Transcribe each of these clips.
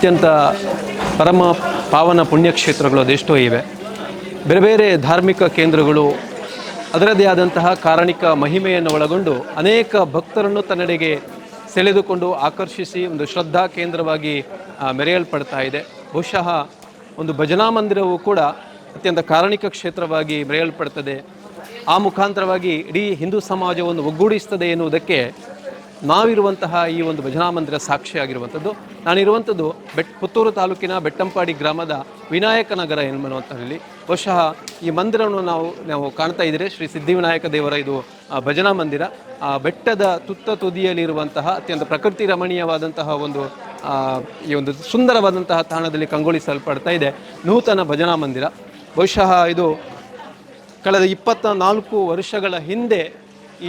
ಅತ್ಯಂತ ಪರಮ ಪಾವನ ಪುಣ್ಯಕ್ಷೇತ್ರಗಳು ಅದೆಷ್ಟೋ ಇವೆ. ಬೇರೆ ಬೇರೆ ಧಾರ್ಮಿಕ ಕೇಂದ್ರಗಳು ಅದರದೇ ಆದಂತಹ ಕಾರಣಿಕ ಮಹಿಮೆಯನ್ನು ಒಳಗೊಂಡು ಅನೇಕ ಭಕ್ತರನ್ನು ತನ್ನೆಡೆಗೆ ಸೆಳೆದುಕೊಂಡು ಆಕರ್ಷಿಸಿ ಒಂದು ಶ್ರದ್ಧಾ ಕೇಂದ್ರವಾಗಿ ಮೆರೆಯಲ್ಪಡ್ತಾ ಇದೆ. ಬಹುಶಃ ಒಂದು ಭಜನಾ ಮಂದಿರವು ಕೂಡ ಅತ್ಯಂತ ಕಾರಣಿಕ ಕ್ಷೇತ್ರವಾಗಿ ಮೆರೆಯಲ್ಪಡ್ತದೆ. ಆ ಮುಖಾಂತರವಾಗಿ ಇಡೀ ಹಿಂದೂ ಸಮಾಜವನ್ನು ಒಗ್ಗೂಡಿಸ್ತದೆ ಎನ್ನುವುದಕ್ಕೆ ನಾವಿರುವಂತಹ ಈ ಒಂದು ಭಜನಾ ಮಂದಿರ ಸಾಕ್ಷಿಯಾಗಿರುವಂಥದ್ದು. ನಾನಿರುವಂಥದ್ದು ಪುತ್ತೂರು ತಾಲೂಕಿನ ಬೆಟ್ಟಂಪಾಡಿ ಗ್ರಾಮದ ವಿನಾಯಕ ನಗರ ಎನ್ನುವಂಥಲ್ಲಿ. ಬಹುಶಃ ಈ ಮಂದಿರವನ್ನು ನಾವು ಕಾಣ್ತಾ ಇದ್ದೀರಿ. ಶ್ರೀ ಸಿದ್ಧಿವಿನಾಯಕ ದೇವರ ಇದು ಭಜನಾ ಮಂದಿರ. ಆ ಬೆಟ್ಟದ ತುತ್ತ ತುದಿಯಲ್ಲಿರುವಂತಹ ಅತ್ಯಂತ ಪ್ರಕೃತಿ ರಮಣೀಯವಾದಂತಹ ಈ ಒಂದು ಸುಂದರವಾದಂತಹ ತಾಣದಲ್ಲಿ ಕಂಗೊಳಿಸಲ್ಪಡ್ತಾ ಇದೆ ನೂತನ ಭಜನಾ ಮಂದಿರ. ಬಹುಶಃ ಇದು ಕಳೆದ 24 ವರ್ಷಗಳ ಹಿಂದೆ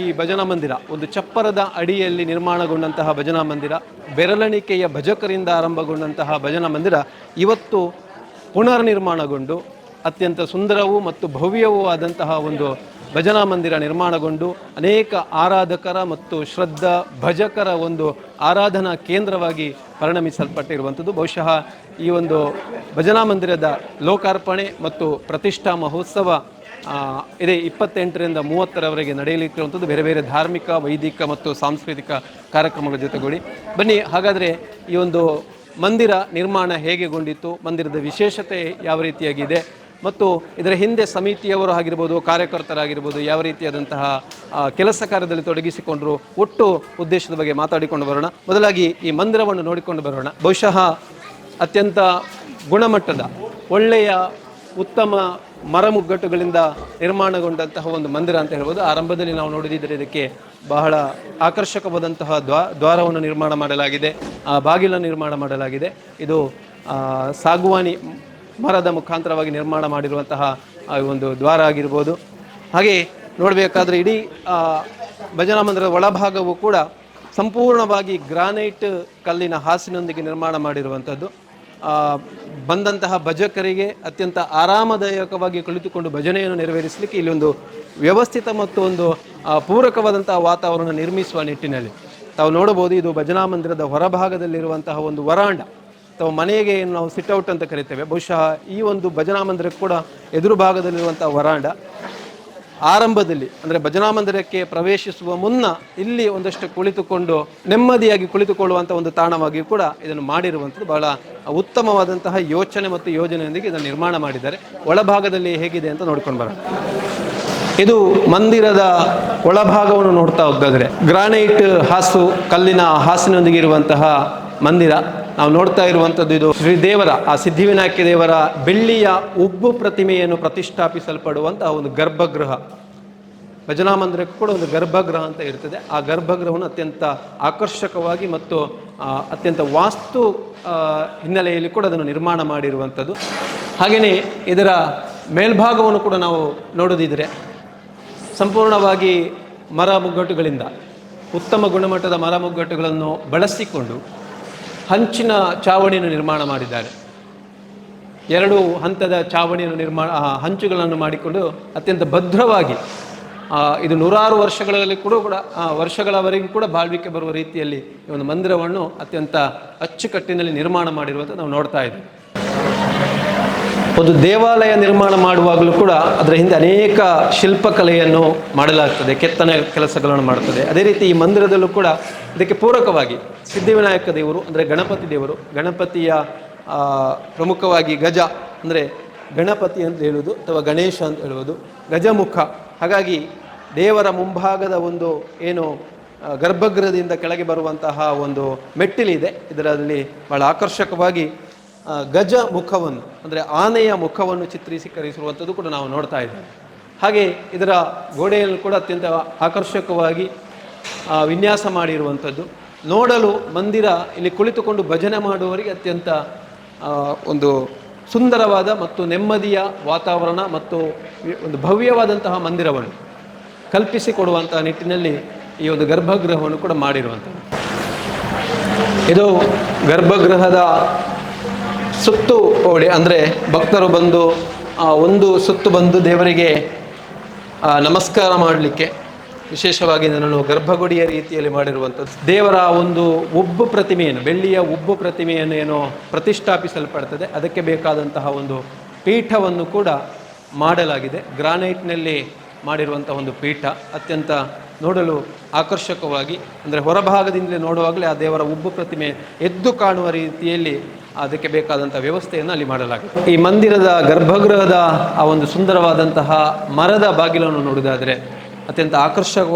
ಈ ಭಜನಾ ಮಂದಿರ ಒಂದು ಚಪ್ಪರದ ಅಡಿಯಲ್ಲಿ ನಿರ್ಮಾಣಗೊಂಡಂತಹ ಭಜನಾ ಮಂದಿರ, ಬೆರಳೆಣಿಕೆಯ ಭಜಕರಿಂದ ಆರಂಭಗೊಂಡಂತಹ ಭಜನಾ ಮಂದಿರ ಇವತ್ತು ಪುನರ್ ನಿರ್ಮಾಣಗೊಂಡು ಅತ್ಯಂತ ಸುಂದರವೂ ಮತ್ತು ಭವ್ಯವೂ ಆದಂತಹ ಒಂದು ಭಜನಾ ಮಂದಿರ ನಿರ್ಮಾಣಗೊಂಡು ಅನೇಕ ಆರಾಧಕರ ಮತ್ತು ಶ್ರದ್ಧಾ ಭಜಕರ ಒಂದು ಆರಾಧನಾ ಕೇಂದ್ರವಾಗಿ ಪರಿಣಮಿಸಲ್ಪಟ್ಟಿರುವಂಥದ್ದು. ಬಹುಶಃ ಈ ಒಂದು ಭಜನಾ ಮಂದಿರದ ಲೋಕಾರ್ಪಣೆ ಮತ್ತು ಪ್ರತಿಷ್ಠಾ ಮಹೋತ್ಸವ ಇದೇ 28ರಿಂದ 30ರವರೆಗೆ ನಡೆಯಲಿಕ್ಕಿರುವಂಥದ್ದು. ಬೇರೆ ಬೇರೆ ಧಾರ್ಮಿಕ, ವೈದಿಕ ಮತ್ತು ಸಾಂಸ್ಕೃತಿಕ ಕಾರ್ಯಕ್ರಮಗಳ ಜೊತೆಗೂಡಿ ಬನ್ನಿ. ಹಾಗಾದರೆ ಈ ಒಂದು ಮಂದಿರ ನಿರ್ಮಾಣ ಹೇಗೆಗೊಂಡಿತ್ತು, ಮಂದಿರದ ವಿಶೇಷತೆ ಯಾವ ರೀತಿಯಾಗಿದೆ ಮತ್ತು ಇದರ ಹಿಂದೆ ಸಮಿತಿಯವರು ಆಗಿರ್ಬೋದು, ಕಾರ್ಯಕರ್ತರಾಗಿರ್ಬೋದು ಯಾವ ರೀತಿಯಾದಂತಹ ಕೆಲಸ ಕಾರ್ಯದಲ್ಲಿ ತೊಡಗಿಸಿಕೊಂಡರು, ಒಟ್ಟು ಉದ್ದೇಶದ ಬಗ್ಗೆ ಮಾತಾಡಿಕೊಂಡು ಬರೋಣ. ಮೊದಲಾಗಿ ಈ ಮಂದಿರವನ್ನು ನೋಡಿಕೊಂಡು ಬರೋಣ. ಬಹುಶಃ ಅತ್ಯಂತ ಗುಣಮಟ್ಟದ ಒಳ್ಳೆಯ ಉತ್ತಮ ಮರಮುಗ್ಗಟ್ಟುಗಳಿಂದ ನಿರ್ಮಾಣಗೊಂಡಂತಹ ಒಂದು ಮಂದಿರ ಅಂತ ಹೇಳ್ಬೋದು. ಆರಂಭದಲ್ಲಿ ನಾವು ನೋಡಿದರೆ ಇದಕ್ಕೆ ಬಹಳ ಆಕರ್ಷಕವಾದಂತಹ ದ್ವಾರವನ್ನು ನಿರ್ಮಾಣ ಮಾಡಲಾಗಿದೆ, ಬಾಗಿಲನ್ನು ನಿರ್ಮಾಣ ಮಾಡಲಾಗಿದೆ. ಇದು ಸಾಗುವಾನಿ ಮರದ ಮುಖಾಂತರವಾಗಿ ನಿರ್ಮಾಣ ಮಾಡಿರುವಂತಹ ಒಂದು ದ್ವಾರ ಆಗಿರ್ಬೋದು. ಹಾಗೆ ನೋಡಬೇಕಾದ್ರೆ ಇಡೀ ಭಜನಾ ಮಂದಿರದ ಒಳಭಾಗವು ಕೂಡ ಸಂಪೂರ್ಣವಾಗಿ ಗ್ರಾನೈಟ್ ಕಲ್ಲಿನ ಹಾಸಿನೊಂದಿಗೆ ನಿರ್ಮಾಣ ಮಾಡಿರುವಂಥದ್ದು. ಬಂದಂತಹ ಭಜಕರಿಗೆ ಅತ್ಯಂತ ಆರಾಮದಾಯಕವಾಗಿ ಕುಳಿತುಕೊಂಡು ಭಜನೆಯನ್ನು ನೆರವೇರಿಸಲಿಕ್ಕೆ ಇಲ್ಲಿ ಒಂದು ವ್ಯವಸ್ಥಿತ ಮತ್ತು ಒಂದು ಪೂರಕವಾದಂತಹ ವಾತಾವರಣ ನಿರ್ಮಿಸುವ ನಿಟ್ಟಿನಲ್ಲಿ ತಾವು ನೋಡಬಹುದು. ಇದು ಭಜನಾ ಮಂದಿರದ ಹೊರಭಾಗದಲ್ಲಿರುವಂತಹ ಒಂದು ವರಾಂಡ ಅಥವಾ ಮನೆಗೆ ನಾವು ಸಿಟ್ಔಟ್ ಅಂತ ಕರಿತೇವೆ. ಬಹುಶಃ ಈ ಒಂದು ಭಜನಾ ಮಂದಿರಕ್ಕೆ ಕೂಡ ಎದುರು ಭಾಗದಲ್ಲಿರುವಂತಹ ವರಾಂಡ ಆರಂಭದಲ್ಲಿ ಅಂದರೆ ಭಜನಾ ಮಂದಿರಕ್ಕೆ ಪ್ರವೇಶಿಸುವ ಮುನ್ನ ಇಲ್ಲಿ ಒಂದಷ್ಟು ಕುಳಿತುಕೊಂಡು ನೆಮ್ಮದಿಯಾಗಿ ಕುಳಿತುಕೊಳ್ಳುವಂಥ ಒಂದು ತಾಣವಾಗಿ ಕೂಡ ಇದನ್ನು ಮಾಡಿರುವಂಥದ್ದು. ಬಹಳ ಉತ್ತಮವಾದಂತಹ ಯೋಚನೆ ಮತ್ತು ಯೋಜನೆಯೊಂದಿಗೆ ಇದನ್ನು ನಿರ್ಮಾಣ ಮಾಡಿದ್ದಾರೆ. ಒಳಭಾಗದಲ್ಲಿ ಹೇಗಿದೆ ಅಂತ ನೋಡ್ಕೊಂಡು ಬರೋಣ. ಇದು ಮಂದಿರದ ಒಳಭಾಗವನ್ನು ನೋಡ್ತಾ ಹೋಗಾದ್ರೆ ಗ್ರಾನೈಟ್ ಹಾಸು ಕಲ್ಲಿನ ಹಾಸಿನೊಂದಿಗೆ ಇರುವಂತಹ ಮಂದಿರ ನಾವು ನೋಡ್ತಾ ಇರುವಂಥದ್ದು. ಇದು ಶ್ರೀ ದೇವರ ಸಿದ್ಧಿವಿನಾಯಕ ದೇವರ ಬೆಳ್ಳಿಯ ಉಬ್ಬು ಪ್ರತಿಮೆಯನ್ನು ಪ್ರತಿಷ್ಠಾಪಿಸಲ್ಪಡುವಂತಹ ಒಂದು ಗರ್ಭಗೃಹ. ಭಜನಾ ಮಂದಿರಕ್ಕೂ ಕೂಡ ಒಂದು ಗರ್ಭಗೃಹ ಅಂತ ಇರ್ತದೆ. ಆ ಗರ್ಭಗೃಹವನ್ನು ಅತ್ಯಂತ ಆಕರ್ಷಕವಾಗಿ ಮತ್ತು ಅತ್ಯಂತ ವಾಸ್ತು ಹಿನ್ನೆಲೆಯಲ್ಲಿ ಕೂಡ ಅದನ್ನು ನಿರ್ಮಾಣ ಮಾಡಿರುವಂಥದ್ದು. ಹಾಗೆಯೇ ಇದರ ಮೇಲ್ಭಾಗವನ್ನು ಕೂಡ ನಾವು ನೋಡೋದಿದ್ರೆ ಸಂಪೂರ್ಣವಾಗಿ ಮರ ಮುಗ್ಗಟ್ಟುಗಳಿಂದ ಉತ್ತಮ ಗುಣಮಟ್ಟದ ಮರ ಮುಗ್ಗಟ್ಟುಗಳನ್ನು ಬಳಸಿಕೊಂಡು ಹಂಚಿನ ಚಾವಣಿಯನ್ನು ನಿರ್ಮಾಣ ಮಾಡಿದ್ದಾರೆ. 2 ಹಂತದ ಚಾವಣಿಯನ್ನು ಹಂಚುಗಳನ್ನು ಮಾಡಿಕೊಂಡು ಅತ್ಯಂತ ಭದ್ರವಾಗಿ ಇದು 100 ವರ್ಷಗಳಲ್ಲಿ ಕೂಡ ವರ್ಷಗಳವರೆಗೂ ಕೂಡ ಬಾಳ್ವಿಕೆ ಬರುವ ರೀತಿಯಲ್ಲಿ ಈ ಒಂದು ಮಂದಿರವನ್ನು ಅತ್ಯಂತ ಅಚ್ಚುಕಟ್ಟಿನಲ್ಲಿ ನಿರ್ಮಾಣ ಮಾಡಿರುವಂಥ ನಾವು ನೋಡ್ತಾ ಇದ್ದೀವಿ. ಒಂದು ದೇವಾಲಯ ನಿರ್ಮಾಣ ಮಾಡುವಾಗಲೂ ಕೂಡ ಅದರ ಹಿಂದೆ ಅನೇಕ ಶಿಲ್ಪಕಲೆಯನ್ನು ಮಾಡಲಾಗ್ತದೆ, ಕೆತ್ತನೆ ಕೆಲಸಗಳನ್ನು ಮಾಡ್ತದೆ. ಅದೇ ರೀತಿ ಈ ಮಂದಿರದಲ್ಲೂ ಕೂಡ ಇದಕ್ಕೆ ಪೂರಕವಾಗಿ ಸಿದ್ಧಿವಿನಾಯಕ ದೇವರು ಅಂದರೆ ಗಣಪತಿ ದೇವರು, ಗಣಪತಿಯ ಪ್ರಮುಖವಾಗಿ ಗಜ ಅಂದರೆ ಗಣಪತಿ ಅಂತ ಹೇಳುವುದು ಅಥವಾ ಗಣೇಶ ಅಂತ ಹೇಳುವುದು, ಗಜಮುಖ. ಹಾಗಾಗಿ ದೇವರ ಮುಂಭಾಗದ ಒಂದು ಏನು ಗರ್ಭಗೃಹದಿಂದ ಕೆಳಗೆ ಬರುವಂತಹ ಒಂದು ಮೆಟ್ಟಿಲಿದೆ, ಇದರಲ್ಲಿ ಬಹಳ ಆಕರ್ಷಕವಾಗಿ ಗಜ ಮುಖವನ್ನು ಅಂದರೆ ಆನೆಯ ಮುಖವನ್ನು ಚಿತ್ರೀಕರಿಸಿರುವಂಥದ್ದು ಕೂಡ ನಾವು ನೋಡ್ತಾ ಇದ್ದೇವೆ. ಹಾಗೆ ಇದರ ಗೋಡೆಯನ್ನು ಕೂಡ ಅತ್ಯಂತ ಆಕರ್ಷಕವಾಗಿ ವಿನ್ಯಾಸ ಮಾಡಿರುವಂಥದ್ದು. ನೋಡಲು ಮಂದಿರ ಇಲ್ಲಿ ಕುಳಿತುಕೊಂಡು ಭಜನೆ ಮಾಡುವವರಿಗೆ ಅತ್ಯಂತ ಒಂದು ಸುಂದರವಾದ ಮತ್ತು ನೆಮ್ಮದಿಯ ವಾತಾವರಣ ಮತ್ತು ಒಂದು ಭವ್ಯವಾದಂತಹ ಮಂದಿರವನ್ನು ಕಲ್ಪಿಸಿಕೊಡುವಂತಹ ನಿಟ್ಟಿನಲ್ಲಿ ಈ ಒಂದು ಗರ್ಭಗೃಹವನ್ನು ಕೂಡ ಮಾಡಿರುವಂಥದ್ದು. ಇದು ಗರ್ಭಗೃಹದ ಸುತ್ತು ಓಡಿ ಅಂದರೆ ಭಕ್ತರು ಬಂದು ಒಂದು ಸುತ್ತು ಬಂದು ದೇವರಿಗೆ ನಮಸ್ಕಾರ ಮಾಡಲಿಕ್ಕೆ ವಿಶೇಷವಾಗಿ ನಾನು ಗರ್ಭಗುಡಿಯ ರೀತಿಯಲ್ಲಿ ಮಾಡಿರುವಂಥದ್ದು ದೇವರ ಒಂದು ಉಬ್ಬು ಪ್ರತಿಮೆಯನ್ನು, ಬೆಳ್ಳಿಯ ಉಬ್ಬು ಪ್ರತಿಮೆಯನ್ನು ಏನೋ ಪ್ರತಿಷ್ಠಾಪಿಸಲ್ಪಡ್ತದೆ, ಅದಕ್ಕೆ ಬೇಕಾದಂತಹ ಒಂದು ಪೀಠವನ್ನು ಕೂಡ ಮಾಡಲಾಗಿದೆ. ಗ್ರಾನೈಟ್ನಲ್ಲಿ ಮಾಡಿರುವಂತಹ ಒಂದು ಪೀಠ ಅತ್ಯಂತ ನೋಡಲು ಆಕರ್ಷಕವಾಗಿ, ಅಂದರೆ ಹೊರಭಾಗದಿಂದಲೇ ನೋಡುವಾಗಲೇ ಆ ದೇವರ ಉಬ್ಬು ಪ್ರತಿಮೆ ಎದ್ದು ಕಾಣುವ ರೀತಿಯಲ್ಲಿ ಅದಕ್ಕೆ ಬೇಕಾದಂಥ ವ್ಯವಸ್ಥೆಯನ್ನು ಅಲ್ಲಿ ಮಾಡಲಾಗಿದೆ. ಈ ಮಂದಿರದ ಗರ್ಭಗೃಹದ ಆ ಒಂದು ಸುಂದರವಾದಂತಹ ಮರದ ಬಾಗಿಲನ್ನು ನೋಡುವುದಾದರೆ ಅತ್ಯಂತ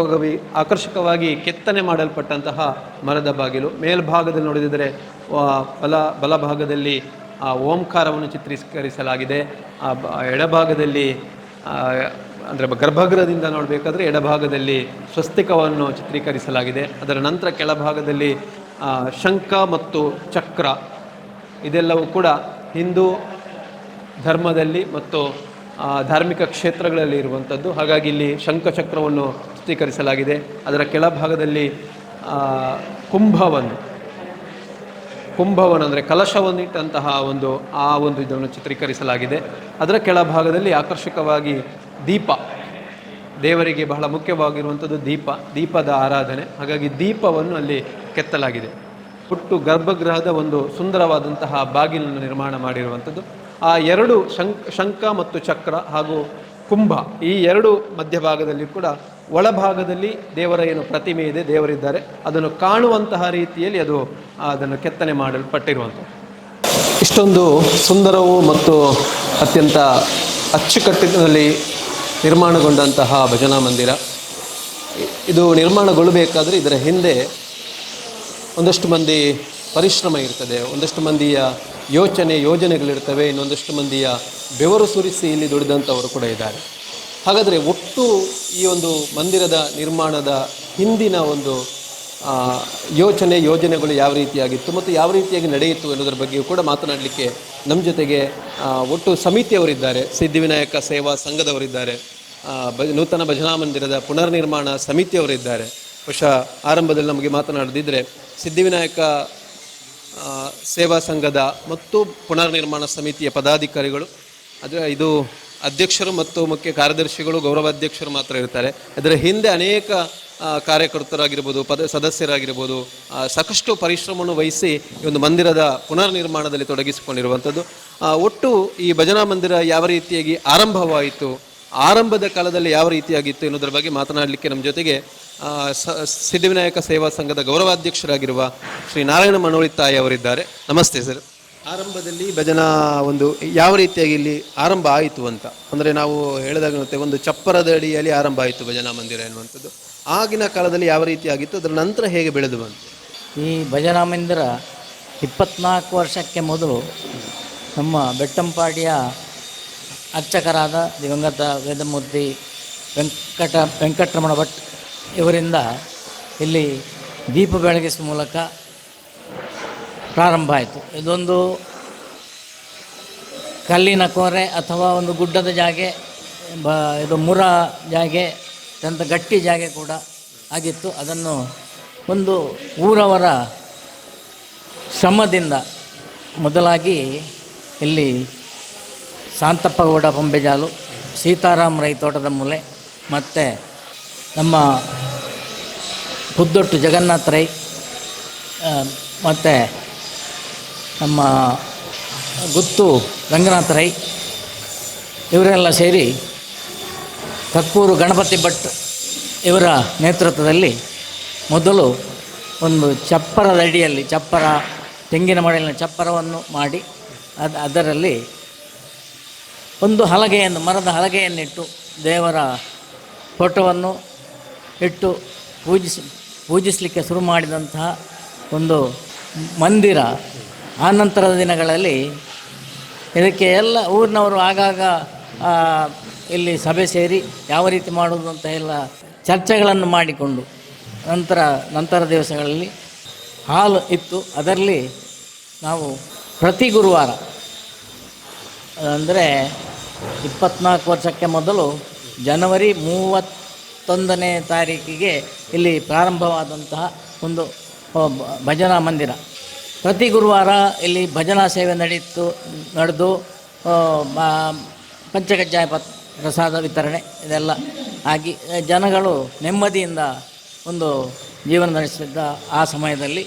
ಆಕರ್ಷಕವಾಗಿ ಕೆತ್ತನೆ ಮಾಡಲ್ಪಟ್ಟಂತಹ ಮರದ ಬಾಗಿಲು. ಮೇಲ್ಭಾಗದಲ್ಲಿ ನೋಡಿದರೆ ಬಲಭಾಗದಲ್ಲಿ ಓಂಕಾರವನ್ನು ಚಿತ್ರೀಕರಿಸಲಾಗಿದೆ. ಎಡಭಾಗದಲ್ಲಿ ಅಂದರೆ ಗರ್ಭಗೃಹದಿಂದ ನೋಡಬೇಕಾದ್ರೆ ಎಡಭಾಗದಲ್ಲಿ ಸ್ವಸ್ತಿಕವನ್ನು ಚಿತ್ರೀಕರಿಸಲಾಗಿದೆ. ಅದರ ನಂತರ ಕೆಳಭಾಗದಲ್ಲಿ ಶಂಖ ಮತ್ತು ಚಕ್ರ, ಇದೆಲ್ಲವೂ ಕೂಡ ಹಿಂದೂ ಧರ್ಮದಲ್ಲಿ ಮತ್ತು ಧಾರ್ಮಿಕ ಕ್ಷೇತ್ರಗಳಲ್ಲಿ ಇರುವಂಥದ್ದು. ಹಾಗಾಗಿ ಇಲ್ಲಿ ಶಂಖಚಕ್ರವನ್ನು ಚಿತ್ರೀಕರಿಸಲಾಗಿದೆ. ಅದರ ಕೆಳಭಾಗದಲ್ಲಿ ಕುಂಭವನ್ನು ಅಂದರೆ ಕಲಶವನ್ನು ಇಟ್ಟಂತಹ ಒಂದು ಇದನ್ನು ಚಿತ್ರೀಕರಿಸಲಾಗಿದೆ. ಅದರ ಕೆಳಭಾಗದಲ್ಲಿ ಆಕರ್ಷಕವಾಗಿ ದೀಪ, ದೇವರಿಗೆ ಬಹಳ ಮುಖ್ಯವಾಗಿರುವಂಥದ್ದು ದೀಪದ ಆರಾಧನೆ. ಹಾಗಾಗಿ ದೀಪವನ್ನು ಅಲ್ಲಿ ಕೆತ್ತಲಾಗಿದೆ. ಒಟ್ಟು ಗರ್ಭಗೃಹದ ಒಂದು ಸುಂದರವಾದಂತಹ ಬಾಗಿಲನ್ನು ನಿರ್ಮಾಣ ಮಾಡಿರುವಂಥದ್ದು. ಆ ಎರಡು ಶಂಖ ಮತ್ತು ಚಕ್ರ ಹಾಗೂ ಕುಂಭ, ಈ ಎರಡು ಮಧ್ಯಭಾಗದಲ್ಲಿ ಕೂಡ ಒಳಭಾಗದಲ್ಲಿ ದೇವರ ಏನು ಪ್ರತಿಮೆ ಇದೆ, ದೇವರಿದ್ದಾರೆ, ಅದನ್ನು ಕಾಣುವಂತಹ ರೀತಿಯಲ್ಲಿ ಅದನ್ನು ಕೆತ್ತನೆ ಮಾಡಲ್ಪಟ್ಟಿರುವಂಥದ್ದು. ಇಷ್ಟೊಂದು ಸುಂದರವೂ ಮತ್ತು ಅತ್ಯಂತ ಅಚ್ಚುಕಟ್ಟಿನಲ್ಲಿ ನಿರ್ಮಾಣಗೊಂಡಂತಹ ಭಜನಾ ಮಂದಿರ. ಇದು ನಿರ್ಮಾಣಗೊಳ್ಳಬೇಕಾದ್ರೆ ಇದರ ಹಿಂದೆ ಒಂದಷ್ಟು ಮಂದಿ ಪರಿಶ್ರಮ ಇರ್ತದೆ, ಒಂದಷ್ಟು ಮಂದಿಯ ಯೋಜನೆಗಳಿರ್ತವೆ, ಇನ್ನೊಂದಷ್ಟು ಮಂದಿಯ ಬೆವರು ಸುರಿಸಿ ಇಲ್ಲಿ ದುಡಿದಂಥವರು ಕೂಡ ಇದ್ದಾರೆ. ಹಾಗಾದರೆ ಒಟ್ಟು ಈ ಒಂದು ಮಂದಿರದ ನಿರ್ಮಾಣದ ಹಿಂದಿನ ಒಂದು ಯೋಜನೆಗಳು ಯಾವ ರೀತಿಯಾಗಿತ್ತು ಮತ್ತು ಯಾವ ರೀತಿಯಾಗಿ ನಡೆಯಿತು ಎನ್ನುವುದರ ಬಗ್ಗೆಯೂ ಕೂಡ ಮಾತನಾಡಲಿಕ್ಕೆ ನಮ್ಮ ಜೊತೆಗೆ ಒಟ್ಟು ಸಮಿತಿಯವರಿದ್ದಾರೆ. ಸಿದ್ಧಿವಿನಾಯಕ ಸೇವಾ ಸಂಘದವರಿದ್ದಾರೆ, ನೂತನ ಭಜನಾ ಮಂದಿರದ ಪುನರ್ನಿರ್ಮಾಣ ಸಮಿತಿಯವರಿದ್ದಾರೆ. ಬಹುಶಃ ಆರಂಭದಲ್ಲಿ ನಮಗೆ ಮಾತನಾಡದಿದ್ದರೆ ಸಿದ್ಧಿವಿನಾಯಕ ಸೇವಾ ಸಂಘದ ಮತ್ತು ಪುನರ್ನಿರ್ಮಾಣ ಸಮಿತಿಯ ಪದಾಧಿಕಾರಿಗಳು, ಇದು ಅಧ್ಯಕ್ಷರು ಮತ್ತು ಮುಖ್ಯ ಕಾರ್ಯದರ್ಶಿಗಳು, ಗೌರವಾಧ್ಯಕ್ಷರು ಮಾತ್ರ ಇರ್ತಾರೆ. ಅದರ ಹಿಂದೆ ಅನೇಕ ಕಾರ್ಯಕರ್ತರಾಗಿರ್ಬೋದು, ಸದಸ್ಯರಾಗಿರ್ಬೋದು, ಸಾಕಷ್ಟು ಪರಿಶ್ರಮವನ್ನು ವಹಿಸಿ ಈ ಒಂದು ಮಂದಿರದ ಪುನರ್ನಿರ್ಮಾಣದಲ್ಲಿ ತೊಡಗಿಸಿಕೊಂಡಿರುವಂಥದ್ದು. ಒಟ್ಟು ಈ ಭಜನಾ ಮಂದಿರ ಯಾವ ರೀತಿಯಾಗಿ ಆರಂಭವಾಯಿತು, ಆರಂಭದ ಕಾಲದಲ್ಲಿ ಯಾವ ರೀತಿಯಾಗಿತ್ತು ಎನ್ನುವುದರ ಬಗ್ಗೆ ಮಾತನಾಡಲಿಕ್ಕೆ ನಮ್ಮ ಜೊತೆಗೆ ಸಿದ್ಧಿವಿನಾಯಕ ಸೇವಾ ಸಂಘದ ಗೌರವಾಧ್ಯಕ್ಷರಾಗಿರುವ ಶ್ರೀ ನಾರಾಯಣ ಮನೋಳಿತಾಯಿ ಅವರಿದ್ದಾರೆ. ನಮಸ್ತೆ ಸರ್. ಆರಂಭದಲ್ಲಿ ಭಜನಾ ಒಂದು ಯಾವ ರೀತಿಯಾಗಿ ಇಲ್ಲಿ ಆರಂಭ ಆಯಿತು ಅಂತ ಅಂದರೆ, ನಾವು ಹೇಳಿದಾಗ ಒಂದು ಚಪ್ಪರದ ಅಡಿಯಲ್ಲಿ ಆರಂಭ ಆಯಿತು ಭಜನಾ ಮಂದಿರ ಎನ್ನುವಂಥದ್ದು. ಆಗಿನ ಕಾಲದಲ್ಲಿ ಯಾವ ರೀತಿ ಆಗಿತ್ತು, ಅದರ ನಂತರ ಹೇಗೆ ಬೆಳೆದು ಬಂತು? ಈ ಭಜನಾ ಮಂದಿರ 24 ವರ್ಷಕ್ಕೆ ಮೊದಲು ನಮ್ಮ ಬೆಟ್ಟಂಪಾಡಿಯ ಅರ್ಚಕರಾದ ದಿವಂಗತ ವೇದಮೂರ್ತಿ ವೆಂಕಟರಮಣ ಭಟ್ ಇವರಿಂದ ಇಲ್ಲಿ ದೀಪ ಬೆಳಗಿಸುವ ಮೂಲಕ ಪ್ರಾರಂಭ ಆಯಿತು. ಇದೊಂದು ಕಲ್ಲಿನ ಕೋರೆ ಅಥವಾ ಒಂದು ಗುಡ್ಡದ ಜಾಗೆ, ಇದು ಮುರ ಜಾಗೆ, ಅತ್ಯಂತ ಗಟ್ಟಿ ಜಾಗೆ ಕೂಡ ಆಗಿತ್ತು. ಅದನ್ನು ಒಂದು ಊರವರ ಶ್ರಮದಿಂದ ಮೊದಲಾಗಿ ಇಲ್ಲಿ ಶಾಂತಪ್ಪಗೌಡ ಪಂಬೆಜಾಲು, ಸೀತಾರಾಮ್ ರೈ ತೋಟದ ಮೂಲೆ ಮತ್ತು ನಮ್ಮ ಪುದ್ದೊಟ್ಟು ಜಗನ್ನಾಥ ರೈ ಮತ್ತು ನಮ್ಮ ಗುತ್ತು ರಂಗನಾಥ ರೈ ಇವರೆಲ್ಲ ಸೇರಿ ಕಕ್ಕೂರು ಗಣಪತಿ ಭಟ್ ಇವರ ನೇತೃತ್ವದಲ್ಲಿ ಮೊದಲು ಒಂದು ಚಪ್ಪರದ ಅಡಿಯಲ್ಲಿ ತೆಂಗಿನ ಮಡೆಯಲ್ಲಿನ ಚಪ್ಪರವನ್ನು ಮಾಡಿ ಅದರಲ್ಲಿ ಒಂದು ಮರದ ಹಲಗೆಯನ್ನಿಟ್ಟು ದೇವರ ಫೋಟೋವನ್ನು ಇಟ್ಟು ಪೂಜಿಸಲಿಕ್ಕೆ ಶುರು ಮಾಡಿದಂತಹ ಒಂದು ಮಂದಿರ. ಆನಂತರದ ದಿನಗಳಲ್ಲಿ ಇದಕ್ಕೆ ಎಲ್ಲ ಊರಿನವರು ಆಗಾಗ ಇಲ್ಲಿ ಸಭೆ ಸೇರಿ ಯಾವ ರೀತಿ ಮಾಡುವುದು ಅಂತ ಎಲ್ಲ ಚರ್ಚೆಗಳನ್ನು ಮಾಡಿಕೊಂಡು ನಂತರ ದಿವಸಗಳಲ್ಲಿ ಹಾಲು ಇತ್ತು. ಅದರಲ್ಲಿ ನಾವು ಪ್ರತಿ ಗುರುವಾರ ಅಂದರೆ 24 ವರ್ಷಕ್ಕೆ ಮೊದಲು ಜನವರಿ 31ನೇ ತಾರೀಕಿಗೆ ಇಲ್ಲಿ ಪ್ರಾರಂಭವಾದಂತಹ ಒಂದು ಭಜನಾ ಮಂದಿರ. ಪ್ರತಿ ಗುರುವಾರ ಇಲ್ಲಿ ಭಜನಾ ಸೇವೆ ನಡೆದು ಪಂಚಕಜ್ಜಾಯ ಪ್ರಸಾದ ವಿತರಣೆ ಇದೆಲ್ಲ ಆಗಿ ಜನಗಳು ನೆಮ್ಮದಿಯಿಂದ ಒಂದು ಜೀವನ ನಡೆಸಿದ್ದ ಆ ಸಮಯದಲ್ಲಿ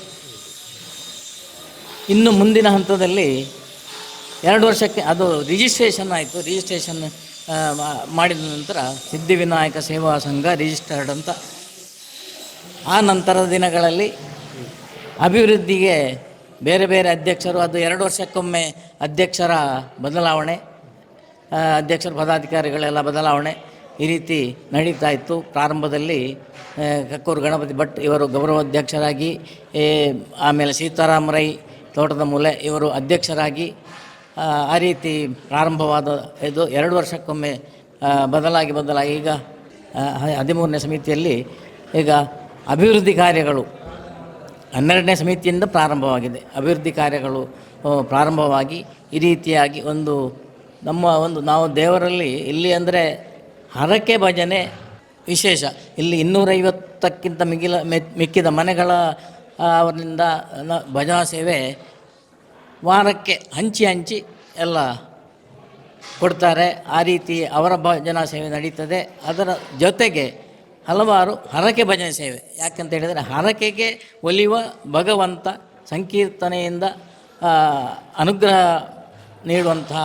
ಇನ್ನು ಮುಂದಿನ ಹಂತದಲ್ಲಿ 2 ವರ್ಷಕ್ಕೆ ಅದು ರಿಜಿಸ್ಟ್ರೇಷನ್ ಆಯಿತು. ರಿಜಿಸ್ಟ್ರೇಷನ್ ಮಾಡಿದ ನಂತರ ಸಿದ್ಧಿವಿನಾಯಕ ಸೇವಾ ಸಂಘ ರಿಜಿಸ್ಟರ್ಡ್ ಅಂತ. ಆ ನಂತರದ ದಿನಗಳಲ್ಲಿ ಅಭಿವೃದ್ಧಿಗೆ ಬೇರೆ ಬೇರೆ ಅಧ್ಯಕ್ಷರು, ಅದು 2 ವರ್ಷಕ್ಕೊಮ್ಮೆ ಅಧ್ಯಕ್ಷರ ಬದಲಾವಣೆ, ಅಧ್ಯಕ್ಷರ ಪದಾಧಿಕಾರಿಗಳೆಲ್ಲ ಬದಲಾವಣೆ ಈ ರೀತಿ ನಡೀತಾ ಇತ್ತು. ಪ್ರಾರಂಭದಲ್ಲಿ ಕಕ್ಕೂರು ಗಣಪತಿ ಭಟ್ ಇವರು ಗೌರವಾಧ್ಯಕ್ಷರಾಗಿ, ಆಮೇಲೆ ಸೀತಾರಾಮ ರೈ ತೋಟದ ಮೂಲೆ ಇವರು ಅಧ್ಯಕ್ಷರಾಗಿ, ಆ ರೀತಿ ಪ್ರಾರಂಭವಾದ ಇದು 2 ವರ್ಷಕ್ಕೊಮ್ಮೆ ಬದಲಾಗಿ ಈಗ 13ನೇ ಸಮಿತಿಯಲ್ಲಿ ಈಗ ಅಭಿವೃದ್ಧಿ ಕಾರ್ಯಗಳು 12ನೇ ಸಮಿತಿಯಿಂದ ಪ್ರಾರಂಭವಾಗಿದೆ. ಅಭಿವೃದ್ಧಿ ಕಾರ್ಯಗಳು ಪ್ರಾರಂಭವಾಗಿ ಈ ರೀತಿಯಾಗಿ ನಾವು ದೇವರಲ್ಲಿ ಇಲ್ಲಿ ಅಂದರೆ ಹರಕೆ ಭಜನೆ ವಿಶೇಷ. ಇಲ್ಲಿ 250ಕ್ಕಿಂತ ಮಿಕ್ಕಿದ ಮನೆಗಳ ಅವರಿಂದ ಭಜನಾ ಸೇವೆ ವಾರಕ್ಕೆ ಹಂಚಿ ಎಲ್ಲ ಕೊಡ್ತಾರೆ. ಆ ರೀತಿ ಅವರ ಭಜನಾ ಸೇವೆ ನಡೀತದೆ. ಅದರ ಜೊತೆಗೆ ಹಲವಾರು ಹರಕೆ ಭಜನೆ ಸೇವೆ. ಯಾಕಂತ ಹೇಳಿದರೆ ಹರಕೆಗೆ ಒಲಿಯುವ ಭಗವಂತ ಸಂಕೀರ್ತನೆಯಿಂದ ಅನುಗ್ರಹ ನೀಡುವಂತಹ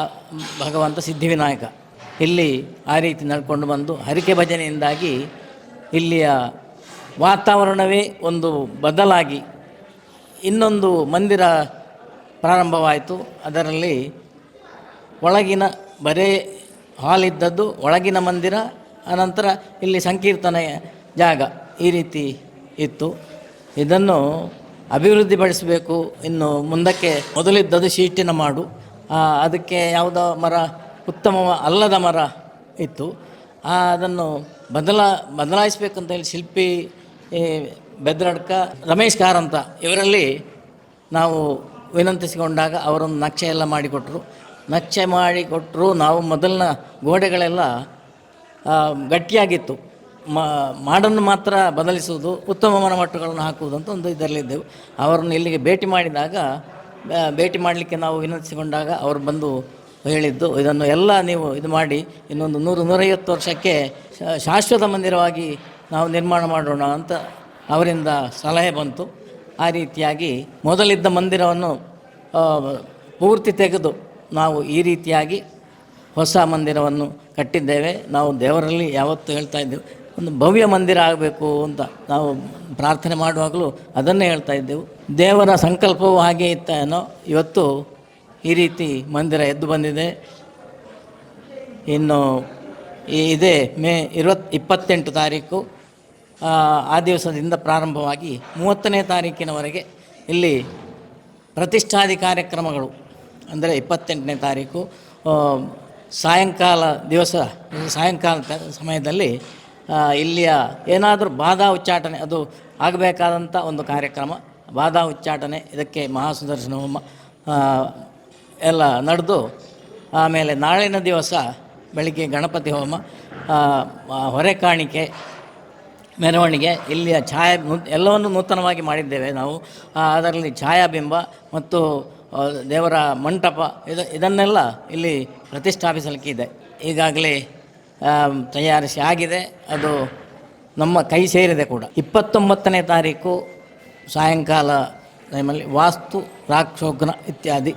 ಭಗವಂತ ಸಿದ್ಧಿವಿನಾಯಕ ಇಲ್ಲಿ ಆ ರೀತಿ ನಡ್ಕೊಂಡು ಬಂದು ಹರಕೆ ಭಜನೆಯಿಂದಾಗಿ ಇಲ್ಲಿಯ ವಾತಾವರಣವೇ ಒಂದು ಬದಲಾಗಿ ಇನ್ನೊಂದು ಮಂದಿರ ಪ್ರಾರಂಭವಾಯಿತು. ಅದರಲ್ಲಿ ಒಳಗಿನ ಬರೇ ಹಾಲ್ ಇದ್ದದ್ದು ಒಳಗಿನ ಮಂದಿರ, ಅನಂತರ ಇಲ್ಲಿ ಸಂಕೀರ್ತನೆಯ ಜಾಗ ಈ ರೀತಿ ಇತ್ತು. ಇದನ್ನು ಅಭಿವೃದ್ಧಿಪಡಿಸಬೇಕು. ಇನ್ನು ಮುಂದಕ್ಕೆ ಮೊದಲಿದ್ದದ್ದು ಶೀಟಿನ ಮಾಡು, ಅದಕ್ಕೆ ಯಾವುದೋ ಮರ ಉತ್ತಮ ಅಲ್ಲದ ಮರ ಇತ್ತು. ಅದನ್ನು ಬದಲಾಯಿಸಬೇಕಂತ ಹೇಳಿ ಶಿಲ್ಪಿ ಬೆದ್ರಡ್ಕ, ರಮೇಶ್ ಕಾರಂತ ಇವರಲ್ಲಿ ನಾವು ವಿನಂತಿಸಿಕೊಂಡಾಗ ಅವರೊಂದು ನಕ್ಷೆ ಎಲ್ಲ ಮಾಡಿಕೊಟ್ರು. ನಾವು ಮೊದಲಿನ ಗೋಡೆಗಳೆಲ್ಲ ಗಟ್ಟಿಯಾಗಿತ್ತು, ಮಾಡನ್ನು ಮಾತ್ರ ಬದಲಿಸುವುದು, ಉತ್ತಮ ಮನಮಟ್ಟುಗಳನ್ನು ಹಾಕುವುದು ಅಂತ ಒಂದು ಇದರಲ್ಲಿದ್ದೆವು. ಅವರನ್ನು ಇಲ್ಲಿಗೆ ಭೇಟಿ ಮಾಡಲಿಕ್ಕೆ ನಾವು ವಿನಂತಿಸಿಕೊಂಡಾಗ ಅವರು ಬಂದು ಹೇಳಿದ್ದು, ಇದನ್ನು ಎಲ್ಲ ನೀವು ಇದು ಮಾಡಿ ಇನ್ನೊಂದು 100-150 ವರ್ಷಕ್ಕೆ ಶಾಶ್ವತ ಮಂದಿರವಾಗಿ ನಾವು ನಿರ್ಮಾಣ ಮಾಡೋಣ ಅಂತ ಅವರಿಂದ ಸಲಹೆ ಬಂತು. ಆ ರೀತಿಯಾಗಿ ಮೊದಲಿದ್ದ ಮಂದಿರವನ್ನು ಪೂರ್ತಿ ತೆಗೆದು ನಾವು ಈ ರೀತಿಯಾಗಿ ಹೊಸ ಮಂದಿರವನ್ನು ಕಟ್ಟಿದ್ದೇವೆ. ನಾವು ದೇವರಲ್ಲಿ ಯಾವತ್ತೂ ಹೇಳ್ತಾ ಇದ್ದೆವು, ಒಂದು ಭವ್ಯ ಮಂದಿರ ಆಗಬೇಕು ಅಂತ ನಾವು ಪ್ರಾರ್ಥನೆ ಮಾಡುವಾಗಲೂ ಅದನ್ನೇ ಹೇಳ್ತಾ ಇದ್ದೆವು. ದೇವರ ಸಂಕಲ್ಪವೂ ಹಾಗೆ ಇತ್ತೇನೋ, ಇವತ್ತು ಈ ರೀತಿ ಮಂದಿರ ಎದ್ದು ಬಂದಿದೆ. ಇನ್ನು ಇದೇ ಮೇ 28 ತಾರೀಕು ಆ ದಿವಸದಿಂದ ಪ್ರಾರಂಭವಾಗಿ 30ನೇ ತಾರೀಕಿನವರೆಗೆ ಇಲ್ಲಿ ಪ್ರತಿಷ್ಠಾದಿ ಕಾರ್ಯಕ್ರಮಗಳು, ಅಂದರೆ 28ನೇ ತಾರೀಕು ಸಾಯಂಕಾಲ ಸಮಯದಲ್ಲಿ ಇಲ್ಲಿಯ ಏನಾದರೂ ಬಾಧಾ ಉಚ್ಚಾಟನೆ ಅದು ಆಗಬೇಕಾದಂಥ ಒಂದು ಕಾರ್ಯಕ್ರಮ, ಬಾಧಾ ಉಚ್ಚಾಟನೆ, ಇದಕ್ಕೆ ಮಹಾಸುದರ್ಶನ ಹೋಮ ಎಲ್ಲ ನಡೆದು, ಆಮೇಲೆ ನಾಳಿನ ದಿವಸ ಬೆಳಿಗ್ಗೆ ಗಣಪತಿ ಹೋಮ, ಹೊರೆ ಕಾಣಿಕೆ, ಮೆರವಣಿಗೆ, ಇಲ್ಲಿಯ ಎಲ್ಲವನ್ನು ನೂತನವಾಗಿ ಮಾಡಿದ್ದೇವೆ ನಾವು. ಅದರಲ್ಲಿ ಛಾಯಾಬಿಂಬ ಮತ್ತು ದೇವರ ಮಂಟಪ ಇದನ್ನೆಲ್ಲ ಇಲ್ಲಿ ಪ್ರತಿಷ್ಠಾಪಿಸಲಿಕ್ಕಿದೆ. ಈಗಾಗಲೇ ತಯಾರಿಸಿ ಆಗಿದೆ, ಅದು ನಮ್ಮ ಕೈ ಸೇರಿದೆ ಕೂಡ. 29ನೇ ತಾರೀಕು ಸಾಯಂಕಾಲ ಟೈಮಲ್ಲಿ ವಾಸ್ತು ರಾಕ್ಷೋಘ್ನ ಇತ್ಯಾದಿ,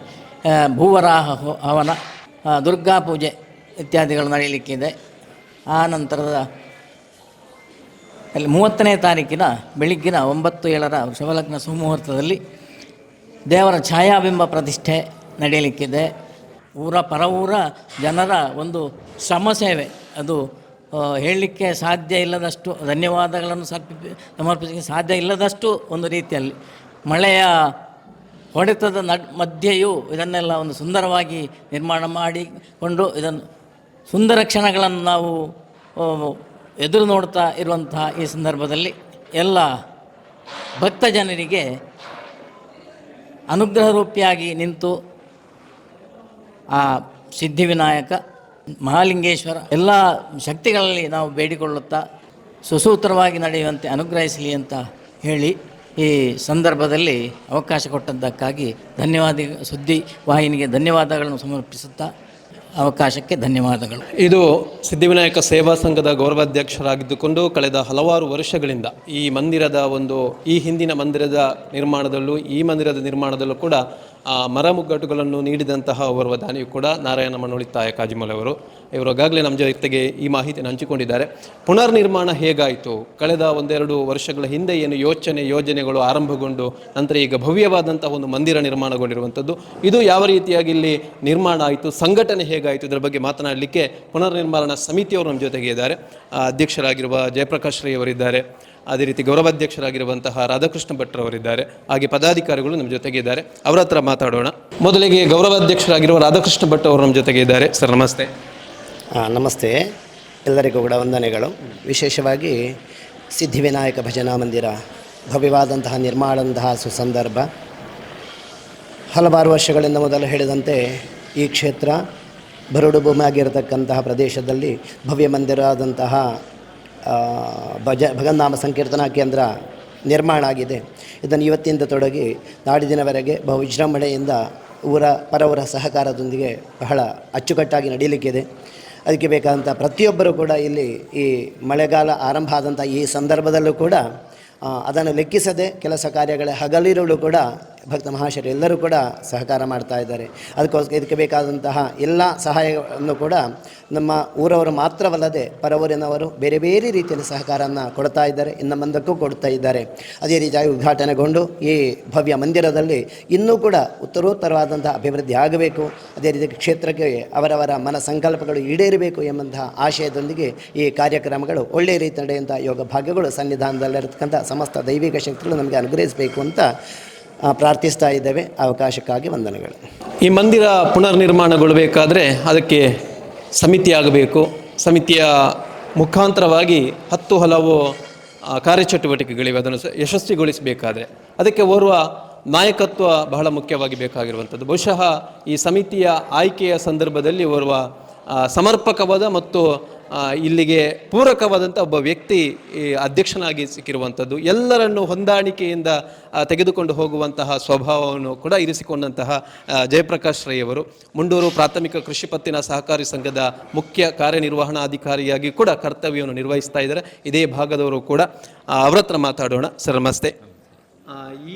ಭೂವರಾಹ ಹವನ, ದುರ್ಗಾ ಪೂಜೆ ಇತ್ಯಾದಿಗಳು ನಡೆಯಲಿಕ್ಕಿದೆ. ಆ ನಂತರದ 30ನೇ ತಾರೀಕಿನ ಬೆಳಿಗ್ಗಿನ 9:07 ಶುಭಲಗ್ನ ಸುಮುಹೂರ್ತದಲ್ಲಿ ದೇವರ ಛಾಯಾಬಿಂಬ ಪ್ರತಿಷ್ಠೆ ನಡೆಯಲಿಕ್ಕಿದೆ. ಪರವೂರ ಜನರ ಒಂದು ಶ್ರಮ ಸೇವೆ, ಅದು ಹೇಳಲಿಕ್ಕೆ ಸಾಧ್ಯ ಇಲ್ಲದಷ್ಟು, ಧನ್ಯವಾದಗಳನ್ನು ಸಮರ್ಪಿಸಲಿಕ್ಕೆ ಸಾಧ್ಯ ಇಲ್ಲದಷ್ಟು ಒಂದು ರೀತಿಯಲ್ಲಿ ಮಳೆಯ ಹೊಡೆತದ ಮಧ್ಯೆಯೂ ಇದನ್ನೆಲ್ಲ ಒಂದು ಸುಂದರವಾಗಿ ನಿರ್ಮಾಣ ಮಾಡಿಕೊಂಡು ಇದನ್ನು ಸುಂದರ ಕ್ಷಣಗಳನ್ನು ನಾವು ಎದುರು ನೋಡ್ತಾ ಇರುವಂತಹ ಈ ಸಂದರ್ಭದಲ್ಲಿ ಎಲ್ಲ ಭಕ್ತ ಜನರಿಗೆ ಅನುಗ್ರಹ ರೂಪಿಯಾಗಿ ನಿಂತು ಆ ಸಿದ್ಧಿವಿನಾಯಕ ಮಹಾಲಿಂಗೇಶ್ವರ ಎಲ್ಲ ಶಕ್ತಿಗಳಲ್ಲಿ ನಾವು ಬೇಡಿಕೊಳ್ಳುತ್ತಾ ಸುಸೂತ್ರವಾಗಿ ನಡೆಯುವಂತೆ ಅನುಗ್ರಹಿಸಲಿ ಅಂತ ಹೇಳಿ ಈ ಸಂದರ್ಭದಲ್ಲಿ ಅವಕಾಶ ಕೊಟ್ಟದ್ದಕ್ಕಾಗಿ ಸುದ್ದಿ ವಾಹಿನಿಗೆ ಧನ್ಯವಾದಗಳನ್ನು ಸಮರ್ಪಿಸುತ್ತಾ ಅವಕಾಶಕ್ಕೆ ಧನ್ಯವಾದಗಳು. ಇದು ಸಿದ್ಧಿವಿನಾಯಕ ಸೇವಾ ಸಂಘದ ಗೌರವಾಧ್ಯಕ್ಷರಾಗಿದ್ದುಕೊಂಡು ಕಳೆದ ಹಲವಾರು ವರ್ಷಗಳಿಂದ ಈ ಮಂದಿರದ ಈ ಹಿಂದಿನ ಮಂದಿರದ ನಿರ್ಮಾಣದಲ್ಲೂ ಈ ಮಂದಿರದ ನಿರ್ಮಾಣದಲ್ಲೂ ಕೂಡ ಮರಮುಗ್ಗಟ್ಟುಗಳನ್ನು ನೀಡಿದಂತಹ ಓರ್ವ ದಾನಿಯು ಕೂಡ ನಾರಾಯಣ ಮಣ್ಣುಳಿತಾಯ ಕಾಜಿಮಲೆ ಅವರು. ಇವರಾಗಲೇ ನಮ್ಮ ಜೊತೆಗೆ ಈ ಮಾಹಿತಿಯನ್ನು ಹಂಚಿಕೊಂಡಿದ್ದಾರೆ. ಪುನರ್ ನಿರ್ಮಾಣ ಹೇಗಾಯಿತು, ಕಳೆದ ಒಂದೆರಡು ವರ್ಷಗಳ ಹಿಂದೆ ಏನು ಯೋಜನೆಗಳು ಆರಂಭಗೊಂಡು ನಂತರ ಈಗ ಭವ್ಯವಾದಂತಹ ಒಂದು ಮಂದಿರ ನಿರ್ಮಾಣಗೊಂಡಿರುವಂಥದ್ದು, ಇದು ಯಾವ ರೀತಿಯಾಗಿ ಇಲ್ಲಿ ನಿರ್ಮಾಣ ಆಯಿತು, ಸಂಘಟನೆ ಹೇಗಾಯಿತು, ಇದರ ಬಗ್ಗೆ ಮಾತನಾಡಲಿಕ್ಕೆ ಪುನರ್ ನಿರ್ಮಾಣ ಸಮಿತಿಯವರು ನಮ್ಮ ಜೊತೆಗೆ ಇದ್ದಾರೆ. ಅಧ್ಯಕ್ಷರಾಗಿರುವ ಜಯಪ್ರಕಾಶ್ ರೈ ಅವರಿದ್ದಾರೆ, ಅದೇ ರೀತಿ ಗೌರವಾಧ್ಯಕ್ಷರಾಗಿರುವಂತಹ ರಾಧಾಕೃಷ್ಣ ಭಟ್ರವರಿದ್ದಾರೆ, ಹಾಗೆ ಪದಾಧಿಕಾರಿಗಳು ನಮ್ಮ ಜೊತೆಗೆ ಇದ್ದಾರೆ. ಅವರ ಹತ್ರ ಮಾತಾಡೋಣ. ಮೊದಲಿಗೆ ಗೌರವಾಧ್ಯಕ್ಷರಾಗಿರುವ ರಾಧಾಕೃಷ್ಣ ಭಟ್ ಅವರು ನಮ್ಮ ಜೊತೆಗೆ ಇದ್ದಾರೆ. ಸರ್ ನಮಸ್ತೆ. ನಮಸ್ತೆ, ಎಲ್ಲರಿಗೂ ಕೂಡ ವಂದನೆಗಳು. ವಿಶೇಷವಾಗಿ ಸಿದ್ಧಿವಿನಾಯಕ ಭಜನಾ ಮಂದಿರ ಭವ್ಯವಾದಂತಹ ನಿರ್ಮಾಣದಂತಹ ಸುಸಂದರ್ಭ. ಹಲವಾರು ವರ್ಷಗಳಿಂದ ಮೊದಲು ಹೇಳಿದಂತೆ ಈ ಕ್ಷೇತ್ರ ಬರಡು ಭೂಮಿ ಆಗಿರತಕ್ಕಂತಹ ಪ್ರದೇಶದಲ್ಲಿ ಭವ್ಯ ಮಂದಿರವಾದಂತಹ ಭಗನ್ನಾಮ ಸಂಕೀರ್ತನಾ ಕೇಂದ್ರ ನಿರ್ಮಾಣ ಆಗಿದೆ. ಇದನ್ನು ಇವತ್ತಿಂದ ತೊಡಗಿ ನಾಡಿದಿನವರೆಗೆ ಬಹು ವಿಜೃಂಭಣೆಯಿಂದ ಪರವರ ಸಹಕಾರದೊಂದಿಗೆ ಬಹಳ ಅಚ್ಚುಕಟ್ಟಾಗಿ ನಡೀಲಿಕ್ಕಿದೆ. ಅದಕ್ಕೆ ಬೇಕಾದಂಥ ಪ್ರತಿಯೊಬ್ಬರೂ ಕೂಡ ಇಲ್ಲಿ ಈ ಮಳೆಗಾಲ ಆರಂಭ ಆದಂಥ ಈ ಸಂದರ್ಭದಲ್ಲೂ ಕೂಡ ಅದನ್ನು ಲೆಕ್ಕಿಸದೆ ಕೆಲಸ ಕಾರ್ಯಗಳ ಹಗಲಿರುಳು ಕೂಡ ಭಕ್ತ ಮಹಾಶಯರು ಎಲ್ಲರೂ ಕೂಡ ಸಹಕಾರ ಮಾಡ್ತಾ ಇದ್ದಾರೆ. ಇದಕ್ಕೆ ಬೇಕಾದಂತಹ ಎಲ್ಲ ಸಹಾಯವನ್ನು ಕೂಡ ನಮ್ಮ ಊರವರು ಮಾತ್ರವಲ್ಲದೆ ಪರವೂರಿನವರು ಬೇರೆ ಬೇರೆ ರೀತಿಯಲ್ಲಿ ಸಹಕಾರವನ್ನು ಕೊಡ್ತಾ ಇದ್ದಾರೆ, ಇನ್ನು ಮುಂದಕ್ಕೂ ಕೊಡ್ತಾ ಇದ್ದಾರೆ. ಅದೇ ರೀತಿಯಾಗಿ ಉದ್ಘಾಟನೆಗೊಂಡು ಈ ಭವ್ಯ ಮಂದಿರದಲ್ಲಿ ಇನ್ನೂ ಕೂಡ ಉತ್ತರೋತ್ತರವಾದಂಥ ಅಭಿವೃದ್ಧಿ ಆಗಬೇಕು. ಅದೇ ರೀತಿ ಕ್ಷೇತ್ರಕ್ಕೆ ಅವರವರ ಮನ ಸಂಕಲ್ಪಗಳು ಈಡೇರಬೇಕು ಎಂಬಂತಹ ಆಶಯದೊಂದಿಗೆ ಈ ಕಾರ್ಯಕ್ರಮಗಳು ಒಳ್ಳೆಯ ರೀತಿ ನಡೆಯುವಂಥ ಯೋಗ ಭಾಗ್ಯಗಳು ಸನ್ನಿಧಾನದಲ್ಲಿರತಕ್ಕಂಥ ಸಮಸ್ತ ದೈವಿಕ ಶಕ್ತಿಗಳು ನಮಗೆ ಅನುಗ್ರಹಿಸಬೇಕು ಅಂತ ಪ್ರಾರ್ಥಿಸ್ತಾ ಇದ್ದೇವೆ. ಅವಕಾಶಕ್ಕಾಗಿ ವಂದನೆಗಳು. ಈ ಮಂದಿರ ಪುನರ್ ನಿರ್ಮಾಣಗೊಳ್ಳಬೇಕಾದ್ರೆ ಅದಕ್ಕೆ ಸಮಿತಿ ಆಗಬೇಕು. ಸಮಿತಿಯ ಮುಖಾಂತರವಾಗಿ ಹಲವು ಕಾರ್ಯಚಟುವಟಿಕೆಗಳಿವೆ. ಅದನ್ನು ಯಶಸ್ವಿಗೊಳಿಸಬೇಕಾದ್ರೆ ಅದಕ್ಕೆ ಓರ್ವ ನಾಯಕತ್ವ ಬಹಳ ಮುಖ್ಯವಾಗಿ ಬೇಕಾಗಿರುವಂಥದ್ದು. ಬಹುಶಃ ಈ ಸಮಿತಿಯ ಆಯ್ಕೆಯ ಸಂದರ್ಭದಲ್ಲಿ ಓರ್ವ ಸಮರ್ಪಕವಾದ ಮತ್ತು ಇಲ್ಲಿಗೆ ಪೂರಕವಾದಂಥ ಒಬ್ಬ ವ್ಯಕ್ತಿ ಅಧ್ಯಕ್ಷನಾಗಿ ಸಿಕ್ಕಿರುವಂಥದ್ದು, ಎಲ್ಲರನ್ನು ಹೊಂದಾಣಿಕೆಯಿಂದ ತೆಗೆದುಕೊಂಡು ಹೋಗುವಂತಹ ಸ್ವಭಾವವನ್ನು ಕೂಡ ಇರಿಸಿಕೊಂಡಂತಹ ಜಯಪ್ರಕಾಶ್ ರೈ ಅವರು ಮುಂಡೂರು ಪ್ರಾಥಮಿಕ ಕೃಷಿ ಪತ್ತಿನ ಸಹಕಾರಿ ಸಂಘದ ಮುಖ್ಯ ಕಾರ್ಯನಿರ್ವಹಣಾಧಿಕಾರಿಯಾಗಿ ಕೂಡ ಕರ್ತವ್ಯವನ್ನು ನಿರ್ವಹಿಸ್ತಾ ಇದ್ದಾರೆ. ಇದೇ ಭಾಗದವರು ಕೂಡ. ಅವರ ಹತ್ರ ಮಾತಾಡೋಣ. ಸರ್ ನಮಸ್ತೆ.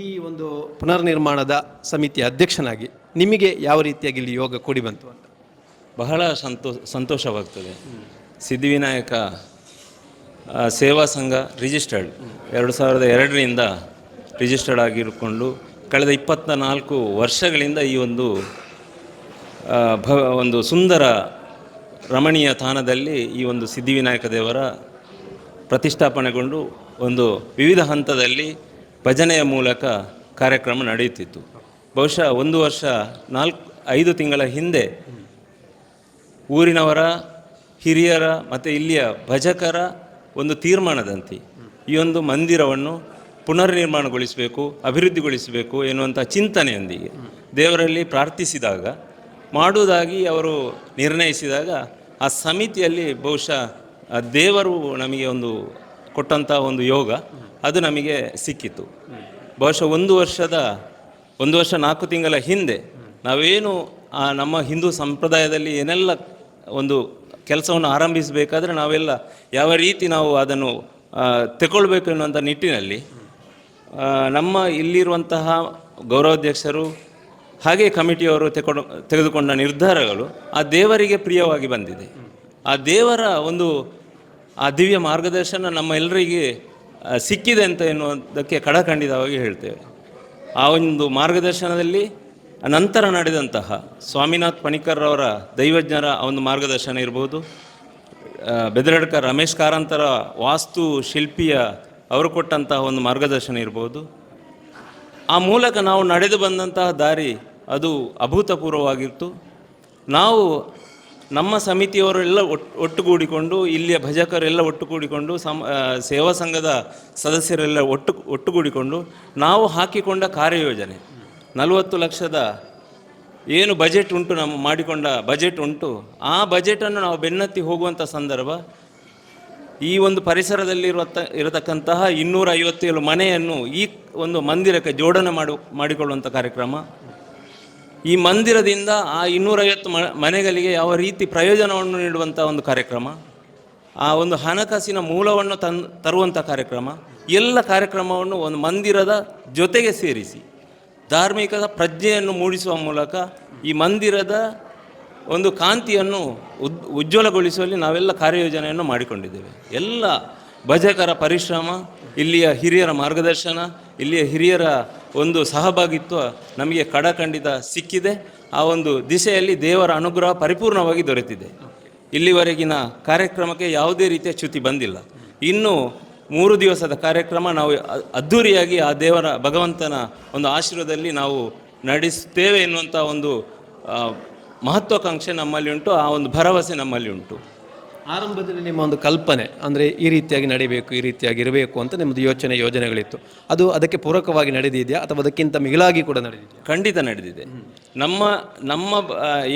ಈ ಒಂದು ಪುನರ್ ನಿರ್ಮಾಣದ ಸಮಿತಿಯ ಅಧ್ಯಕ್ಷನಾಗಿ ನಿಮಗೆ ಯಾವ ರೀತಿಯಾಗಿ ಇಲ್ಲಿ ಯೋಗ ಕೂಡಿ ಬಂತು ಅಂತ? ಬಹಳ ಸಂತೋಷವಾಗ್ತದೆ. ಸಿದ್ಧಿವಿನಾಯಕ ಸೇವಾ ಸಂಘ ರಿಜಿಸ್ಟರ್ಡ್ 2002ರಿಂದ ರಿಜಿಸ್ಟರ್ಡ್ ಆಗಿರುಕೊಂಡು ಕಳೆದ 24 ವರ್ಷಗಳಿಂದ ಈ ಒಂದು ಸುಂದರ ರಮಣೀಯ ತಾಣದಲ್ಲಿ ಈ ಒಂದು ಸಿದ್ಧಿವಿನಾಯಕ ದೇವರ ಪ್ರತಿಷ್ಠಾಪನೆಗೊಂಡು ವಿವಿಧ ಹಂತದಲ್ಲಿ ಭಜನೆಯ ಮೂಲಕ ಕಾರ್ಯಕ್ರಮ ನಡೆಯುತ್ತಿತ್ತು. ಬಹುಶಃ 1 ವರ್ಷ 5 ತಿಂಗಳ ಹಿಂದೆ ಊರಿನವರ ಹಿರಿಯರ ಮತ್ತು ಇಲ್ಲಿಯ ಭಜಕರ ತೀರ್ಮಾನದಂತೆ ಈ ಮಂದಿರವನ್ನು ಪುನರ್ ನಿರ್ಮಾಣಗೊಳಿಸಬೇಕು, ಅಭಿವೃದ್ಧಿಗೊಳಿಸಬೇಕು ಎನ್ನುವಂಥ ಚಿಂತನೆಯೊಂದಿಗೆ ದೇವರಲ್ಲಿ ಪ್ರಾರ್ಥಿಸಿದಾಗ ಮಾಡುವುದಾಗಿ ಅವರು ನಿರ್ಣಯಿಸಿದಾಗ ಆ ಸಮಿತಿಯಲ್ಲಿ ಬಹುಶಃ ದೇವರು ನಮಗೆ ಕೊಟ್ಟಂಥ ಯೋಗ ಅದು ನಮಗೆ ಸಿಕ್ಕಿತು. ಬಹುಶಃ 1 ವರ್ಷ 4 ತಿಂಗಳ ಹಿಂದೆ ನಾವೇನು ನಮ್ಮ ಹಿಂದೂ ಸಂಪ್ರದಾಯದಲ್ಲಿ ಏನೆಲ್ಲ ಕೆಲಸವನ್ನು ಆರಂಭಿಸಬೇಕಾದ್ರೆ ನಾವೆಲ್ಲ ಯಾವ ರೀತಿ ನಾವು ಅದನ್ನು ತಗೊಳ್ಬೇಕು ಎನ್ನುವಂಥ ನಿಟ್ಟಿನಲ್ಲಿ ನಮ್ಮ ಇಲ್ಲಿರುವಂತಹ ಗೌರವಾಧ್ಯಕ್ಷರು ಹಾಗೆ ಕಮಿಟಿಯವರು ತೆಗೆದುಕೊಂಡ ನಿರ್ಧಾರಗಳು ಆ ದೇವರಿಗೆ ಪ್ರಿಯವಾಗಿ ಬಂದಿದೆ. ಆ ದೇವರ ಆ ದಿವ್ಯ ಮಾರ್ಗದರ್ಶನ ನಮ್ಮ ಎಲ್ಲರಿಗೆ ಸಿಕ್ಕಿದೆ ಅಂತ ಎನ್ನುವುದಕ್ಕೆ ಕಡಖಂಡಿತವಾಗಿ ಹೇಳ್ತೇವೆ. ಆ ಮಾರ್ಗದರ್ಶನದಲ್ಲಿ ನಂತರ ನಡೆದಂತಹ ಸ್ವಾಮಿನಾಥ್ ಪಣಿಕರ್ರವರ ದೈವಜ್ಞರ ಮಾರ್ಗದರ್ಶನ ಇರ್ಬೋದು, ಬೆದರಡ್ಕ ರಮೇಶ್ ಕಾರಂತರ ವಾಸ್ತು ಶಿಲ್ಪಿಯ ಅವರು ಕೊಟ್ಟಂತಹ ಮಾರ್ಗದರ್ಶನ ಇರ್ಬೋದು. ಆ ಮೂಲಕ ನಾವು ನಡೆದು ಬಂದಂತಹ ದಾರಿ ಅದು ಅಭೂತಪೂರ್ವವಾಗಿತ್ತು. ನಾವು ನಮ್ಮ ಸಮಿತಿಯವರೆಲ್ಲ ಒಟ್ಟುಗೂಡಿಕೊಂಡು ಇಲ್ಲಿಯ ಭಜಕರೆಲ್ಲ ಒಟ್ಟುಗೂಡಿಕೊಂಡು ಸೇವಾ ಸಂಘದ ಸದಸ್ಯರೆಲ್ಲ ಒಟ್ಟುಗೂಡಿಕೊಂಡು ನಾವು ಹಾಕಿಕೊಂಡ ಕಾರ್ಯಯೋಜನೆ 40 ಲಕ್ಷದ ಏನು ಬಜೆಟ್ ಉಂಟು, ನಮ್ಮ ಮಾಡಿಕೊಂಡ ಬಜೆಟ್ ಉಂಟು. ಆ ಬಜೆಟನ್ನು ನಾವು ಬೆನ್ನತ್ತಿ ಹೋಗುವಂಥ ಸಂದರ್ಭ ಈ ಪರಿಸರದಲ್ಲಿ ಇರತಕ್ಕಂತಹ 257 ಮನೆಯನ್ನು ಈ ಮಂದಿರಕ್ಕೆ ಜೋಡಣೆ ಮಾಡಿಕೊಳ್ಳುವಂಥ ಕಾರ್ಯಕ್ರಮ. ಈ ಮಂದಿರದಿಂದ ಆ 250 ಮನೆಗಳಿಗೆ ಯಾವ ರೀತಿ ಪ್ರಯೋಜನವನ್ನು ನೀಡುವಂಥ ಒಂದು ಕಾರ್ಯಕ್ರಮ, ಆ ಒಂದು ಹಣಕಾಸಿನ ಮೂಲವನ್ನು ತರುವಂಥ ಕಾರ್ಯಕ್ರಮ, ಎಲ್ಲ ಕಾರ್ಯಕ್ರಮವನ್ನು ಒಂದು ಮಂದಿರದ ಜೊತೆಗೆ ಸೇರಿಸಿ ಧಾರ್ಮಿಕ ಪ್ರಜ್ಞೆಯನ್ನು ಮೂಡಿಸುವ ಮೂಲಕ ಈ ಮಂದಿರದ ಒಂದು ಕಾಂತಿಯನ್ನು ಉಜ್ವಲಗೊಳಿಸುವಲ್ಲಿ ನಾವೆಲ್ಲ ಕಾರ್ಯಯೋಜನೆಯನ್ನು ಮಾಡಿಕೊಂಡಿದ್ದೇವೆ. ಎಲ್ಲ ಭಜಕರ ಪರಿಶ್ರಮ, ಇಲ್ಲಿಯ ಹಿರಿಯರ ಮಾರ್ಗದರ್ಶನ, ಇಲ್ಲಿಯ ಹಿರಿಯರ ಒಂದು ಸಹಭಾಗಿತ್ವ ನಮಗೆ ಕಡಖಂಡಿತ ಸಿಕ್ಕಿದೆ. ಆ ಒಂದು ದಿಶೆಯಲ್ಲಿ ದೇವರ ಅನುಗ್ರಹ ಪರಿಪೂರ್ಣವಾಗಿ ದೊರೆತಿದೆ. ಇಲ್ಲಿವರೆಗಿನ ಕಾರ್ಯಕ್ರಮಕ್ಕೆ ಯಾವುದೇ ರೀತಿಯ ಚ್ಯುತಿ ಬಂದಿಲ್ಲ. ಇನ್ನು 3 ದಿವಸದ ಕಾರ್ಯಕ್ರಮ ನಾವು ಅದ್ಧೂರಿಯಾಗಿ ಆ ದೇವರ ಭಗವಂತನ ಒಂದು ಆಶೀರ್ವಾದದಲ್ಲಿ ನಾವು ನಡೆಸುತ್ತೇವೆ ಎನ್ನುವಂಥ ಒಂದು ಮಹತ್ವಾಕಾಂಕ್ಷೆ ನಮ್ಮಲ್ಲಿ ಉಂಟು, ಆ ಒಂದು ಭರವಸೆ ನಮ್ಮಲ್ಲಿ ಉಂಟು. ಆರಂಭದಲ್ಲಿ ನಿಮ್ಮ ಒಂದು ಕಲ್ಪನೆ ಅಂದರೆ ಈ ರೀತಿಯಾಗಿ ನಡಿಬೇಕು, ಈ ರೀತಿಯಾಗಿ ಇರಬೇಕು ಅಂತ ನಿಮ್ಮದು ಯೋಜನೆಗಳಿತ್ತು. ಅದು ಅದಕ್ಕೆ ಪೂರಕವಾಗಿ ನಡೆದಿದೆಯಾ ಅಥವಾ ಅದಕ್ಕಿಂತ ಮಿಗಿಲಾಗಿ ಕೂಡ ನಡೆದಿದೆಯಾ? ಖಂಡಿತ ನಡೆದಿದೆ. ನಮ್ಮ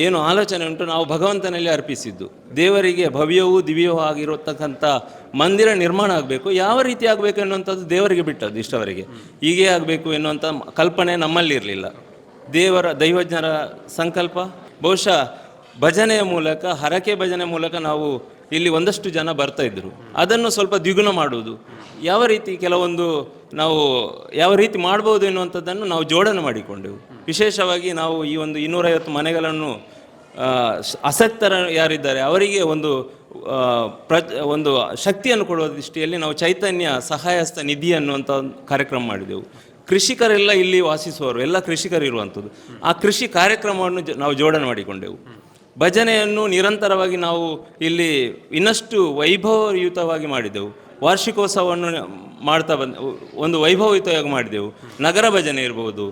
ಏನು ಆಲೋಚನೆ ಉಂಟು ನಾವು ಭಗವಂತನಲ್ಲಿ ಅರ್ಪಿಸಿದ್ದು, ದೇವರಿಗೆ ಭವ್ಯವೂ ದಿವ್ಯವೂ ಆಗಿರತಕ್ಕಂಥ ಮಂದಿರ ನಿರ್ಮಾಣ ಆಗಬೇಕು. ಯಾವ ರೀತಿ ಆಗಬೇಕು ಎನ್ನುವಂಥದ್ದು ದೇವರಿಗೆ ಬಿಟ್ಟದ್ದು. ಇಷ್ಟವರೆಗೆ ಹೀಗೆ ಆಗಬೇಕು ಎನ್ನುವಂಥ ಕಲ್ಪನೆ ನಮ್ಮಲ್ಲಿರಲಿಲ್ಲ. ದೈವಜ್ಞರ ಸಂಕಲ್ಪ, ಬಹುಶಃ ಭಜನೆಯ ಮೂಲಕ, ಹರಕೆ ಭಜನೆ ಮೂಲಕ ನಾವು ಇಲ್ಲಿ ಒಂದಷ್ಟು ಜನ ಬರ್ತಾ ಇದ್ದರು. ಅದನ್ನು ಸ್ವಲ್ಪ ದ್ವಿಗುಣ ಮಾಡುವುದು, ಯಾವ ರೀತಿ ಕೆಲವೊಂದು ನಾವು ಯಾವ ರೀತಿ ಮಾಡ್ಬೋದು ಎನ್ನುವಂಥದ್ದನ್ನು ನಾವು ಜೋಡಣೆ ಮಾಡಿಕೊಂಡೆವು. ವಿಶೇಷವಾಗಿ ನಾವು ಈ ಒಂದು 250 ಮನೆಗಳನ್ನು ಆಸಕ್ತರ ಯಾರಿದ್ದಾರೆ ಅವರಿಗೆ ಒಂದು ಶಕ್ತಿಯನ್ನು ಕೊಡುವ ದೃಷ್ಟಿಯಲ್ಲಿ ನಾವು ಚೈತನ್ಯ ಸಹಾಯಸ್ಥ ನಿಧಿ ಅನ್ನುವಂಥ ಒಂದು ಕಾರ್ಯಕ್ರಮ ಮಾಡಿದೆವು. ಕೃಷಿಕರೆಲ್ಲ ಇಲ್ಲಿ ವಾಸಿಸುವವರು, ಎಲ್ಲ ಕೃಷಿಕರು ಇರುವಂಥದ್ದು. ಆ ಕೃಷಿ ಕಾರ್ಯಕ್ರಮವನ್ನು ನಾವು ಜೋಡಣೆ ಮಾಡಿಕೊಂಡೆವು. ಭಜನೆಯನ್ನು ನಿರಂತರವಾಗಿ ನಾವು ಇಲ್ಲಿ ಇನ್ನಷ್ಟು ವೈಭವಯುತವಾಗಿ ಮಾಡಿದೆವು. ವಾರ್ಷಿಕೋತ್ಸವವನ್ನು ಮಾಡ್ತಾ ಒಂದು ವೈಭವಯುತವಾಗಿ ಮಾಡಿದೆವು. ನಗರ ಭಜನೆ ಇರ್ಬೋದು,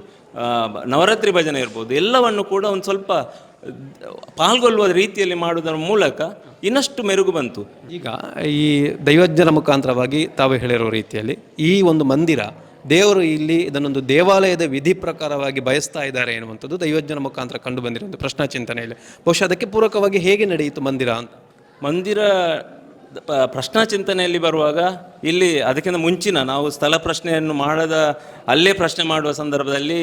ನವರಾತ್ರಿ ಭಜನೆ ಇರ್ಬೋದು, ಎಲ್ಲವನ್ನು ಕೂಡ ಒಂದು ಸ್ವಲ್ಪ ಪಾಲ್ಗೊಳ್ಳುವ ರೀತಿಯಲ್ಲಿ ಮಾಡುವುದರ ಮೂಲಕ ಇನ್ನಷ್ಟು ಮೆರುಗು ಬಂತು. ಈಗ ಈ ದೈವಜ್ಞರ ಮುಖಾಂತರವಾಗಿ ತಾವು ಹೇಳಿರೋ ರೀತಿಯಲ್ಲಿ ಈ ಒಂದು ಮಂದಿರ ದೇವರು ಇಲ್ಲಿ ಇದನ್ನೊಂದು ದೇವಾಲಯದ ವಿಧಿ ಪ್ರಕಾರವಾಗಿ ಬಯಸ್ತಾ ಇದ್ದಾರೆ ಎನ್ನುವಂಥದ್ದು ದೈವಜ್ಞರ ಮುಖಾಂತರ ಕಂಡು ಬಂದಿರೋ ಒಂದು ಪ್ರಶ್ನಾ ಚಿಂತನೆಯಲ್ಲಿ. ಬಹುಶಃ ಅದಕ್ಕೆ ಪೂರಕವಾಗಿ ಹೇಗೆ ನಡೆಯಿತು ಮಂದಿರ ಅಂತ? ಮಂದಿರ ಪ್ರಶ್ನಾ ಚಿಂತನೆಯಲ್ಲಿ ಬರುವಾಗ ಇಲ್ಲಿ ಅದಕ್ಕಿಂತ ಮುಂಚಿನ ನಾವು ಸ್ಥಳ ಪ್ರಶ್ನೆಯನ್ನು ಅಲ್ಲೇ ಪ್ರಶ್ನೆ ಮಾಡುವ ಸಂದರ್ಭದಲ್ಲಿ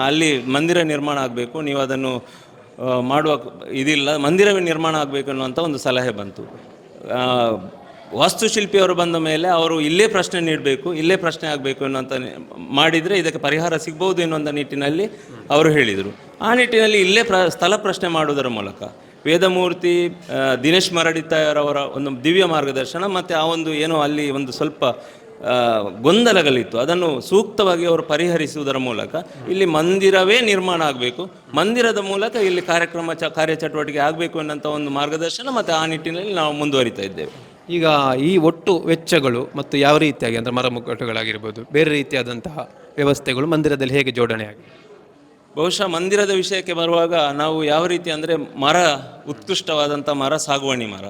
ಅಲ್ಲಿ ಮಂದಿರ ನಿರ್ಮಾಣ ಆಗಬೇಕು, ನೀವು ಅದನ್ನು ಮಾಡುವ ಇದಿಲ್ಲ, ಮಂದಿರವೇ ನಿರ್ಮಾಣ ಆಗಬೇಕು ಅನ್ನುವಂಥ ಒಂದು ಸಲಹೆ ಬಂತು. ವಾಸ್ತುಶಿಲ್ಪಿಯವರು ಬಂದ ಮೇಲೆ ಅವರು ಇಲ್ಲೇ ಪ್ರಶ್ನೆ ನೀಡಬೇಕು, ಇಲ್ಲೇ ಪ್ರಶ್ನೆ ಆಗಬೇಕು ಅನ್ನುವಂಥ ಮಾಡಿದರೆ ಇದಕ್ಕೆ ಪರಿಹಾರ ಸಿಗ್ಬೋದು ಎನ್ನುವಂಥ ನಿಟ್ಟಿನಲ್ಲಿ ಅವರು ಹೇಳಿದರು. ಆ ನಿಟ್ಟಿನಲ್ಲಿ ಇಲ್ಲೇ ಸ್ಥಳ ಪ್ರಶ್ನೆ ಮಾಡುವುದರ ಮೂಲಕ ವೇದಮೂರ್ತಿ ದಿನೇಶ್ ಮರಡಿತಾಯರವರ ಒಂದು ದಿವ್ಯ ಮಾರ್ಗದರ್ಶನ ಮತ್ತು ಆ ಒಂದು ಏನೋ ಅಲ್ಲಿ ಒಂದು ಸ್ವಲ್ಪ ಗೊಂದಲಗಳಿತ್ತು, ಅದನ್ನು ಸೂಕ್ತವಾಗಿ ಅವರು ಪರಿಹರಿಸುವುದರ ಮೂಲಕ ಇಲ್ಲಿ ಮಂದಿರವೇ ನಿರ್ಮಾಣ ಆಗಬೇಕು, ಮಂದಿರದ ಮೂಲಕ ಇಲ್ಲಿ ಕಾರ್ಯಚಟುವಟಿಕೆ ಆಗಬೇಕು ಅನ್ನೋಂಥ ಒಂದು ಮಾರ್ಗದರ್ಶನ ಮತ್ತು ಆ ನಿಟ್ಟಿನಲ್ಲಿ ನಾವು ಮುಂದುವರಿತಾ ಇದ್ದೇವೆ. ಈಗ ಈ ಒಟ್ಟು ವೆಚ್ಚಗಳು ಮತ್ತು ಯಾವ ರೀತಿಯಾಗಿ ಅಂದರೆ ಮರಮುಗ್ಗಟ್ಟುಗಳಾಗಿರ್ಬೋದು, ಬೇರೆ ರೀತಿಯಾದಂತಹ ವ್ಯವಸ್ಥೆಗಳು ಮಂದಿರದಲ್ಲಿ ಹೇಗೆ ಜೋಡಣೆ ಆಗಿದೆ? ಬಹುಶಃ ಮಂದಿರದ ವಿಷಯಕ್ಕೆ ಬರುವಾಗ ನಾವು ಯಾವ ರೀತಿ ಅಂದರೆ ಉತ್ಕೃಷ್ಟವಾದಂಥ ಮರ ಸಾಗುವಾಣಿ ಮರ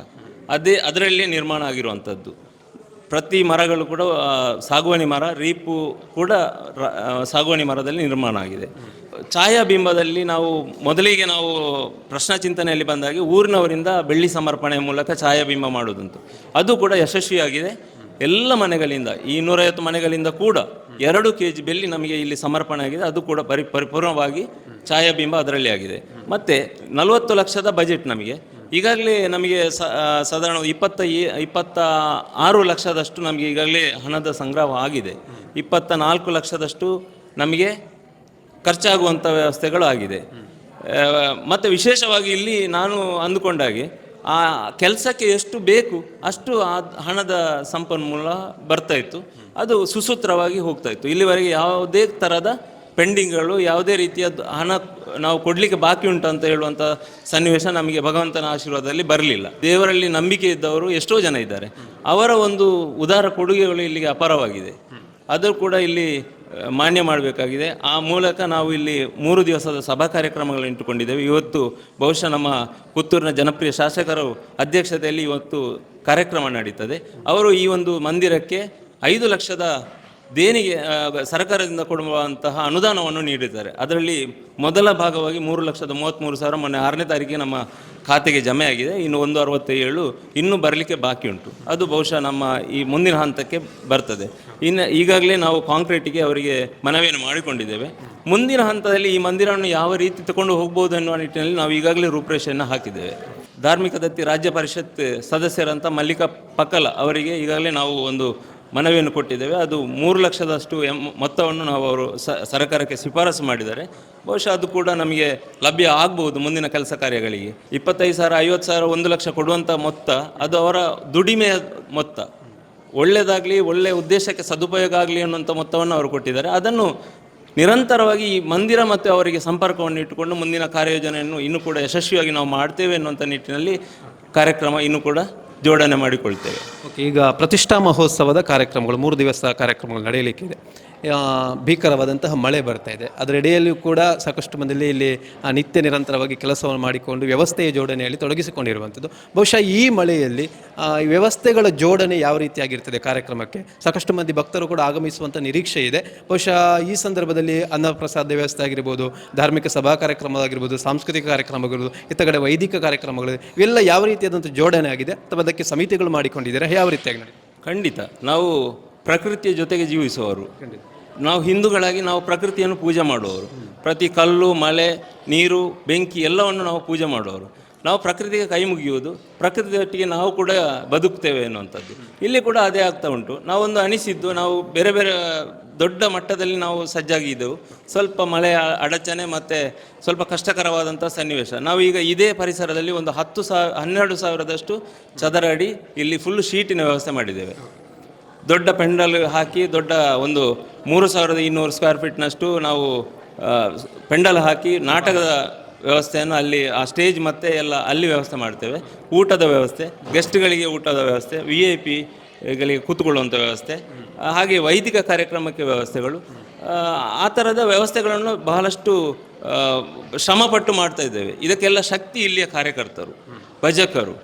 ಅದರಲ್ಲೇ ನಿರ್ಮಾಣ ಆಗಿರುವಂಥದ್ದು. ಪ್ರತಿ ಮರಗಳು ಕೂಡ ಸಾಗುವಾಣಿ ಮರ, ರೀಪು ಕೂಡ ಸಾಗುವಾಣಿ ಮರದಲ್ಲಿ ನಿರ್ಮಾಣ ಆಗಿದೆ. ಛಾಯಾಬಿಂಬದಲ್ಲಿ ಮೊದಲಿಗೆ ನಾವು ಪ್ರಶ್ನಾ ಚಿಂತನೆಯಲ್ಲಿ ಬಂದಾಗೆ ಊರಿನವರಿಂದ ಬೆಳ್ಳಿ ಸಮರ್ಪಣೆ ಮೂಲಕ ಛಾಯಾಬಿಂಬ ಮಾಡೋದಂತು, ಅದು ಕೂಡ ಯಶಸ್ವಿಯಾಗಿದೆ. ಎಲ್ಲ ಮನೆಗಳಿಂದ 250 ಮನೆಗಳಿಂದ ಕೂಡ 2 kg ಬೆಳ್ಳಿ ನಮಗೆ ಇಲ್ಲಿ ಸಮರ್ಪಣೆ ಆಗಿದೆ. ಅದು ಕೂಡ ಪರಿಪೂರ್ಣವಾಗಿ ಛಾಯಾಬಿಂಬ ಅದರಲ್ಲಿ ಆಗಿದೆ. ಮತ್ತು 40 ಲಕ್ಷದ ಬಜೆಟ್ ಈಗಾಗಲೇ ನಮಗೆ ಸಾಧಾರಣ 26 ಲಕ್ಷದಷ್ಟು ನಮಗೆ ಈಗಾಗಲೇ ಹಣದ ಸಂಗ್ರಹ ಆಗಿದೆ. 24 ಲಕ್ಷದಷ್ಟು ನಮಗೆ ಖರ್ಚಾಗುವಂಥ ವ್ಯವಸ್ಥೆಗಳು ಆಗಿದೆ. ಮತ್ತು ವಿಶೇಷವಾಗಿ ಇಲ್ಲಿ ನಾನು ಅಂದುಕೊಂಡಾಗೆ ಆ ಕೆಲಸಕ್ಕೆ ಎಷ್ಟು ಬೇಕು ಅಷ್ಟು ಆ ಹಣದ ಸಂಪನ್ಮೂಲ ಬರ್ತಾಯಿತ್ತು, ಅದು ಸುಸೂತ್ರವಾಗಿ ಹೋಗ್ತಾಯಿತ್ತು. ಇಲ್ಲಿವರೆಗೆ ಯಾವುದೇ ಥರದ ಪೆಂಡಿಂಗ್ಗಳು, ಯಾವುದೇ ರೀತಿಯ ಹಣ ನಾವು ಕೊಡಲಿಕ್ಕೆ ಬಾಕಿ ಉಂಟು ಅಂತ ಹೇಳುವಂಥ ಸನ್ನಿವೇಶ ನಮಗೆ ಭಗವಂತನ ಆಶೀರ್ವಾದದಲ್ಲಿ ಬರಲಿಲ್ಲ. ದೇವರಲ್ಲಿ ನಂಬಿಕೆ ಇದ್ದವರು ಎಷ್ಟೋ ಜನ ಇದ್ದಾರೆ, ಅವರ ಒಂದು ಉದಾರ ಕೊಡುಗೆಗಳು ಇಲ್ಲಿಗೆ ಅಪಾರವಾಗಿದೆ. ಅದು ಕೂಡ ಇಲ್ಲಿ ಮಾನ್ಯ ಮಾಡಬೇಕಾಗಿದೆ. ಆ ಮೂಲಕ ನಾವು ಇಲ್ಲಿ 3 ದಿವಸದ ಸಭಾ ಕಾರ್ಯಕ್ರಮಗಳನ್ನು ಇಟ್ಟುಕೊಂಡಿದ್ದೇವೆ. ಇವತ್ತು ಬಹುಶಃ ನಮ್ಮ ಪುತ್ತೂರಿನ ಜನಪ್ರಿಯ ಶಾಸಕರು ಅಧ್ಯಕ್ಷತೆಯಲ್ಲಿ ಇವತ್ತು ಕಾರ್ಯಕ್ರಮ ನಡೀತದೆ. ಅವರು ಈ ಒಂದು ಮಂದಿರಕ್ಕೆ 5 ಲಕ್ಷದ ದೇಣಿಗೆ ಸರ್ಕಾರದಿಂದ ಕೊಡುವಂತಹ ಅನುದಾನವನ್ನು ನೀಡಿದ್ದಾರೆ. ಅದರಲ್ಲಿ ಮೊದಲ ಭಾಗವಾಗಿ 3,33,000 ಮೊನ್ನೆ 6ನೇ ತಾರೀಕಿಗೆ ನಮ್ಮ ಖಾತೆಗೆ ಜಮೆ ಆಗಿದೆ. ಇನ್ನು 167 ಇನ್ನೂ ಬರಲಿಕ್ಕೆ ಬಾಕಿ ಉಂಟು. ಅದು ಬಹುಶಃ ನಮ್ಮ ಈ ಮುಂದಿನ ಹಂತಕ್ಕೆ ಬರ್ತದೆ. ಇನ್ನು ಈಗಾಗಲೇ ನಾವು ಕಾಂಕ್ರೀಟಿಗೆ ಅವರಿಗೆ ಮನವಿಯನ್ನು ಮಾಡಿಕೊಂಡಿದ್ದೇವೆ. ಮುಂದಿನ ಹಂತದಲ್ಲಿ ಈ ಮಂದಿರವನ್ನು ಯಾವ ರೀತಿ ತಗೊಂಡು ಹೋಗ್ಬೋದು ಎನ್ನುವ ನಿಟ್ಟಿನಲ್ಲಿ ನಾವು ಈಗಾಗಲೇ ರೂಪುರೇಷೆಯನ್ನು ಹಾಕಿದ್ದೇವೆ. ಧಾರ್ಮಿಕ ದತ್ತಿ ರಾಜ್ಯ ಪರಿಷತ್ ಸದಸ್ಯರಂತ ಮಲ್ಲಿಕಾ ಪಕ್ಕಲ ಅವರಿಗೆ ಈಗಾಗಲೇ ನಾವು ಒಂದು ಮನವಿಯನ್ನು ಕೊಟ್ಟಿದ್ದೇವೆ. ಅದು 3 ಲಕ್ಷದಷ್ಟು ಮೊತ್ತವನ್ನು ನಾವು ಅವರು ಸರ್ಕಾರಕ್ಕೆ ಶಿಫಾರಸು ಮಾಡಿದ್ದಾರೆ. ಬಹುಶಃ ಅದು ಕೂಡ ನಮಗೆ ಲಭ್ಯ ಆಗ್ಬೋದು ಮುಂದಿನ ಕೆಲಸ ಕಾರ್ಯಗಳಿಗೆ. 25,000, 50,000, 1 ಲಕ್ಷ ಕೊಡುವಂಥ ಮೊತ್ತ ಅದು ಅವರ ದುಡಿಮೆಯ ಮೊತ್ತ. ಒಳ್ಳೆಯದಾಗಲಿ, ಒಳ್ಳೆಯ ಉದ್ದೇಶಕ್ಕೆ ಸದುಪಯೋಗ ಆಗಲಿ ಅನ್ನುವಂಥ ಮೊತ್ತವನ್ನು ಅವರು ಕೊಟ್ಟಿದ್ದಾರೆ. ಅದನ್ನು ನಿರಂತರವಾಗಿ ಈ ಮಂದಿರ ಮತ್ತು ಅವರಿಗೆ ಸಂಪರ್ಕವನ್ನು ಇಟ್ಟುಕೊಂಡು ಮುಂದಿನ ಕಾರ್ಯಯೋಜನೆಯನ್ನು ಇನ್ನೂ ಕೂಡ ಯಶಸ್ವಿಯಾಗಿ ನಾವು ಮಾಡ್ತೇವೆ ಎನ್ನುವಂಥ ನಿಟ್ಟಿನಲ್ಲಿ ಕಾರ್ಯಕ್ರಮ ಇನ್ನೂ ಕೂಡ ಜೋಡಣೆ ಮಾಡಿಕೊಳ್ತೇವೆ. ಓಕೆ, ಈಗ ಪ್ರತಿಷ್ಠಾ ಮಹೋತ್ಸವದ ಕಾರ್ಯಕ್ರಮಗಳು 3 ದಿವಸ ಕಾರ್ಯಕ್ರಮಗಳು ನಡೆಯಲಿಕ್ಕಿದೆ. ಭೀಕರವಾದಂತಹ ಮಳೆ ಬರ್ತಾ ಇದೆ. ಅದರ ಅಡಿಯಲ್ಲಿಯೂ ಕೂಡ ಸಾಕಷ್ಟು ಮಂದಿಯಲ್ಲಿ ಇಲ್ಲಿ ನಿತ್ಯ ನಿರಂತರವಾಗಿ ಕೆಲಸವನ್ನು ಮಾಡಿಕೊಂಡು ವ್ಯವಸ್ಥೆಯ ಜೋಡಣೆಯಲ್ಲಿ ತೊಡಗಿಸಿಕೊಂಡಿರುವಂಥದ್ದು. ಬಹುಶಃ ಈ ಮಳೆಯಲ್ಲಿ ವ್ಯವಸ್ಥೆಗಳ ಜೋಡಣೆ ಯಾವ ರೀತಿಯಾಗಿರ್ತದೆ ಕಾರ್ಯಕ್ರಮಕ್ಕೆ? ಸಾಕಷ್ಟು ಮಂದಿ ಭಕ್ತರು ಕೂಡ ಆಗಮಿಸುವಂಥ ನಿರೀಕ್ಷೆ ಇದೆ. ಬಹುಶಃ ಈ ಸಂದರ್ಭದಲ್ಲಿ ಅನ್ನಪ್ರಸಾದ ವ್ಯವಸ್ಥೆ ಆಗಿರ್ಬೋದು, ಧಾರ್ಮಿಕ ಸಭಾ ಕಾರ್ಯಕ್ರಮವಾಗಿರ್ಬೋದು, ಸಾಂಸ್ಕೃತಿಕ ಕಾರ್ಯಕ್ರಮಗಳು, ಇತ್ತ ಕಡೆ ವೈದಿಕ ಕಾರ್ಯಕ್ರಮಗಳು, ಇವೆಲ್ಲ ಯಾವ ರೀತಿಯಾದಂಥ ಜೋಡಣೆ ಆಗಿದೆ ಅಥವಾ ಅದಕ್ಕೆ ಸಮಿತಿಗಳು ಮಾಡಿಕೊಂಡಿದ್ದಾರೆ, ಯಾವ ರೀತಿಯಾಗಿ ನಡೆಯುತ್ತೆ? ಖಂಡಿತ ನಾವು ಪ್ರಕೃತಿಯ ಜೊತೆಗೆ ಜೀವಿಸುವವರು. ನಾವು ಹಿಂದೂಗಳಾಗಿ ನಾವು ಪ್ರಕೃತಿಯನ್ನು ಪೂಜೆ ಮಾಡುವವರು. ಪ್ರತಿ ಕಲ್ಲು, ಮಳೆ, ನೀರು, ಬೆಂಕಿ ಎಲ್ಲವನ್ನು ನಾವು ಪೂಜೆ ಮಾಡುವವರು. ನಾವು ಪ್ರಕೃತಿಗೆ ಕೈ ಮುಗಿಯುವುದು, ಪ್ರಕೃತಿಯೊಟ್ಟಿಗೆ ನಾವು ಕೂಡ ಬದುಕ್ತೇವೆ ಎನ್ನುವಂಥದ್ದು. ಇಲ್ಲಿ ಕೂಡ ಅದೇ ಆಗ್ತಾ ಉಂಟು. ನಾವೊಂದು ಅನಿಸಿದ್ದು, ನಾವು ಬೇರೆ ಬೇರೆ ದೊಡ್ಡ ಮಟ್ಟದಲ್ಲಿ ನಾವು ಸಜ್ಜಾಗಿದ್ದೆವು. ಸ್ವಲ್ಪ ಮಳೆ ಅಡಚಣೆ ಮತ್ತು ಸ್ವಲ್ಪ ಕಷ್ಟಕರವಾದಂಥ ಸನ್ನಿವೇಶ. ನಾವೀಗ ಇದೇ ಪರಿಸರದಲ್ಲಿ ಒಂದು 12,000ದಷ್ಟು ಚದರ ಅಡಿ ಇಲ್ಲಿ ಫುಲ್ ಶೀಟಿನ ವ್ಯವಸ್ಥೆ ಮಾಡಿದ್ದೇವೆ. ದೊಡ್ಡ ಪೆಂಡಲ್ ಹಾಕಿ ದೊಡ್ಡ ಒಂದು 3,200 ಸ್ಕ್ವೇರ್ ಫೀಟ್ನಷ್ಟು ನಾವು ಪೆಂಡಲ್ ಹಾಕಿ ನಾಟಕದ ವ್ಯವಸ್ಥೆಯನ್ನು ಅಲ್ಲಿ ಆ ಸ್ಟೇಜ್ ಮತ್ತು ಎಲ್ಲ ಅಲ್ಲಿ ವ್ಯವಸ್ಥೆ ಮಾಡ್ತೇವೆ. ಊಟದ ವ್ಯವಸ್ಥೆ, ಗೆಸ್ಟ್ಗಳಿಗೆ ಊಟದ ವ್ಯವಸ್ಥೆ, VIP ಗಳಿಗೆ ಕೂತ್ಕೊಳ್ಳುವಂಥ ವ್ಯವಸ್ಥೆ, ಹಾಗೆ ವೈದಿಕ ಕಾರ್ಯಕ್ರಮಕ್ಕೆ ವ್ಯವಸ್ಥೆಗಳು, ಆ ಥರದ ವ್ಯವಸ್ಥೆಗಳನ್ನು ಬಹಳಷ್ಟು ಶ್ರಮಪಟ್ಟು ಮಾಡ್ತಾ ಇದ್ದೇವೆ. ಇದಕ್ಕೆಲ್ಲ ಶಕ್ತಿ ಇಲ್ಲಿಯ ಕಾರ್ಯಕರ್ತರು, ಭಜಕರು,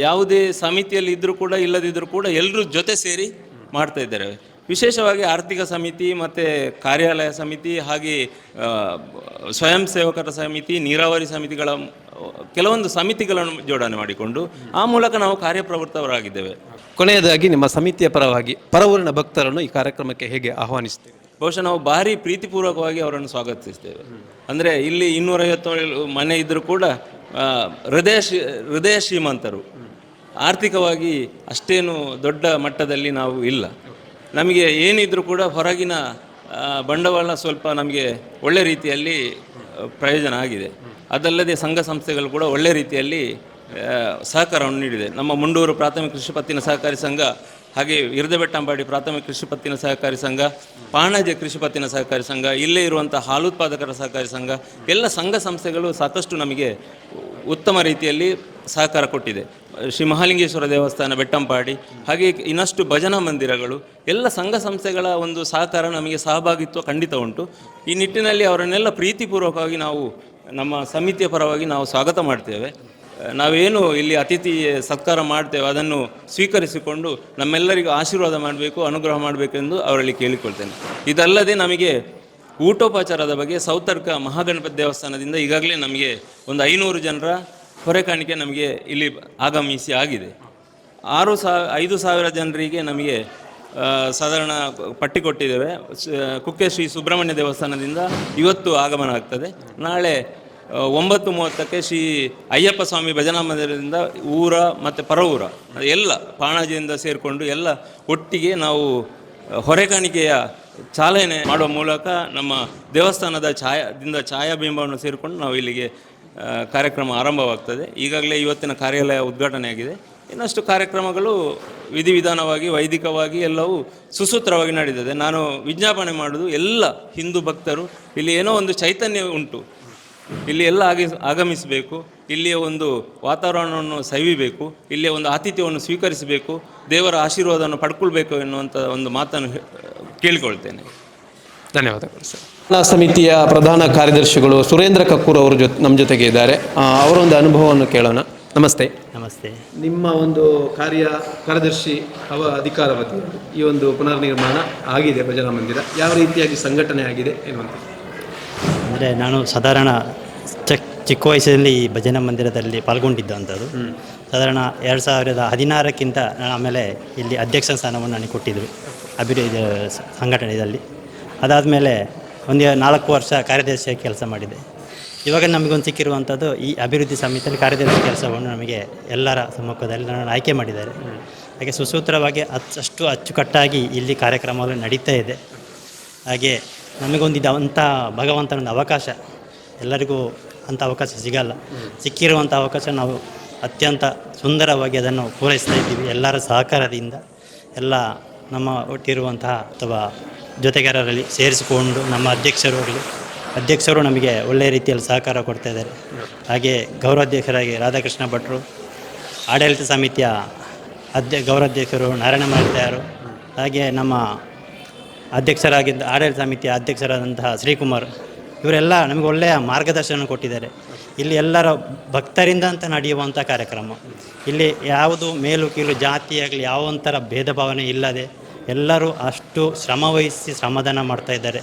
ಯಾವುದೇ ಸಮಿತಿಯಲ್ಲಿ ಇದ್ದರೂ ಕೂಡ ಇಲ್ಲದಿದ್ದರೂ ಕೂಡ ಎಲ್ಲರೂ ಜೊತೆ ಸೇರಿ ಮಾಡ್ತಾ ಇದ್ದಾರೆ. ವಿಶೇಷವಾಗಿ ಆರ್ಥಿಕ ಸಮಿತಿ ಮತ್ತು ಕಾರ್ಯಾಲಯ ಸಮಿತಿ, ಹಾಗೆ ಸ್ವಯಂ ಸೇವಕರ ಸಮಿತಿ, ನೀರಾವರಿ ಸಮಿತಿಗಳ ಕೆಲವೊಂದು ಸಮಿತಿಗಳನ್ನು ಜೋಡಣೆ ಮಾಡಿಕೊಂಡು ಆ ಮೂಲಕ ನಾವು ಕಾರ್ಯಪ್ರವೃತ್ತವರಾಗಿದ್ದೇವೆ. ಕೊನೆಯದಾಗಿ ನಿಮ್ಮ ಸಮಿತಿಯ ಪರವಾಗಿ ಪರವೂರಿನ ಭಕ್ತರನ್ನು ಈ ಕಾರ್ಯಕ್ರಮಕ್ಕೆ ಹೇಗೆ ಆಹ್ವಾನಿಸ್ತೇವೆ? ಬಹುಶಃ ನಾವು ಭಾರಿ ಪ್ರೀತಿಪೂರ್ವಕವಾಗಿ ಅವರನ್ನು ಸ್ವಾಗತಿಸ್ತೇವೆ. ಅಂದರೆ ಇಲ್ಲಿ 250 ಮನೆ ಇದ್ದರೂ ಕೂಡ ಹೃದಯ ಶ್ರೀಮಂತರು. ಆರ್ಥಿಕವಾಗಿ ಅಷ್ಟೇನು ದೊಡ್ಡ ಮಟ್ಟದಲ್ಲಿ ನಾವು ಇಲ್ಲ. ನಮಗೆ ಏನಿದ್ರೂ ಕೂಡ ಹೊರಗಿನ ಬಂಡವಾಳ ಸ್ವಲ್ಪ ನಮಗೆ ಒಳ್ಳೆ ರೀತಿಯಲ್ಲಿ ಪ್ರಯೋಜನ ಆಗಿದೆ. ಅದಲ್ಲದೆ ಸಂಘ ಸಂಸ್ಥೆಗಳು ಕೂಡ ಒಳ್ಳೆ ರೀತಿಯಲ್ಲಿ ಸಹಕಾರವನ್ನು ನೀಡಿದೆ. ನಮ್ಮ ಮುಂಡೂರು ಪ್ರಾಥಮಿಕ ಕೃಷಿ ಪತ್ತಿನ ಸಹಕಾರಿ ಸಂಘ, ಹಾಗೆ ಇರದಬೆಟ್ಟಂಬಾಡಿ ಪ್ರಾಥಮಿಕ ಕೃಷಿ ಪತ್ತಿನ ಸಹಕಾರಿ ಸಂಘ, ಪಾಣಾಜೆ ಕೃಷಿ ಪತ್ತಿನ ಸಹಕಾರಿ ಸಂಘ, ಇಲ್ಲೇ ಇರುವಂಥ ಹಾಲುತ್ಪಾದಕರ ಸಹಕಾರಿ ಸಂಘ, ಎಲ್ಲ ಸಂಘ ಸಂಸ್ಥೆಗಳು ಸಾಕಷ್ಟು ನಮಗೆ ಉತ್ತಮ ರೀತಿಯಲ್ಲಿ ಸಹಕಾರ ಕೊಟ್ಟಿದೆ. ಶ್ರೀ ಮಹಾಲಿಂಗೇಶ್ವರ ದೇವಸ್ಥಾನ ಬೆಟ್ಟಂಪಾಡಿ, ಹಾಗೆ ಇನ್ನಷ್ಟು ಭಜನಾ ಮಂದಿರಗಳು, ಎಲ್ಲ ಸಂಘ ಸಂಸ್ಥೆಗಳ ಒಂದು ಸಹಕಾರ ನಮಗೆ ಸಹಭಾಗಿತ್ವ ಖಂಡಿತ ಉಂಟು. ಈ ನಿಟ್ಟಿನಲ್ಲಿ ಅವರನ್ನೆಲ್ಲ ಪ್ರೀತಿಪೂರ್ವಕವಾಗಿ ನಾವು ನಮ್ಮ ಸಮಿತಿಯ ಪರವಾಗಿ ನಾವು ಸ್ವಾಗತ ಮಾಡ್ತೇವೆ. ನಾವೇನು ಇಲ್ಲಿ ಅತಿಥಿ ಸತ್ಕಾರ ಮಾಡ್ತೇವೆ ಅದನ್ನು ಸ್ವೀಕರಿಸಿಕೊಂಡು ನಮ್ಮೆಲ್ಲರಿಗೂ ಆಶೀರ್ವಾದ ಮಾಡಬೇಕು, ಅನುಗ್ರಹ ಮಾಡಬೇಕೆಂದು ಅವರಲ್ಲಿ ಕೇಳಿಕೊಳ್ತೇನೆ. ಇದಲ್ಲದೆ ನಮಗೆ ಊಟೋಪಚಾರದ ಬಗ್ಗೆ ಸೌತರ್ಕ ಮಹಾಗಣಪತಿ ದೇವಸ್ಥಾನದಿಂದ ಈಗಾಗಲೇ ನಮಗೆ ಒಂದು 500 ಜನರ ಹೊರೆ ಕಾಣಿಕೆ ನಮಗೆ ಇಲ್ಲಿ ಆಗಮಿಸಿ ಆಗಿದೆ. 5,000 ಜನರಿಗೆ ನಮಗೆ ಸಾಧಾರಣ ಪಟ್ಟಿ ಕೊಟ್ಟಿದ್ದೇವೆ. ಕುಕ್ಕೆ ಶ್ರೀ ಸುಬ್ರಹ್ಮಣ್ಯ ದೇವಸ್ಥಾನದಿಂದ ಇವತ್ತು ಆಗಮನ ಆಗ್ತದೆ. ನಾಳೆ 9:30ಕ್ಕೆ ಶ್ರೀ ಅಯ್ಯಪ್ಪ ಸ್ವಾಮಿ ಭಜನಾ ಮಂದಿರದಿಂದ ಊರ ಮತ್ತು ಪರವೂರ ಎಲ್ಲ ಪಾಣಾಜಿಯಿಂದ ಸೇರಿಕೊಂಡು ಎಲ್ಲ ಒಟ್ಟಿಗೆ ನಾವು ಹೊರೆಕಾಣಿಕೆಯ ಚಾಲನೆ ಮಾಡುವ ಮೂಲಕ ನಮ್ಮ ದೇವಸ್ಥಾನದ ಛಾಯಾಬಿಂಬವನ್ನು ಸೇರಿಕೊಂಡು ನಾವು ಇಲ್ಲಿಗೆ ಕಾರ್ಯಕ್ರಮ ಆರಂಭವಾಗ್ತದೆ. ಈಗಾಗಲೇ ಇವತ್ತಿನ ಕಾರ್ಯಾಲಯ ಉದ್ಘಾಟನೆ ಆಗಿದೆ. ಇನ್ನಷ್ಟು ಕಾರ್ಯಕ್ರಮಗಳು ವಿಧಿವಿಧಾನವಾಗಿ ವೈದಿಕವಾಗಿ ಎಲ್ಲವೂ ಸುಸೂತ್ರವಾಗಿ ನಡೆದಿದೆ. ನಾನು ವಿಜ್ಞಾಪನೆ ಮಾಡೋದು, ಎಲ್ಲ ಹಿಂದೂ ಭಕ್ತರು ಇಲ್ಲಿ ಏನೋ ಒಂದು ಚೈತನ್ಯ ಉಂಟು, ಇಲ್ಲಿ ಎಲ್ಲ ಆಗಮಿಸಬೇಕು, ಇಲ್ಲಿಯ ಒಂದು ವಾತಾವರಣವನ್ನು ಸವಿಬೇಕು, ಇಲ್ಲಿಯ ಒಂದು ಆತಿಥ್ಯವನ್ನು ಸ್ವೀಕರಿಸಬೇಕು, ದೇವರ ಆಶೀರ್ವಾದವನ್ನು ಪಡ್ಕೊಳ್ಬೇಕು ಎನ್ನುವಂಥ ಒಂದು ಮಾತನ್ನು ಕೇಳಿಕೊಳ್ತೇನೆ. ಧನ್ಯವಾದಗಳು ಸರ್. ಸಮಿತಿಯ ಪ್ರಧಾನ ಕಾರ್ಯದರ್ಶಿಗಳು ಸುರೇಂದ್ರ ಕಕ್ಕೂರ್ ಅವರು ನಮ್ಮ ಜೊತೆಗೆ ಇದ್ದಾರೆ. ಅವರೊಂದು ಅನುಭವವನ್ನು ಕೇಳೋಣ. ನಮಸ್ತೆ. ನಮಸ್ತೆ. ನಿಮ್ಮ ಒಂದು ಕಾರ್ಯದರ್ಶಿ ಅಧಿಕಾರಾವಧಿ ಈ ಒಂದು ಪುನರ್ನಿರ್ಮಾಣ ಆಗಿದೆ ಭಜನಾ ಮಂದಿರ, ಯಾವ ರೀತಿಯಾಗಿ ಸಂಘಟನೆ ಆಗಿದೆ ಎನ್ನುವಂಥ? ಅಂದರೆ ನಾನು ಸಾಧಾರಣ ಚಿಕ್ಕ ವಯಸ್ಸಲ್ಲಿ ಈ ಭಜನಾ ಮಂದಿರದಲ್ಲಿ ಪಾಲ್ಗೊಂಡಿದ್ದಂಥದ್ದು. ಸಾಧಾರಣ 2016ಕ್ಕಿಂತ ನಾನು ಆಮೇಲೆ ಇಲ್ಲಿ ಅಧ್ಯಕ್ಷ ಸ್ಥಾನವನ್ನು ನನಗೆ ಕೊಟ್ಟಿದ್ದರು ಅಭಿವೃದ್ಧಿ ಸಂಘಟನೆಯಲ್ಲಿ. ಅದಾದಮೇಲೆ ಒಂದು 4 ವರ್ಷ ಕಾರ್ಯದರ್ಶಿಯಾಗಿ ಕೆಲಸ ಮಾಡಿದೆ. ಇವಾಗ ನಮಗೊಂದು ಸಿಕ್ಕಿರುವಂಥದ್ದು ಈ ಅಭಿವೃದ್ಧಿ ಸಮಿತಿಯಲ್ಲಿ ಕಾರ್ಯದರ್ಶಿ ಕೆಲಸವನ್ನು ನಮಗೆ ಎಲ್ಲರ ಸಮ್ಮುಖದಲ್ಲಿ ನಾನು ಆಯ್ಕೆ ಮಾಡಿದ್ದಾರೆ. ಹಾಗೆ ಸುಸೂತ್ರವಾಗಿ ಅಷ್ಟು ಅಚ್ಚುಕಟ್ಟಾಗಿ ಇಲ್ಲಿ ಕಾರ್ಯಕ್ರಮಗಳು ನಡೀತಾ ಇದೆ. ಹಾಗೆ ನಮಗೊಂದಿದ್ದ ಅಂಥ ಭಗವಂತನೊಂದು ಅವಕಾಶ, ಎಲ್ಲರಿಗೂ ಅಂಥ ಅವಕಾಶ ಸಿಗಲ್ಲ. ಸಿಕ್ಕಿರುವಂಥ ಅವಕಾಶ ನಾವು ಅತ್ಯಂತ ಸುಂದರವಾಗಿ ಅದನ್ನು ಪೂರೈಸ್ತಾ ಇದ್ದೀವಿ ಎಲ್ಲರ ಸಹಕಾರದಿಂದ. ಎಲ್ಲ ನಮ್ಮ ಒಟ್ಟಿರುವಂತಹ ಅಥವಾ ಜೊತೆಗಾರರಲ್ಲಿ ಸೇರಿಸಿಕೊಂಡು ನಮ್ಮ ಅಧ್ಯಕ್ಷರು ನಮಗೆ ಒಳ್ಳೆಯ ರೀತಿಯಲ್ಲಿ ಸಹಕಾರ ಕೊಡ್ತಾ ಇದ್ದಾರೆ. ಹಾಗೆ ಗೌರವಾಧ್ಯಕ್ಷರಾಗಿ ರಾಧಾಕೃಷ್ಣ ಭಟ್ರು, ಆಡಳಿತ ಸಮಿತಿಯ ಗೌರವಾಧ್ಯಕ್ಷರು ನಾರಾಯಣ ಮಾಲ್ತ್ಯಾರು, ಹಾಗೆ ನಮ್ಮ ಆಡಳಿತ ಸಮಿತಿಯ ಅಧ್ಯಕ್ಷರಾದಂತಹ ಶ್ರೀಕುಮಾರ್, ಇವರೆಲ್ಲ ನಮಗೆ ಒಳ್ಳೆಯ ಮಾರ್ಗದರ್ಶನ ಕೊಟ್ಟಿದ್ದಾರೆ. ಇಲ್ಲಿ ಎಲ್ಲರ ಭಕ್ತರಿಂದ ಅಂತ ನಡೆಯುವಂಥ ಕಾರ್ಯಕ್ರಮ. ಇಲ್ಲಿ ಯಾವುದು ಮೇಲು ಕೀಳು ಜಾತಿಯಾಗಲಿ ಯಾವ ಒಂಥರ ಭೇದ ಭಾವನೆ ಇಲ್ಲದೆ ಎಲ್ಲರೂ ಅಷ್ಟು ಶ್ರಮವಹಿಸಿ ಶ್ರಮದಾನ ಮಾಡ್ತಾಯಿದ್ದಾರೆ.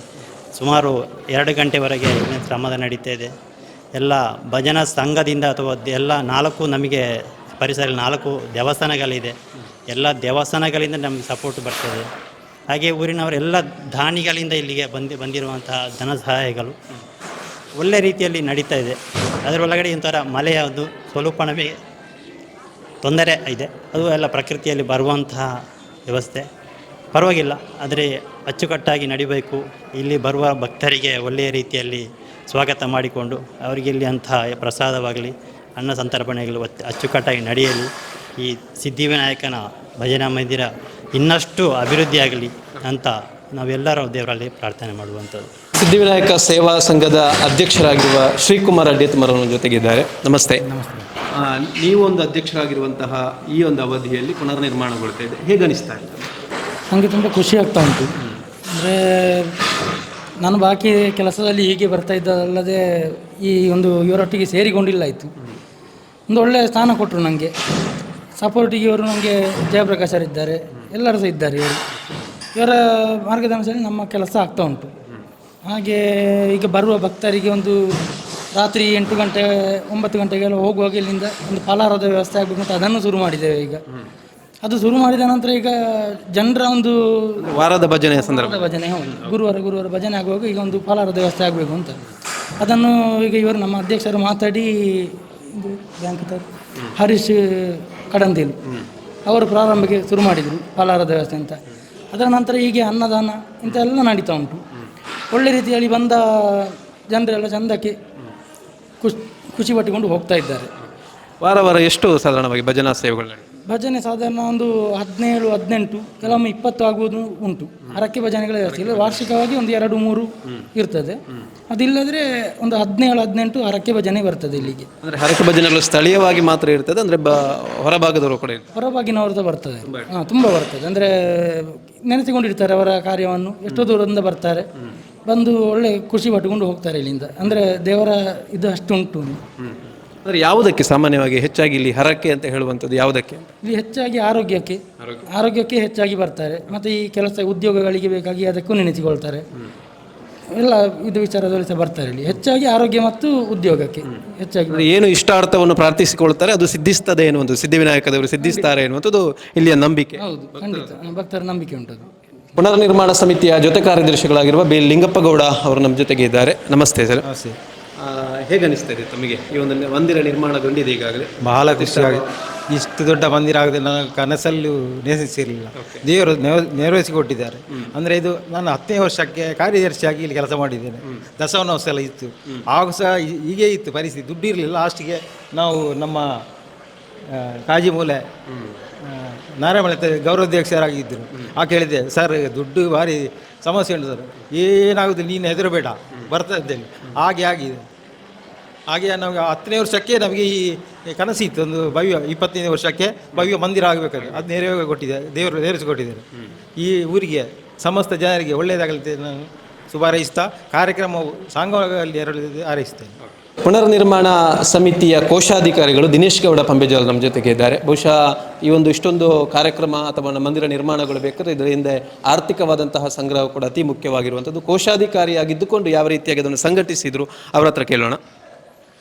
ಸುಮಾರು 2 ಗಂಟೆವರೆಗೆ ಇಲ್ಲಿ ಶ್ರಮದಾನ ನಡೀತಾ ಇದೆ. ಎಲ್ಲ ಭಜನಾ ಸಂಘದಿಂದ ಅಥವಾ ಎಲ್ಲ 4 ನಮಗೆ ಪರಿಸರದಲ್ಲಿ 4 ದೇವಸ್ಥಾನಗಳಿದೆ. ಎಲ್ಲ ದೇವಸ್ಥಾನಗಳಿಂದ ನಮಗೆ ಸಪೋರ್ಟ್ ಬರ್ತದೆ. ಹಾಗೆ ಊರಿನವರೆಲ್ಲ ದಾನಿಗಳಿಂದ ಇಲ್ಲಿಗೆ ಬಂದಿರುವಂತಹ ಧನ ಸಹಾಯಗಳು ಒಳ್ಳೆ ರೀತಿಯಲ್ಲಿ ನಡೀತಾ ಇದೆ. ಅದರೊಳಗಡೆ ಒಂಥರ ಮಳೆಯದು ಸ್ವಲ್ಪ ನಮಗೆ ತೊಂದರೆ ಇದೆ. ಅದು ಎಲ್ಲ ಪ್ರಕೃತಿಯಲ್ಲಿ ಬರುವಂತಹ ವ್ಯವಸ್ಥೆ ಪರವಾಗಿಲ್ಲ. ಆದರೆ ಅಚ್ಚುಕಟ್ಟಾಗಿ ನಡಿಬೇಕು. ಇಲ್ಲಿ ಬರುವ ಭಕ್ತರಿಗೆ ಒಳ್ಳೆಯ ರೀತಿಯಲ್ಲಿ ಸ್ವಾಗತ ಮಾಡಿಕೊಂಡು ಅವರಿಗೆ ಇಲ್ಲಿ ಅಂತಹ ಪ್ರಸಾದವಾಗಲಿ ಅನ್ನ ಸಂತರ್ಪಣೆಗಳು ಅಚ್ಚುಕಟ್ಟಾಗಿ ನಡೆಯಲಿ. ಈ ಸಿದ್ಧಿವಿನಾಯಕನ ಭಜನಾ ಮಂದಿರ ಇನ್ನಷ್ಟು ಅಭಿವೃದ್ಧಿಯಾಗಲಿ ಅಂತ ನಾವೆಲ್ಲರೂ ದೇವರಲ್ಲಿ ಪ್ರಾರ್ಥನೆ ಮಾಡುವಂಥದ್ದು. ಸಿದ್ಧಿವಿನಾಯಕ ಸೇವಾ ಸಂಘದ ಅಧ್ಯಕ್ಷರಾಗಿರುವ ಶ್ರೀಕುಮಾರ್ ಅಡ್ಯತ್ಮರವರ ಜೊತೆಗಿದ್ದಾರೆ. ನಮಸ್ತೆ. ನೀವು ಒಂದು ಅಧ್ಯಕ್ಷರಾಗಿರುವಂತಹ ಈ ಒಂದು ಅವಧಿಯಲ್ಲಿ ಪುನರ್ನಿರ್ಮಾಣಗೊಳ್ತಾ ಇದೆ, ಹೇಗೆ ಅನಿಸ್ತಾ ಇದೆ? ನನಗೆ ತುಂಬ ಖುಷಿ ಆಗ್ತಾ ಉಂಟು. ಅಂದರೆ ನಾನು ಬಾಕಿ ಕೆಲಸದಲ್ಲಿ ಹೀಗೆ ಬರ್ತಾ ಇದ್ದಲ್ಲದೆ ಈ ಒಂದು ಇವರೊಟ್ಟಿಗೆ ಸೇರಿಕೊಂಡಿಲ್ಲ ಆಯಿತು. ಒಂದು ಒಳ್ಳೆಯ ಸ್ಥಾನ ಕೊಟ್ಟರು ನನಗೆ. ಸಪೋರ್ಟಿಗೆ ಇವರು ನನಗೆ ಜಯಪ್ರಕಾಶರಿದ್ದಾರೆ, ಎಲ್ಲರೂ ಸಹ ಇದ್ದಾರೆ. ಇವರ ಮಾರ್ಗದರ್ಶನದಲ್ಲಿ ನಮ್ಮ ಕೆಲಸ ಆಗ್ತಾ ಉಂಟು. ಹಾಗೆ ಈಗ ಬರುವ ಭಕ್ತರಿಗೆ ಒಂದು ರಾತ್ರಿ 8 ಗಂಟೆ 9 ಗಂಟೆಗೆಲ್ಲ ಹೋಗುವಾಗ ಇಲ್ಲಿಂದ ಒಂದು ಫಲಾರದ ವ್ಯವಸ್ಥೆ ಆಗಬೇಕು ಅಂತ ಅದನ್ನು ಶುರು ಮಾಡಿದ್ದೇವೆ. ಈಗ ಅದು ಶುರು ಮಾಡಿದ ನಂತರ ಈಗ ಜನರ ಒಂದು ವಾರದ ಭಜನೆ ಭಜನೆ ಗುರುವಾರ ಭಜನೆ ಆಗುವಾಗ ಈಗ ಒಂದು ಫಲಾರದ ವ್ಯವಸ್ಥೆ ಆಗಬೇಕು ಅಂತ ಅದನ್ನು ಈಗ ಇವರು ನಮ್ಮ ಅಧ್ಯಕ್ಷರು ಮಾತಾಡಿ ಇದು ಬ್ಯಾಂಕ್ ಹರೀಶ್ ಕಡಂದಿಲ್ ಅವರು ಪ್ರಾರಂಭಕ್ಕೆ ಶುರು ಮಾಡಿದರು ಫಲಾರದ ವ್ಯವಸ್ಥೆ ಅಂತ. ಅದರ ನಂತರ ಹೀಗೆ ಅನ್ನದಾನ ಇಂಥೆಲ್ಲ ನಡೀತಾ ಉಂಟು. ಒಳ್ಳೆ ರೀತಿಯಲ್ಲಿ ಬಂದ ಜನರೆಲ್ಲ ಚಂದಕ್ಕೆ ಖುಷಿ ಪಟ್ಟುಕೊಂಡು ಹೋಗ್ತಾ ಇದ್ದಾರೆ. ವಾರ ಎಷ್ಟು ಸಾಧಾರಣವಾಗಿ ಭಜನಾ ಸೇವೆಗಳು? ಭಜನೆ ಸಾಧಾರಣ ಒಂದು 17-18, ಕೆಲವೊಮ್ಮೆ 20 ಆಗುವುದು ಉಂಟು. ಹರಕೆ ಭಜನೆಗಳೇ ಜಾಸ್ತಿ ಇಲ್ಲ. ವಾರ್ಷಿಕವಾಗಿ ಒಂದು 2-3 ಇರ್ತದೆ. ಅದಿಲ್ಲದ್ರೆ ಒಂದು 17-18 ಹರಕೆ ಭಜನೆ ಬರ್ತದೆ ಇಲ್ಲಿಗೆ. ಅಂದರೆ ಹರಕೆ ಭಜನೆಗಳು ಸ್ಥಳೀಯವಾಗಿ ಮಾತ್ರ ಇರ್ತದೆ, ಅಂದರೆ ಹೊರಭಾಗದವರು ಕೂಡ ಹೊರಭಾಗಿನವ್ರದ್ದು ಬರ್ತದೆ. ತುಂಬ ಬರ್ತದೆ. ಅಂದರೆ ನೆನೆಸಿಕೊಂಡಿರ್ತಾರೆ ಅವರ ಕಾರ್ಯವನ್ನು. ಎಷ್ಟೋ ದೂರದಿಂದ ಬರ್ತಾರೆ, ಬಂದು ಒಳ್ಳೆ ಖುಷಿ ಪಟ್ಟುಕೊಂಡು ಹೋಗ್ತಾರೆ ಇಲ್ಲಿಂದ. ಅಂದರೆ ದೇವರ ಇದು ಅಷ್ಟು ಉಂಟು. ಅಂದರೆ ಯಾವುದಕ್ಕೆ ಸಾಮಾನ್ಯವಾಗಿ ಹೆಚ್ಚಾಗಿ ಇಲ್ಲಿ ಹರಕೆ ಅಂತ ಹೇಳುವಂಥದ್ದು ಯಾವುದಕ್ಕೆ? ಇಲ್ಲಿ ಹೆಚ್ಚಾಗಿ ಆರೋಗ್ಯಕ್ಕೆ ಹೆಚ್ಚಾಗಿ ಬರ್ತಾರೆ. ಮತ್ತು ಈ ಕೆಲಸ ಉದ್ಯೋಗಗಳಿಗೆ ಬೇಕಾಗಿ ಅದಕ್ಕೂ ನೆನೆಸಿಕೊಳ್ತಾರೆ. ಎಲ್ಲ ಇದು ವಿಚಾರದಲ್ಲಿ ಸಹ ಬರ್ತಾರೆ. ಇಲ್ಲಿ ಹೆಚ್ಚಾಗಿ ಆರೋಗ್ಯ ಮತ್ತು ಉದ್ಯೋಗಕ್ಕೆ ಹೆಚ್ಚಾಗಿ ಏನು ಇಷ್ಟಾರ್ಥವನ್ನು ಪ್ರಾರ್ಥಿಸಿಕೊಳ್ತಾರೆ ಅದು ಸಿದ್ಧಿಸ್ತದೆ ಎನ್ನುವಂಥದ್ದು, ಸಿದ್ಧಿವಿನಾಯಕದವರು ಸಿದ್ಧಿಸ್ತಾರೆ ಎನ್ನುವಂಥದ್ದು ಇಲ್ಲಿಯ ನಂಬಿಕೆ. ಹೌದು, ಖಂಡಿತ ಭಕ್ತರ ನಂಬಿಕೆ ಉಂಟು. ಪುನರ್ನಿರ್ಮಾಣ ಸಮಿತಿಯ ಜೊತೆ ಕಾರ್ಯದರ್ಶಿಗಳಾಗಿರುವ ಬಿ ಲಿಂಗಪ್ಪಗೌಡ ಅವರು ನಮ್ಮ ಜೊತೆಗೆ ಇದ್ದಾರೆ. ನಮಸ್ತೆ ಸರ್. ಹೇಗೆ ಅನಿಸ್ತದೆ ತಮಗೆ ಈ ಒಂದು ಮಂದಿರ ನಿರ್ಮಾಣಗೊಂಡಿದೆ ಈಗಾಗಲೇ? ಬಹಳ ಖುಷಿಯಾಗಿ. ಇಷ್ಟು ದೊಡ್ಡ ಮಂದಿರ ಆಗೋದಿಲ್ಲ, ನನ್ನ ಕನಸಲ್ಲೂ ನೆನೆಸಿರಲಿಲ್ಲ. ದೇವರು ನೆರವೇರಿಸಿಕೊಟ್ಟಿದ್ದಾರೆ. ಅಂದರೆ ಇದು ನಾನು 10ನೇ ವರ್ಷಕ್ಕೆ ಕಾರ್ಯದರ್ಶಿಯಾಗಿ ಇಲ್ಲಿ ಕೆಲಸ ಮಾಡಿದ್ದೇನೆ. ದಸವನೋತ್ಸವ ಎಲ್ಲ ಇತ್ತು, ಆಗ ಸಹ ಹೀಗೆ ಇತ್ತು ಪರಿಸ್ಥಿತಿ. ದುಡ್ಡು ಇರಲಿಲ್ಲ. ಲಾಸ್ಟಿಗೆ ನಾವು ನಮ್ಮ ಕಾಜಿಮೂಲೆ ನಾರಾಯಣ ಗೌರವಾಧ್ಯಕ್ಷರಾಗಿದ್ದರು. ಆ ಕೇಳಿದೆ, ಸರ್ ದುಡ್ಡು ಭಾರಿ ಸಮಸ್ಯೆ ಉಂಟು ಸರ್, ಏನಾಗೋದಿಲ್ಲ ನೀನು ಹೆದರಬೇಡ ಬರ್ತಾ ಇದ್ದೇನೆ. ಹಾಗೆ ಆಗಿದೆ. ಹಾಗೆ ನಮಗೆ 10ನೇ ವರ್ಷಕ್ಕೆ ನಮಗೆ ಈ ಕನಸಿತ್ತು, ಒಂದು ಭವ್ಯ 25ನೇ ವರ್ಷಕ್ಕೆ ಭವ್ಯ ಮಂದಿರ ಆಗಬೇಕಾದ್ರೆ ಅದು ದೇವರು ನೆರವೇರಿಸಿಕೊಟ್ಟಿದ್ದಾರೆ. ಈ ಊರಿಗೆ ಸಮಸ್ತ ಜನರಿಗೆ ಒಳ್ಳೆಯದಾಗಲಿದೆ ನಾನು ಶುಭಾರೈಸ್ತಾ ಕಾರ್ಯಕ್ರಮವು ಸಾಂಗವಾಗಿ ಹಾರೈಸ್ತೇನೆ. ಪುನರ್ನಿರ್ಮಾಣ ಸಮಿತಿಯ ಕೋಶಾಧಿಕಾರಿಗಳು ದಿನೇಶ್ ಗೌಡ ಪಂಬೇಜಲ್ ನಮ್ಮ ಜೊತೆಗೆ ಇದ್ದಾರೆ. ಬಹುಶಃ ಈ ಒಂದು ಇಷ್ಟೊಂದು ಕಾರ್ಯಕ್ರಮ ಅಥವಾ ಮಂದಿರ ನಿರ್ಮಾಣಗಳು ಬೇಕಾದ್ರೆ ಇದರ ಹಿಂದೆ ಆರ್ಥಿಕವಾದಂತಹ ಸಂಗ್ರಹ ಕೂಡ ಅತಿ ಮುಖ್ಯವಾಗಿರುವಂಥದ್ದು. ಕೋಶಾಧಿಕಾರಿಯಾಗಿದ್ದುಕೊಂಡು ಯಾವ ರೀತಿಯಾಗಿ ಅದನ್ನು ಸಂಘಟಿಸಿದ್ರು ಅವರ ಹತ್ರ ಕೇಳೋಣ.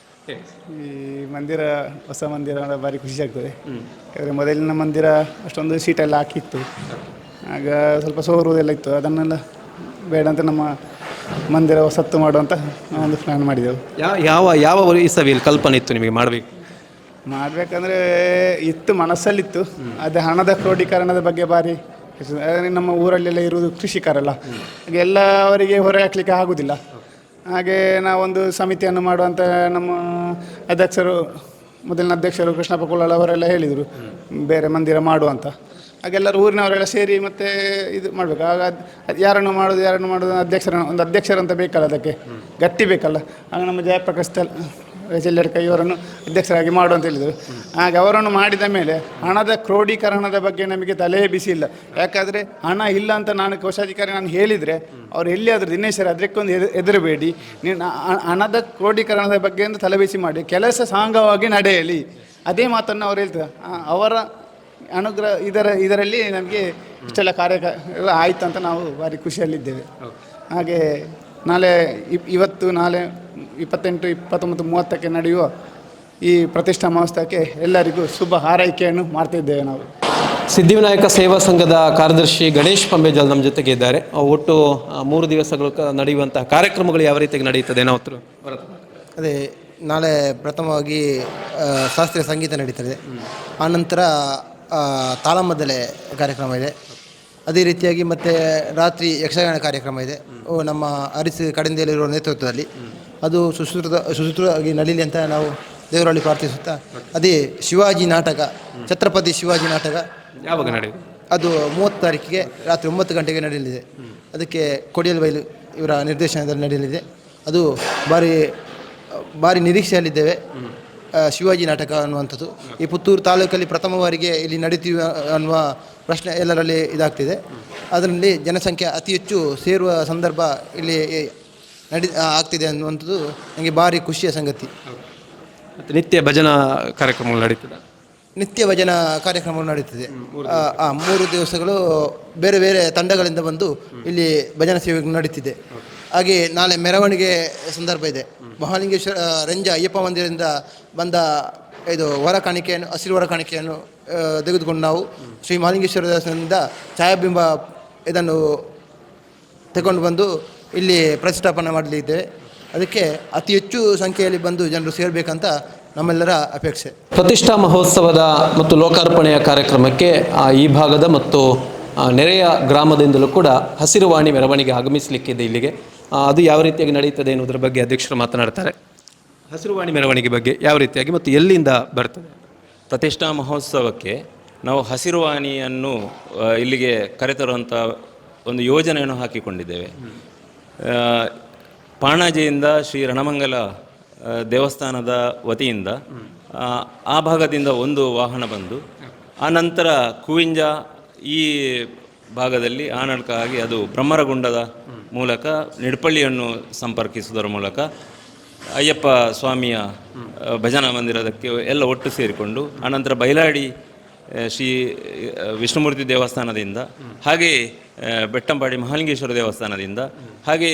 ಈ ಮಂದಿರ, ಹೊಸ ಮಂದಿರ ಭಾರಿ ಖುಷಿ ಆಗ್ತದೆ. ಯಾಕಂದರೆ ಮೊದಲಿನ ಮಂದಿರ ಅಷ್ಟೊಂದು ಸೀಟೆಲ್ಲ ಹಾಕಿತ್ತು, ಆಗ ಸ್ವಲ್ಪ ಸೋರುವುದೆಲ್ಲ ಇತ್ತು. ಅದನ್ನೆಲ್ಲ ಬೇಡ ಅಂತ ನಮ್ಮ ಮಂದಿರ ಹೊಸತ್ತು ಮಾಡುವಂತ ಒಂದು ಪ್ಲ್ಯಾನ್ ಮಾಡಿದೆವು. ಯಾವ ಇಸವಿಯಲ್ಲಿ ಕಲ್ಪನೆ ಇತ್ತು ನಿಮಗೆ ಮಾಡಬೇಕಂದ್ರೆ ಇತ್ತು, ಮನಸ್ಸಲ್ಲಿತ್ತು. ಅದೇ ಹಣದ ಕ್ರೋಢೀಕರಣದ ಬಗ್ಗೆ ಭಾರಿ ನಮ್ಮ ಊರಲ್ಲೆಲ್ಲ ಇರುವುದು ಕೃಷಿಕರಲ್ಲ, ಹಾಗೆ ಎಲ್ಲ ಅವರಿಗೆ ಹೊರೆ ಹಾಕಲಿಕ್ಕೆ ಆಗೋದಿಲ್ಲ. ಹಾಗೆ ನಾವೊಂದು ಸಮಿತಿಯನ್ನು ಮಾಡುವಂಥ ನಮ್ಮ ಮೊದಲಿನ ಅಧ್ಯಕ್ಷರು ಕೃಷ್ಣಪ್ಪ ಕುಳ್ಳಾಳ ಅವರೆಲ್ಲ ಹೇಳಿದರು ಬೇರೆ ಮಂದಿರ ಮಾಡುವಂತ. ಹಾಗೆಲ್ಲರೂ ಊರಿನವರೆಲ್ಲ ಸೇರಿ ಮತ್ತೆ ಇದು ಮಾಡಬೇಕು. ಆಗ ಅದು ಯಾರನ್ನು ಮಾಡೋದು ಒಂದು ಅಧ್ಯಕ್ಷರಂತ ಬೇಕಲ್ಲ, ಅದಕ್ಕೆ ಗಟ್ಟಿ ಬೇಕಲ್ಲ. ಆಗ ನಮ್ಮ ಜಯಪ್ರಕಾಶ್ ಚೆಲ್ಲಡ್ಕ ಇವರನ್ನು ಅಧ್ಯಕ್ಷರಾಗಿ ಮಾಡುವಂತ ಹೇಳಿದರು. ಹಾಗೆ ಅವರನ್ನು ಮಾಡಿದ ಮೇಲೆ ಹಣದ ಕ್ರೋಢೀಕರಣದ ಬಗ್ಗೆ ನಮಗೆ ತಲೆಯೇ ಬಿಸಿ ಇಲ್ಲ. ಯಾಕಂದರೆ ಹಣ ಇಲ್ಲ ಅಂತ ನಾನು ಕೋಶಾಧಿಕಾರಿ ಹೇಳಿದರೆ ಅವ್ರು ಎಲ್ಲಿಯಾದರೂ ದಿನೇಶರು ಅದಕ್ಕೊಂದು ಹೆದರಬೇಡಿ, ಹಣದ ಕ್ರೋಢೀಕರಣದ ಬಗ್ಗೆ ಒಂದು ತಲೆಬಿಸಿ ಮಾಡಿ ಕೆಲಸ ಸಾಂಗವಾಗಿ ನಡೆಯಲಿ, ಅದೇ ಮಾತನ್ನು ಅವ್ರು ಹೇಳ್ತಾರೆ. ಅವರ ಅನುಗ್ರಹ ಇದರಲ್ಲಿ ನಮಗೆ ಇಷ್ಟೆಲ್ಲ ಎಲ್ಲ ಆಯಿತು ಅಂತ ನಾವು ಭಾರಿ ಖುಷಿಯಲ್ಲಿದ್ದೇವೆ. ಹಾಗೆ ನಾಳೆ ನಾಳೆ 28, 29, 30ಕ್ಕೆ ನಡೆಯುವ ಈ ಪ್ರತಿಷ್ಠಾ ಮಹೋತ್ಸವಕ್ಕೆ ಎಲ್ಲರಿಗೂ ಶುಭ ಹಾರೈಕೆಯನ್ನು ಮಾಡ್ತಿದ್ದೇವೆ. ನಾವು ಸಿದ್ಧಿವಿನಾಯಕ ಸೇವಾ ಸಂಘದ ಕಾರ್ಯದರ್ಶಿ ಗಣೇಶ್ ಪಂಬೇಜಲ್ ನಮ್ಮ ಜೊತೆಗೆ ಇದ್ದಾರೆ. ಒಟ್ಟು 3 ದಿವಸಗಳು ನಡೆಯುವಂತಹ ಕಾರ್ಯಕ್ರಮಗಳು ಯಾವ ರೀತಿಯಾಗಿ ನಡೆಯುತ್ತದೆ ನಾವು ಅದೇ ನಾಳೆ ಪ್ರಥಮವಾಗಿ ಶಾಸ್ತ್ರೀಯ ಸಂಗೀತ ನಡೀತದೆ. ಆನಂತರ ತಾಳಮದ್ದಲೆ ಕಾರ್ಯಕ್ರಮ ಇದೆ. ಅದೇ ರೀತಿಯಾಗಿ ಮತ್ತು ರಾತ್ರಿ ಯಕ್ಷಗಾನ ಕಾರ್ಯಕ್ರಮ ಇದೆ ನಮ್ಮ ಅರಿಸಿ ಕಡೆಯಿಂದಲ್ಲಿರುವ ನೇತೃತ್ವದಲ್ಲಿ. ಅದು ಸುಸೂತ್ರವಾಗಿ ನಡೀಲಿ ಅಂತ ನಾವು ದೇವರಲ್ಲಿ ಪ್ರಾರ್ಥಿಸುತ್ತಾ, ಅದೇ ಶಿವಾಜಿ ನಾಟಕ, ಛತ್ರಪತಿ ಶಿವಾಜಿ ನಾಟಕ ಯಾವಾಗ ನಡೆಯುತ್ತೆ? ಅದು 30 ತಾರೀಕಿಗೆ ರಾತ್ರಿ 9 ಗಂಟೆಗೆ ನಡೆಯಲಿದೆ. ಅದಕ್ಕೆ ಕೊಡಿಯಲ್ಬೈಲು ಇವರ ನಿರ್ದೇಶನದಲ್ಲಿ ನಡೆಯಲಿದೆ. ಅದು ಭಾರಿ ನಿರೀಕ್ಷೆಯಲ್ಲಿದ್ದೇವೆ. ಶಿವಾಜಿ ನಾಟಕ ಅನ್ನುವಂಥದ್ದು ಈ ಪುತ್ತೂರು ತಾಲೂಕಲ್ಲಿ ಪ್ರಥಮ ಬಾರಿಗೆ ಇಲ್ಲಿ ನಡೀತೀವಿ ಅನ್ನುವ ಪ್ರಶ್ನೆ ಎಲ್ಲರಲ್ಲಿ ಇದಾಗ್ತಿದೆ. ಅದರಲ್ಲಿ ಜನಸಂಖ್ಯೆ ಅತಿ ಹೆಚ್ಚು ಸೇರುವ ಸಂದರ್ಭ ಇಲ್ಲಿ ಆಗ್ತಿದೆ ಅನ್ನುವಂಥದ್ದು ನನಗೆ ಭಾರಿ ಖುಷಿಯ ಸಂಗತಿ. ನಿತ್ಯ ಭಜನಾ ಕಾರ್ಯಕ್ರಮಗಳು ನಡೀತದೆ. ನಿತ್ಯ ಭಜನಾ ಕಾರ್ಯಕ್ರಮಗಳು ನಡೀತದೆ. 3 ದಿವಸಗಳು ಬೇರೆ ಬೇರೆ ತಂಡಗಳಿಂದ ಬಂದು ಇಲ್ಲಿ ಭಜನಾ ಸೇವೆಗಳು ನಡೀತಿದೆ. ಹಾಗೆ ನಾಳೆ ಮೆರವಣಿಗೆ ಸಂದರ್ಭ ಇದೆ. ಮಹಾಲಿಂಗೇಶ್ವರ ರಂಜ ಅಯ್ಯಪ್ಪ ಮಂದಿರದಿಂದ ಬಂದ ಇದು ಹೊರ ಕಾಣಿಕೆಯನ್ನು, ಹಸಿರು ಹೊರ ಕಾಣಿಕೆಯನ್ನು ತೆಗೆದುಕೊಂಡು ನಾವು ಶ್ರೀ ಮಹಾಲಿಂಗೇಶ್ವರ ದೇವಸ್ಥಾನದಿಂದ ಛಾಯಾಬಿಂಬ ಇದನ್ನು ತಗೊಂಡು ಬಂದು ಇಲ್ಲಿ ಪ್ರತಿಷ್ಠಾಪನೆ ಮಾಡಲಿದ್ದೇವೆ. ಅದಕ್ಕೆ ಅತಿ ಹೆಚ್ಚು ಸಂಖ್ಯೆಯಲ್ಲಿ ಬಂದು ಜನರು ಸೇರಬೇಕಂತ ನಮ್ಮೆಲ್ಲರ ಅಪೇಕ್ಷೆ. ಪ್ರತಿಷ್ಠಾ ಮಹೋತ್ಸವದ ಮತ್ತು ಲೋಕಾರ್ಪಣೆಯ ಕಾರ್ಯಕ್ರಮಕ್ಕೆ ಈ ಭಾಗದ ಮತ್ತು ನೆರೆಯ ಗ್ರಾಮದಿಂದಲೂ ಕೂಡ ಹಸಿರುವಾಣಿ ಮೆರವಣಿಗೆ ಆಗಮಿಸಲಿಕ್ಕಿದೆ ಇಲ್ಲಿಗೆ. ಅದು ಯಾವ ರೀತಿಯಾಗಿ ನಡೆಯುತ್ತದೆ ಎನ್ನುವುದರ ಬಗ್ಗೆ ಅಧ್ಯಕ್ಷರು ಮಾತನಾಡ್ತಾರೆ. ಹಸಿರುವಾಣಿ ಮೆರವಣಿಗೆ ಬಗ್ಗೆ ಯಾವ ರೀತಿಯಾಗಿ ಮತ್ತು ಎಲ್ಲಿಂದ ಬರ್ತದೆ? ಪ್ರತಿಷ್ಠಾ ಮಹೋತ್ಸವಕ್ಕೆ ನಾವು ಹಸಿರುವಾಣಿಯನ್ನು ಇಲ್ಲಿಗೆ ಕರೆತರುವಂಥ ಒಂದು ಯೋಜನೆಯನ್ನು ಹಾಕಿಕೊಂಡಿದ್ದೇವೆ. ಪಾಣಾಜಿಯಿಂದ ಶ್ರೀ ರಣಮಂಗಲ ದೇವಸ್ಥಾನದ ವತಿಯಿಂದ ಆ ಭಾಗದಿಂದ ಒಂದು ವಾಹನ ಬಂದು, ಆನಂತರ ಕುವಿಂಜ ಈ ಭಾಗದಲ್ಲಿ ಆನಡ್ಕ ಆಗಿ ಅದು ಬ್ರಹ್ಮರಗುಂಡದ ಮೂಲಕ ನಿಡ್ಪಳ್ಳಿಯನ್ನು ಸಂಪರ್ಕಿಸುವುದರ ಮೂಲಕ ಅಯ್ಯಪ್ಪ ಸ್ವಾಮಿಯ ಭಜನಾ ಮಂದಿರದಕ್ಕೆ ಎಲ್ಲ ಒಟ್ಟು ಸೇರಿಕೊಂಡು, ಆನಂತರ ಬೈಲಾಡಿ ಶ್ರೀ ವಿಷ್ಣುಮೂರ್ತಿ ದೇವಸ್ಥಾನದಿಂದ, ಹಾಗೆ ಬೆಟ್ಟಂಪಾಡಿ ಮಹಾಲಿಂಗೇಶ್ವರ ದೇವಸ್ಥಾನದಿಂದ, ಹಾಗೆ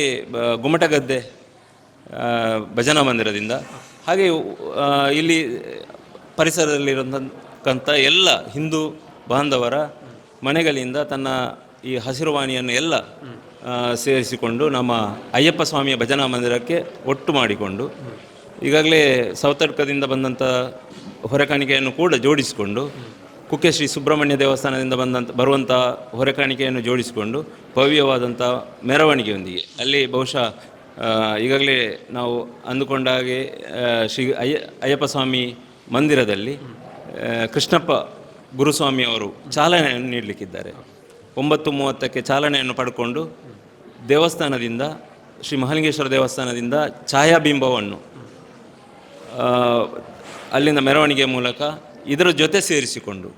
ಗುಮ್ಮಟಗದ್ದೆ ಭಜನಾ ಮಂದಿರದಿಂದ, ಹಾಗೆ ಇಲ್ಲಿ ಪರಿಸರದಲ್ಲಿರತಕ್ಕಂಥ ಎಲ್ಲ ಹಿಂದೂ ಬಾಂಧವರ ಮನೆಗಳಿಂದ ತನ್ನ ಈ ಹಸಿರುವಾಣಿಯನ್ನು ಎಲ್ಲ ಸೇರಿಸಿಕೊಂಡು ನಮ್ಮ ಅಯ್ಯಪ್ಪ ಸ್ವಾಮಿಯ ಭಜನಾ ಮಂದಿರಕ್ಕೆ ಒಟ್ಟು ಮಾಡಿಕೊಂಡು, ಈಗಾಗಲೇ ಸೌತಡ್ಕದಿಂದ ಬಂದಂಥ ಹೊರೆಕಾಣಿಕೆಯನ್ನು ಕೂಡ ಜೋಡಿಸಿಕೊಂಡು, ಕುಕ್ಕೆ ಶ್ರೀ ಸುಬ್ರಹ್ಮಣ್ಯ ದೇವಸ್ಥಾನದಿಂದ ಬರುವಂಥ ಹೊರೆಕಾಣಿಕೆಯನ್ನು ಜೋಡಿಸಿಕೊಂಡು ಭವ್ಯವಾದಂಥ ಮೆರವಣಿಗೆಯೊಂದಿಗೆ ಅಲ್ಲಿ ಬಹುಶಃ ಈಗಾಗಲೇ ನಾವು ಅಂದುಕೊಂಡ ಹಾಗೆ ಶ್ರೀ ಅಯ್ಯಪ್ಪ ಸ್ವಾಮಿ ಮಂದಿರದಲ್ಲಿ ಕೃಷ್ಣಪ್ಪ ಗುರುಸ್ವಾಮಿಯವರು ಚಾಲನೆಯನ್ನು ನೀಡಲಿಕ್ಕಿದ್ದಾರೆ. 9:30ಕ್ಕೆ ಚಾಲನೆಯನ್ನು ಪಡ್ಕೊಂಡು ದೇವಸ್ಥಾನದಿಂದ, ಶ್ರೀ ಮಹಾಲಿಂಗೇಶ್ವರ ದೇವಸ್ಥಾನದಿಂದ ಛಾಯಾಬಿಂಬವನ್ನು ಅಲ್ಲಿಂದ ಮೆರವಣಿಗೆ ಮೂಲಕ ಇದರ ಜೊತೆ ಸೇರಿಸಿಕೊಂಡು,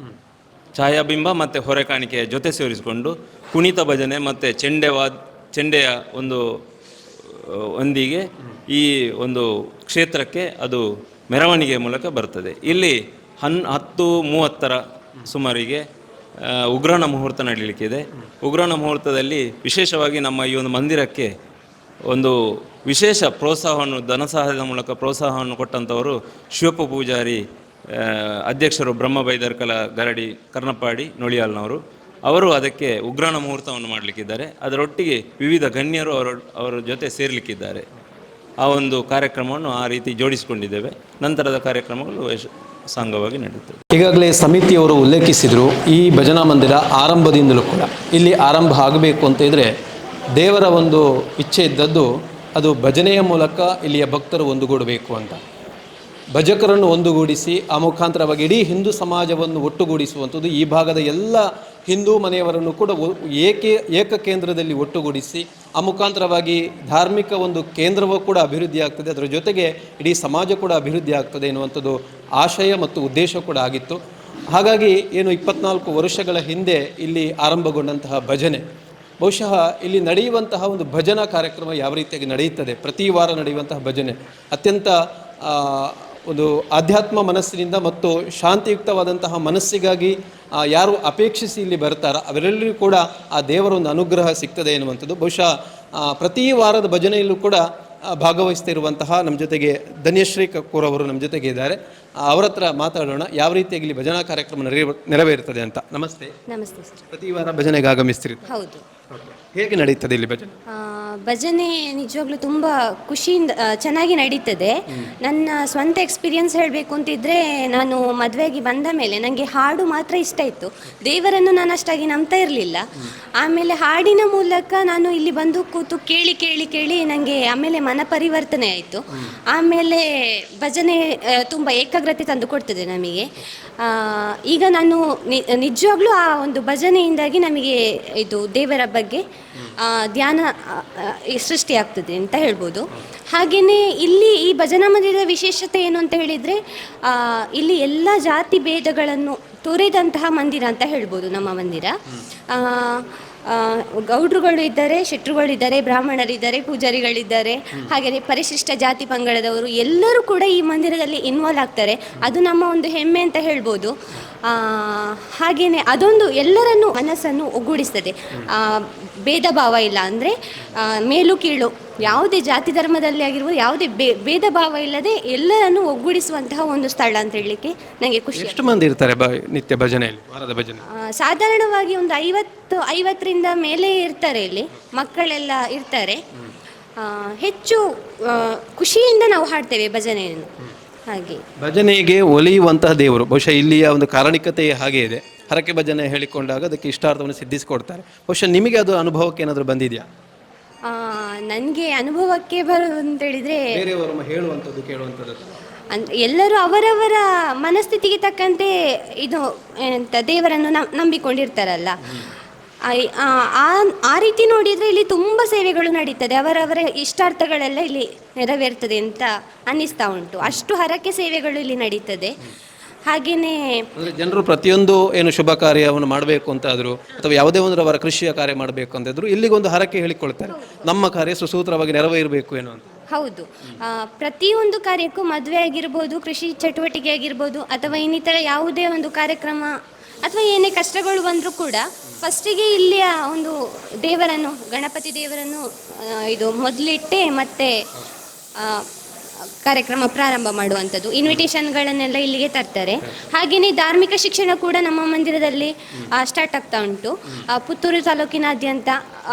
ಛಾಯಾಬಿಂಬ ಮತ್ತು ಹೊರೆಕಾಣಿಕೆಯ ಜೊತೆ ಸೇರಿಸಿಕೊಂಡು ಕುಣಿತ ಭಜನೆ ಮತ್ತು ಚೆಂಡೆಯ ಒಂದಿಗೆ ಈ ಒಂದು ಕ್ಷೇತ್ರಕ್ಕೆ ಅದು ಮೆರವಣಿಗೆ ಮೂಲಕ ಬರ್ತದೆ. ಇಲ್ಲಿ 10:30 ಸುಮಾರಿಗೆ ಉಗ್ರಾಣ ಮುಹೂರ್ತ ನಡೀಲಿಕ್ಕಿದೆ. ಉಗ್ರಾಣ ಮುಹೂರ್ತದಲ್ಲಿ ವಿಶೇಷವಾಗಿ ನಮ್ಮ ಈ ಒಂದು ಮಂದಿರಕ್ಕೆ ಒಂದು ವಿಶೇಷ ಪ್ರೋತ್ಸಾಹವನ್ನು, ಧನಸಹಾಯದ ಮೂಲಕ ಪ್ರೋತ್ಸಾಹವನ್ನು ಕೊಟ್ಟಂಥವರು ಶಿವಪ್ಪ ಪೂಜಾರಿ, ಅಧ್ಯಕ್ಷರು ಬ್ರಹ್ಮ ಬೈದರ್ಕಲ ಗರಡಿ ಕರ್ನಪ್ಪಾಡಿ ನೊಳಿಯಾಲ್ನವರು. ಅವರು ಅದಕ್ಕೆ ಉಗ್ರಾಣ ಮುಹೂರ್ತವನ್ನು ಮಾಡಲಿಕ್ಕಿದ್ದಾರೆ. ಅದರೊಟ್ಟಿಗೆ ವಿವಿಧ ಗಣ್ಯರು ಅವರ ಜೊತೆ ಸೇರಲಿಕ್ಕಿದ್ದಾರೆ. ಆ ಒಂದು ಕಾರ್ಯಕ್ರಮವನ್ನು ಆ ರೀತಿ ಜೋಡಿಸಿಕೊಂಡಿದ್ದೇವೆ. ನಂತರದ ಕಾರ್ಯಕ್ರಮಗಳು ಸಾಂಗವಾಗಿ ನಡೆಯುತ್ತದೆ. ಈಗಾಗಲೇ ಸಮಿತಿಯವರು ಉಲ್ಲೇಖಿಸಿದರು, ಈ ಭಜನಾ ಮಂದಿರ ಆರಂಭದಿಂದಲೂ ಕೂಡ ಇಲ್ಲಿ ಆರಂಭ ಆಗಬೇಕು ಅಂತ ಇದ್ದರೆ ದೇವರ ಒಂದು ಇಚ್ಛೆ ಇದ್ದದ್ದು ಅದು ಭಜನೆಯ ಮೂಲಕ ಇಲ್ಲಿಯ ಭಕ್ತರು ಒಂದುಗೂಡಬೇಕು ಅಂತ. ಭಜಕರನ್ನು ಒಂದುಗೂಡಿಸಿ ಆ ಮುಖಾಂತರವಾಗಿ ಇಡೀ ಹಿಂದೂ ಸಮಾಜವನ್ನು ಒಟ್ಟುಗೂಡಿಸುವಂಥದ್ದು, ಈ ಭಾಗದ ಎಲ್ಲ ಹಿಂದೂ ಮನೆಯವರನ್ನು ಕೂಡ ಏಕ ಕೇಂದ್ರದಲ್ಲಿ ಒಟ್ಟುಗೂಡಿಸಿ ಆ ಮುಖಾಂತರವಾಗಿ ಧಾರ್ಮಿಕ ಒಂದು ಕೇಂದ್ರವೂ ಕೂಡ ಅಭಿವೃದ್ಧಿ ಆಗ್ತದೆ, ಅದರ ಜೊತೆಗೆ ಇಡೀ ಸಮಾಜ ಕೂಡ ಅಭಿವೃದ್ಧಿ ಆಗ್ತದೆ ಎನ್ನುವಂಥದ್ದು ಆಶಯ ಮತ್ತು ಉದ್ದೇಶ ಕೂಡ ಆಗಿತ್ತು. ಹಾಗಾಗಿ ಏನು 24 ವರ್ಷಗಳ ಹಿಂದೆ ಇಲ್ಲಿ ಆರಂಭಗೊಂಡಂತಹ ಭಜನೆ, ಬಹುಶಃ ಇಲ್ಲಿ ನಡೆಯುವಂತಹ ಒಂದು ಭಜನಾ ಕಾರ್ಯಕ್ರಮ ಯಾವ ರೀತಿಯಾಗಿ ನಡೆಯುತ್ತದೆ, ಪ್ರತಿ ವಾರ ನಡೆಯುವಂತಹ ಭಜನೆ ಅತ್ಯಂತ ಒಂದು ಆಧ್ಯಾತ್ಮ ಮನಸ್ಸಿನಿಂದ ಮತ್ತು ಶಾಂತಿಯುಕ್ತವಾದಂತಹ ಮನಸ್ಸಿಗಾಗಿ ಯಾರು ಅಪೇಕ್ಷಿಸಿ ಇಲ್ಲಿ ಬರ್ತಾರೋ ಅವರೆಲ್ಲರಿಗೂ ಕೂಡ ಆ ದೇವರ ಒಂದು ಅನುಗ್ರಹ ಸಿಗ್ತದೆ ಎನ್ನುವಂಥದ್ದು. ಬಹುಶಃ ಪ್ರತಿ ವಾರದ ಭಜನೆಯಲ್ಲೂ ಕೂಡ ಭಾಗವಹಿಸ್ತಿರುವಂತಹ ನಮ್ಮ ಜೊತೆಗೆ ಧನ್ಯಶ್ರೀ ಕಕ್ಕೂರ್ ಅವರು ನಮ್ಮ ಜೊತೆಗೆ ಇದ್ದಾರೆ. ಅವರ ಹತ್ರ ಮಾತಾಡೋಣ ಯಾವ ರೀತಿಯಾಗಿ ಇಲ್ಲಿ ಭಜನಾ ಕಾರ್ಯಕ್ರಮ ನೆರವೇರ್ತದೆ ಅಂತ. ನಮಸ್ತೆ. ನಮಸ್ತೆ ಸರ್. ಪ್ರತಿ ವಾರ ಭಜನೆಗೆ ಆಗಮಿಸ್ತೀರಿ? ಹೌದು. ಹೇಗೆ ನಡೀತದೆ ಇಲ್ಲಿ ಭಜನೆ? ಭಜನೆ ನಿಜವಾಗ್ಲೂ ತುಂಬ ಖುಷಿಯಿಂದ ಚೆನ್ನಾಗಿ ನಡೀತದೆ. ನನ್ನ ಸ್ವಂತ ಎಕ್ಸ್ಪೀರಿಯನ್ಸ್ ಹೇಳಬೇಕು ಅಂತಿದ್ರೆ, ನಾನು ಮದುವೆಗೆ ಬಂದ ಮೇಲೆ ನನಗೆ ಹಾಡು ಮಾತ್ರ ಇಷ್ಟ ಇತ್ತು, ದೇವರನ್ನು ನಾನು ಅಷ್ಟಾಗಿ ನಂಬ್ತಾ ಇರಲಿಲ್ಲ. ಆಮೇಲೆ ಹಾಡಿನ ಮೂಲಕ ನಾನು ಇಲ್ಲಿ ಬಂದು ಕೂತು ಕೇಳಿ ಕೇಳಿ ಕೇಳಿ ನನಗೆ ಆಮೇಲೆ ಮನ ಪರಿವರ್ತನೆ ಆಯಿತು. ಆಮೇಲೆ ಭಜನೆ ತುಂಬ ಏಕಾಗ್ರತೆ ತಂದು ಕೊಡ್ತದೆ ನಮಗೆ. ಈಗ ನಾನು ನಿಜವಾಗ್ಲೂ ಆ ಒಂದು ಭಜನೆಯಿಂದಾಗಿ ನಮಗೆ ಇದು ದೇವರ ಬಗ್ಗೆ ಧ್ಯಾನ ಸೃಷ್ಟಿಯಾಗ್ತದೆ ಅಂತ ಹೇಳ್ಬೋದು. ಹಾಗೆಯೇ ಇಲ್ಲಿ ಈ ಭಜನಾ ಮಂದಿರದ ವಿಶೇಷತೆ ಏನು ಅಂತ ಹೇಳಿದರೆ, ಇಲ್ಲಿ ಎಲ್ಲ ಜಾತಿ ಭೇದಗಳನ್ನು ತೊರೆದಂತಹ ಮಂದಿರ ಅಂತ ಹೇಳ್ಬೋದು ನಮ್ಮ ಮಂದಿರ. ಗೌಡ್ರುಗಳು ಇದ್ದಾರೆ, ಶೆಟ್ರುಗಳಿದ್ದಾರೆ, ಬ್ರಾಹ್ಮಣರಿದ್ದಾರೆ, ಪೂಜಾರಿಗಳಿದ್ದಾರೆ, ಹಾಗೆಯೇ ಪರಿಶಿಷ್ಟ ಜಾತಿ ಪಂಗಡದವರು ಎಲ್ಲರೂ ಕೂಡ ಈ ಮಂದಿರದಲ್ಲಿ ಇನ್ವಾಲ್ವ್ ಆಗ್ತಾರೆ. ಅದು ನಮ್ಮ ಒಂದು ಹೆಮ್ಮೆ ಅಂತ ಹೇಳ್ಬೋದು. ಹಾಗೆಯೇ ಅದೊಂದು ಎಲ್ಲರನ್ನು ಮನಸ್ಸನ್ನು ಒಗ್ಗೂಡಿಸ್ತದೆ. ಭೇದ ಭಾವ ಇಲ್ಲ, ಅಂದರೆ ಮೇಲು ಕೀಳು ಯಾವುದೇ ಜಾತಿ ಧರ್ಮದಲ್ಲಿ ಆಗಿರ್ಬೋದು ಯಾವುದೇ ಭೇದ ಭಾವ ಇಲ್ಲದೆ ಎಲ್ಲರನ್ನು ಒಗ್ಗೂಡಿಸುವಂತಹ ಒಂದು ಸ್ಥಳ ಅಂತ ಹೇಳಲಿಕ್ಕೆ ನನಗೆ ಖುಷಿ. ಎಷ್ಟು ಮಂದಿ ಇರ್ತಾರೆ ನಿತ್ಯ ಭಜನೆಯಲ್ಲಿ, ವಾರದ ಭಜನೆ? ಸಾಧಾರಣವಾಗಿ ಒಂದು 50ರಿಂದ ಮೇಲೆ ಇರ್ತಾರೆ. ಇಲ್ಲಿ ಮಕ್ಕಳೆಲ್ಲ ಇರ್ತಾರೆ. ಹೆಚ್ಚು ಖುಷಿಯಿಂದ ನಾವು ಹಾಡ್ತೇವೆ ಭಜನೆಯನ್ನು. ಹಾಗೆ ಭಜನೆಗೆ ಒಲಿಯುವಂತಹ ದೇವರು ಬಹುಶಃ ಇಲ್ಲಿಯ ಒಂದು ಕಾರಣಿಕತೆ ಹಾಗೆ ಇದೆ. ಹರಕೆ ಭಜನೆ ಹೇಳಿಕೊಂಡಾಗ ಅದಕ್ಕೆ ಇಷ್ಟಾರ್ಥವನ್ನು ಸಿದ್ಧಿಸಿಕೊಡ್ತಾರೆ. ಬಹುಶಃ ನಿಮಗೆ ಅದು ಅನುಭವಕ್ಕೆ ಏನಾದರೂ ಬಂದಿದೆಯಾ? ನನಗೆ ಅನುಭವಕ್ಕೆ ಬರೋದು ಅಂತೇಳಿದರೆ, ಬೇರೆಯವರು ಹೇಳುವಂಥದ್ದು ಕೇಳುವಂಥದ್ದು ಅಂದರೆ ಎಲ್ಲರೂ ಅವರವರ ಮನಸ್ಥಿತಿಗೆ ತಕ್ಕಂತೆ ಇದು ಎಂತ ದೇವರನ್ನು ನಂಬಿಕೊಂಡಿರ್ತಾರಲ್ಲ, ಆ ರೀತಿ ನೋಡಿದರೆ ಇಲ್ಲಿ ತುಂಬ ಸೇವೆಗಳು ನಡೀತದೆ. ಅವರವರ ಇಷ್ಟಾರ್ಥಗಳೆಲ್ಲ ಇಲ್ಲಿ ನೆರವೇರ್ತದೆ ಅಂತ ಅನ್ನಿಸ್ತಾ ಉಂಟು. ಅಷ್ಟು ಹರಕೆ ಸೇವೆಗಳು ಇಲ್ಲಿ ನಡೀತದೆ. ಹಾಗೆಯೇ ಜನರು ಪ್ರತಿಯೊಂದು ಏನು ಶುಭ ಕಾರ್ಯವನ್ನು ಮಾಡಬೇಕು ಅಂತಾದರೂ ಅಥವಾ ಯಾವುದೇ ಒಂದು ಅವರ ಕೃಷಿಯ ಕಾರ್ಯ ಮಾಡಬೇಕು ಅಂತಾದರೂ ಇಲ್ಲಿಗೊಂದು ಹರಕೆ ಹೇಳಿಕೊಳ್ತಾರೆ, ನಮ್ಮ ಕಾರ್ಯ ಸುಸೂತ್ರವಾಗಿ ನೆರವೇರಬೇಕು ಏನು ಅಂತ. ಹೌದು, ಪ್ರತಿಯೊಂದು ಕಾರ್ಯಕ್ಕೂ ಮದುವೆ ಆಗಿರ್ಬೋದು, ಕೃಷಿ ಚಟುವಟಿಕೆ ಆಗಿರ್ಬೋದು, ಅಥವಾ ಇನ್ನಿತರ ಯಾವುದೇ ಒಂದು ಕಾರ್ಯಕ್ರಮ ಅಥವಾ ಏನೇ ಕಷ್ಟಗಳು ಬಂದರೂ ಕೂಡ ಫಸ್ಟಿಗೆ ಇಲ್ಲಿಯ ಒಂದು ದೇವರನ್ನು, ಗಣಪತಿ ದೇವರನ್ನು ಇದು ಮೊದಲಿಟ್ಟೆ ಮತ್ತೆ ಕಾರ್ಯಕ್ರಮ ಪ್ರಾರಂಭ ಮಾಡುವಂಥದ್ದು. ಇನ್ವಿಟೇಷನ್ಗಳನ್ನೆಲ್ಲ ಇಲ್ಲಿಗೆ ತರ್ತಾರೆ. ಹಾಗೆಯೇ ಧಾರ್ಮಿಕ ಶಿಕ್ಷಣ ಕೂಡ ನಮ್ಮ ಮಂದಿರದಲ್ಲಿ ಸ್ಟಾರ್ಟ್ ಆಗ್ತಾ ಉಂಟು. ಪುತ್ತೂರು ತಾಲೂಕಿನಾದ್ಯಂತ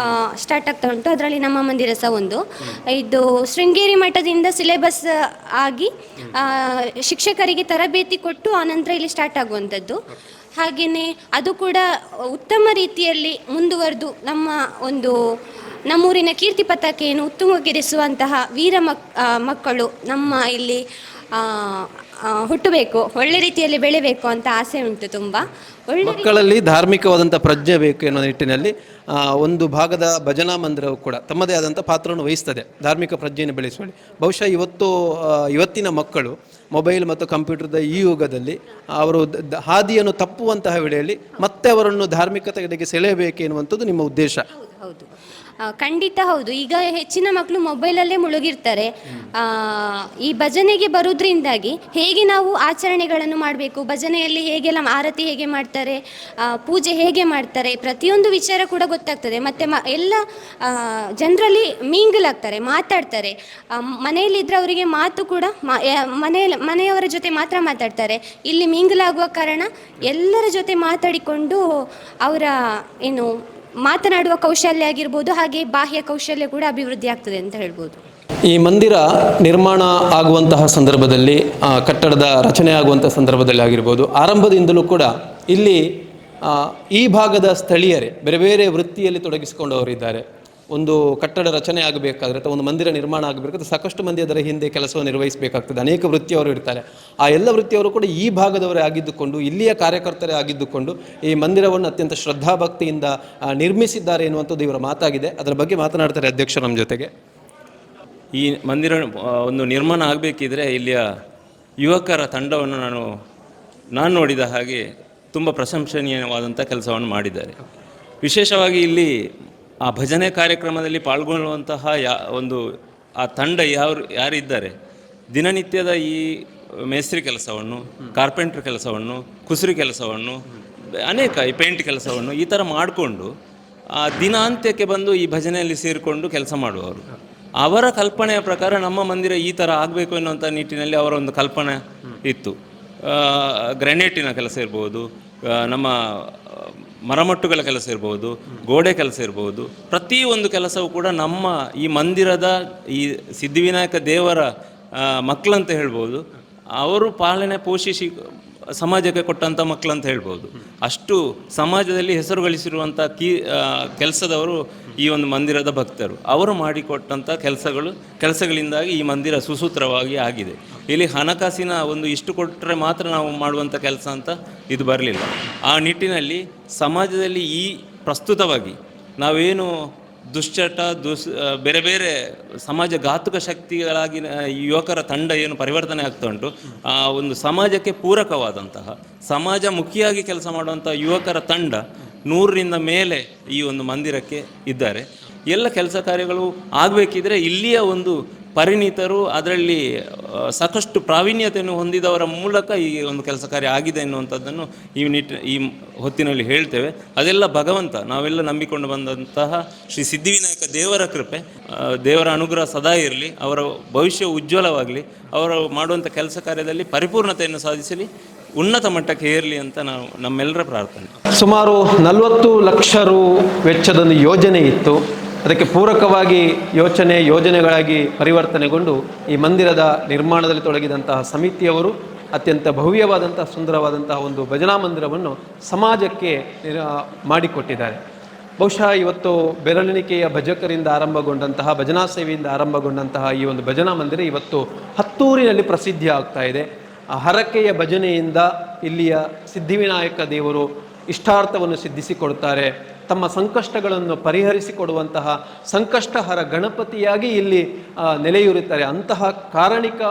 ಸ್ಟಾರ್ಟ್ ಆಗ್ತಾ ಉಂಟು. ಅದರಲ್ಲಿ ನಮ್ಮ ಮಂದಿರ ಸಹ ಒಂದು. ಇದು ಶೃಂಗೇರಿ ಮಠದಿಂದ ಸಿಲೆಬಸ್ ಆಗಿ ಶಿಕ್ಷಕರಿಗೆ ತರಬೇತಿ ಕೊಟ್ಟು ಆನಂತರ ಇಲ್ಲಿ ಸ್ಟಾರ್ಟ್ ಆಗುವಂಥದ್ದು. ಹಾಗೆಯೇ ಅದು ಕೂಡ ಉತ್ತಮ ರೀತಿಯಲ್ಲಿ ಮುಂದುವರೆದು ನಮ್ಮೂರಿನ ಕೀರ್ತಿ ಪತಾಕೆಯನ್ನು ಉತ್ತುಂಗಕ್ಕೇರಿಸುವಂತಹ ವೀರ ಮಕ್ಕಳು ನಮ್ಮ ಇಲ್ಲಿ ಹುಟ್ಟಬೇಕು, ಒಳ್ಳೆ ರೀತಿಯಲ್ಲಿ ಬೆಳೆಬೇಕು ಅಂತ ಆಸೆ ಉಂಟು. ತುಂಬ ಒಳ್ಳೆ ಮಕ್ಕಳಲ್ಲಿ ಧಾರ್ಮಿಕವಾದಂಥ ಪ್ರಜ್ಞೆ ಬೇಕು ಎನ್ನುವ ನಿಟ್ಟಿನಲ್ಲಿ ಒಂದು ಭಾಗದ ಭಜನಾ ಮಂದಿರವು ಕೂಡ ತಮ್ಮದೇ ಆದಂಥ ಪಾತ್ರವನ್ನು ವಹಿಸ್ತದೆ ಧಾರ್ಮಿಕ ಪ್ರಜ್ಞೆಯನ್ನು ಬೆಳೆಸುವಲ್ಲಿ. ಬಹುಶಃ ಇವತ್ತಿನ ಮಕ್ಕಳು ಮೊಬೈಲ್ ಮತ್ತು ಕಂಪ್ಯೂಟರ್ದ ಈ ಯುಗದಲ್ಲಿ ಅವರು ಹಾದಿಯನ್ನು ತಪ್ಪುವಂತಹ ವೇಳೆಯಲ್ಲಿ ಮತ್ತೆ ಅವರನ್ನು ಧಾರ್ಮಿಕತೆಗೆ ಸೆಳೆಯಬೇಕು ಎನ್ನುವಂಥದ್ದು ನಿಮ್ಮ ಉದ್ದೇಶ? ಹೌದು. ಖಂಡಿತ ಹೌದು. ಈಗ ಹೆಚ್ಚಿನ ಮಕ್ಕಳು ಮೊಬೈಲಲ್ಲೇ ಮುಳುಗಿರ್ತಾರೆ. ಈ ಭಜನೆಗೆ ಬರೋದ್ರಿಂದಾಗಿ ಹೇಗೆ ನಾವು ಆಚರಣೆಗಳನ್ನು ಮಾಡಬೇಕು, ಭಜನೆಯಲ್ಲಿ ಹೇಗೆಲ್ಲ ಆರತಿ ಹೇಗೆ ಮಾಡ್ತಾರೆ, ಪೂಜೆ ಹೇಗೆ ಮಾಡ್ತಾರೆ, ಪ್ರತಿಯೊಂದು ವಿಚಾರ ಕೂಡ ಗೊತ್ತಾಗ್ತದೆ. ಮತ್ತು ಎಲ್ಲ ಜನರಲ್ಲಿ ಮಿಂಗಲ್ ಆಗ್ತಾರೆ, ಮಾತಾಡ್ತಾರೆ. ಮನೆಯಲ್ಲಿದ್ದರೆ ಅವರಿಗೆ ಮಾತು ಕೂಡ ಮನೆಯವರ ಜೊತೆ ಮಾತ್ರ ಮಾತಾಡ್ತಾರೆ. ಇಲ್ಲಿ ಮಿಂಗಲ್ ಆಗುವ ಕಾರಣ ಎಲ್ಲರ ಜೊತೆ ಮಾತಾಡಿಕೊಂಡು ಅವರ ಏನು ಮಾತನಾಡುವ ಕೌಶಲ್ಯ ಆಗಿರ್ಬೋದು, ಹಾಗೆ ಬಾಹ್ಯ ಕೌಶಲ್ಯ ಕೂಡ ಅಭಿವೃದ್ಧಿ ಆಗ್ತದೆ ಅಂತ ಹೇಳ್ಬೋದು. ಈ ಮಂದಿರ ನಿರ್ಮಾಣ ಆಗುವಂತಹ ಸಂದರ್ಭದಲ್ಲಿ, ಕಟ್ಟಡದ ರಚನೆ ಆಗುವಂಥ ಸಂದರ್ಭದಲ್ಲಿ ಆಗಿರ್ಬೋದು, ಆರಂಭದಿಂದಲೂ ಕೂಡ ಇಲ್ಲಿ ಈ ಭಾಗದ ಸ್ಥಳೀಯರೇ ಬೇರೆ ಬೇರೆ ವೃತ್ತಿಯಲ್ಲಿ ತೊಡಗಿಸಿಕೊಂಡವರಿದ್ದಾರೆ. ಒಂದು ಕಟ್ಟಡ ರಚನೆ ಆಗಬೇಕಾದ್ರೆ ಅಥವಾ ಒಂದು ಮಂದಿರ ನಿರ್ಮಾಣ ಆಗಬೇಕಾದ್ರೆ ಸಾಕಷ್ಟು ಮಂದಿ ಅದರ ಹಿಂದೆ ಕೆಲಸವನ್ನು ನಿರ್ವಹಿಸಬೇಕಾಗ್ತದೆ. ಅನೇಕ ವೃತ್ತಿಯವರು ಇರ್ತಾರೆ. ಆ ಎಲ್ಲ ವೃತ್ತಿಯವರು ಕೂಡ ಈ ಭಾಗದವರೇ ಆಗಿದ್ದುಕೊಂಡು, ಇಲ್ಲಿಯ ಕಾರ್ಯಕರ್ತರೇ ಆಗಿದ್ದುಕೊಂಡು ಈ ಮಂದಿರವನ್ನು ಅತ್ಯಂತ ಶ್ರದ್ಧಾಭಕ್ತಿಯಿಂದ ನಿರ್ಮಿಸಿದ್ದಾರೆ ಎನ್ನುವಂಥದ್ದು ಇವರ ಮಾತಾಗಿದೆ. ಅದರ ಬಗ್ಗೆ ಮಾತನಾಡ್ತಾರೆ ಅಧ್ಯಕ್ಷರು ನಮ್ಮ ಜೊತೆಗೆ. ಈ ಮಂದಿರ ಒಂದು ನಿರ್ಮಾಣ ಆಗಬೇಕಿದ್ರೆ ಇಲ್ಲಿಯ ಯುವಕರ ತಂಡವನ್ನು ನಾನು ನೋಡಿದ ಹಾಗೆ ತುಂಬ ಪ್ರಶಂಸನೀಯವಾದಂಥ ಕೆಲಸವನ್ನು ಮಾಡಿದ್ದಾರೆ. ವಿಶೇಷವಾಗಿ ಇಲ್ಲಿ ಆ ಭಜನೆ ಕಾರ್ಯಕ್ರಮದಲ್ಲಿ ಪಾಲ್ಗೊಳ್ಳುವಂತಹ ಆ ತಂಡ ಯಾರಿದ್ದಾರೆ, ದಿನನಿತ್ಯದ ಈ ಮೇಸ್ತ್ರಿ ಕೆಲಸವನ್ನು, ಕಾರ್ಪೆಂಟ್ರ್ ಕೆಲಸವನ್ನು, ಕುಸುರಿ ಕೆಲಸವನ್ನು, ಅನೇಕ ಈ ಪೇಂಟ್ ಕೆಲಸವನ್ನು ಈ ಥರ ಮಾಡಿಕೊಂಡು ದಿನಾಂತ್ಯಕ್ಕೆ ಬಂದು ಈ ಭಜನೆಯಲ್ಲಿ ಸೇರಿಕೊಂಡು ಕೆಲಸ ಮಾಡುವವರು. ಅವರ ಕಲ್ಪನೆಯ ಪ್ರಕಾರ ನಮ್ಮ ಮಂದಿರ ಈ ಥರ ಆಗಬೇಕು ಎನ್ನುವಂಥ ನಿಟ್ಟಿನಲ್ಲಿ ಅವರ ಒಂದು ಕಲ್ಪನೆ ಇತ್ತು. ಗ್ರಾನೈಟಿನ ಕೆಲಸ ಇರ್ಬೋದು, ನಮ್ಮ ಮರಮಟ್ಟುಗಳ ಕೆಲಸ ಇರ್ಬೋದು, ಗೋಡೆ ಕೆಲಸ ಇರ್ಬೋದು, ಪ್ರತಿಯೊಂದು ಕೆಲಸವೂ ಕೂಡ ನಮ್ಮ ಈ ಮಂದಿರದ ಈ ಸಿದ್ಧಿವಿನಾಯಕ ದೇವರ ಮಕ್ಕಳಂತ ಹೇಳ್ಬೋದು. ಅವರು ಪಾಲನೆ ಪೋಷಿಸಿ ಸಮಾಜಕ್ಕೆ ಕೊಟ್ಟಂಥ ಮಕ್ಕಳಂತ ಹೇಳ್ಬೋದು. ಅಷ್ಟು ಸಮಾಜದಲ್ಲಿ ಹೆಸರು ಗಳಿಸಿರುವಂಥ ಕೆಲಸದವರು ಈ ಒಂದು ಮಂದಿರದ ಭಕ್ತರು. ಅವರು ಮಾಡಿಕೊಟ್ಟಂಥ ಕೆಲಸಗಳಿಂದಾಗಿ ಈ ಮಂದಿರ ಸುಸೂತ್ರವಾಗಿ ಆಗಿದೆ. ಇಲ್ಲಿ ಹಣಕಾಸಿನ ಇಷ್ಟು ಕೊಟ್ಟರೆ ಮಾತ್ರ ನಾವು ಮಾಡುವಂಥ ಕೆಲಸ ಅಂತ ಇದು ಬರಲಿಲ್ಲ. ಆ ನಿಟ್ಟಿನಲ್ಲಿ ಸಮಾಜದಲ್ಲಿ ಈ ಪ್ರಸ್ತುತವಾಗಿ ನಾವೇನು ದುಶ್ಚಟ ಬೇರೆ ಬೇರೆ ಸಮಾಜ ಘಾತುಕ ಶಕ್ತಿಗಳಾಗಿ ಯುವಕರ ತಂಡ ಏನು ಪರಿವರ್ತನೆ ಆಗ್ತಾ ಉಂಟು, ಆ ಒಂದು ಸಮಾಜಕ್ಕೆ ಪೂರಕವಾದಂತಹ ಸಮಾಜಮುಖಿಯಾಗಿ ಕೆಲಸ ಮಾಡುವಂಥ ಯುವಕರ ತಂಡ 100ರಿಂದ ಮೇಲೆ ಈ ಒಂದು ಮಂದಿರಕ್ಕೆ ಇದ್ದಾರೆ. ಎಲ್ಲ ಕೆಲಸ ಕಾರ್ಯಗಳು ಆಗಬೇಕಿದ್ರೆ ಇಲ್ಲಿಯ ಒಂದು ಪರಿಣಿತರು, ಅದರಲ್ಲಿ ಸಾಕಷ್ಟು ಪ್ರಾವೀಣ್ಯತೆಯನ್ನು ಹೊಂದಿದವರ ಮೂಲಕ ಈ ಒಂದು ಕೆಲಸ ಕಾರ್ಯ ಆಗಿದೆ ಎನ್ನುವಂಥದ್ದನ್ನು ಈ ಹೊತ್ತಿನಲ್ಲಿ ಹೇಳ್ತೇವೆ. ಅದೆಲ್ಲ ಭಗವಂತ, ನಾವೆಲ್ಲ ನಂಬಿಕೊಂಡು ಬಂದಂತಹ ಶ್ರೀ ಸಿದ್ಧಿವಿನಾಯಕ ದೇವರ ಕೃಪೆ, ದೇವರ ಅನುಗ್ರಹ ಸದಾ ಇರಲಿ, ಅವರ ಭವಿಷ್ಯ ಉಜ್ವಲವಾಗಲಿ, ಅವರು ಮಾಡುವಂಥ ಕೆಲಸ ಕಾರ್ಯದಲ್ಲಿ ಪರಿಪೂರ್ಣತೆಯನ್ನು ಸಾಧಿಸಲಿ, ಉನ್ನತ ಮಟ್ಟಕ್ಕೆ ಏರಲಿ ಅಂತ ನಾವು ನಮ್ಮೆಲ್ಲರ ಪ್ರಾರ್ಥನೆ. ಸುಮಾರು 40 ಲಕ್ಷ ರು ವೆಚ್ಚದೊಂದು ಯೋಜನೆ ಇತ್ತು. ಅದಕ್ಕೆ ಪೂರಕವಾಗಿ ಯೋಜನೆಗಳಾಗಿ ಪರಿವರ್ತನೆಗೊಂಡು ಈ ಮಂದಿರದ ನಿರ್ಮಾಣದಲ್ಲಿ ತೊಡಗಿದಂತಹ ಸಮಿತಿಯವರು ಅತ್ಯಂತ ಭವ್ಯವಾದಂತಹ ಸುಂದರವಾದಂತಹ ಒಂದು ಭಜನಾ ಮಂದಿರವನ್ನು ಸಮಾಜಕ್ಕೆ ಮಾಡಿಕೊಟ್ಟಿದ್ದಾರೆ. ಬಹುಶಃ ಇವತ್ತು ಬೆರಳೆಣಿಕೆಯ ಭಜಕರಿಂದ ಆರಂಭಗೊಂಡಂತಹ, ಭಜನಾ ಸೇವೆಯಿಂದ ಆರಂಭಗೊಂಡಂತಹ ಈ ಒಂದು ಭಜನಾ ಮಂದಿರ ಇವತ್ತು ಹತ್ತೂರಿನಲ್ಲಿ ಪ್ರಸಿದ್ಧಿ ಆಗ್ತಾ ಇದೆ. ಹರಕೆಯ ಭಜನೆಯಿಂದ ಇಲ್ಲಿಯ ಸಿದ್ಧಿವಿನಾಯಕ ದೇವರು ಇಷ್ಟಾರ್ಥವನ್ನು ಸಿದ್ಧಿಸಿಕೊಡ್ತಾರೆ. ತಮ್ಮ ಸಂಕಷ್ಟಗಳನ್ನು ಪರಿಹರಿಸಿಕೊಡುವಂತಹ ಸಂಕಷ್ಟಹರ ಗಣಪತಿಯಾಗಿ ಇಲ್ಲಿ ನೆಲೆಯೂರುತ್ತಾರೆ. ಅಂತಹ ಕಾರಣಿಕ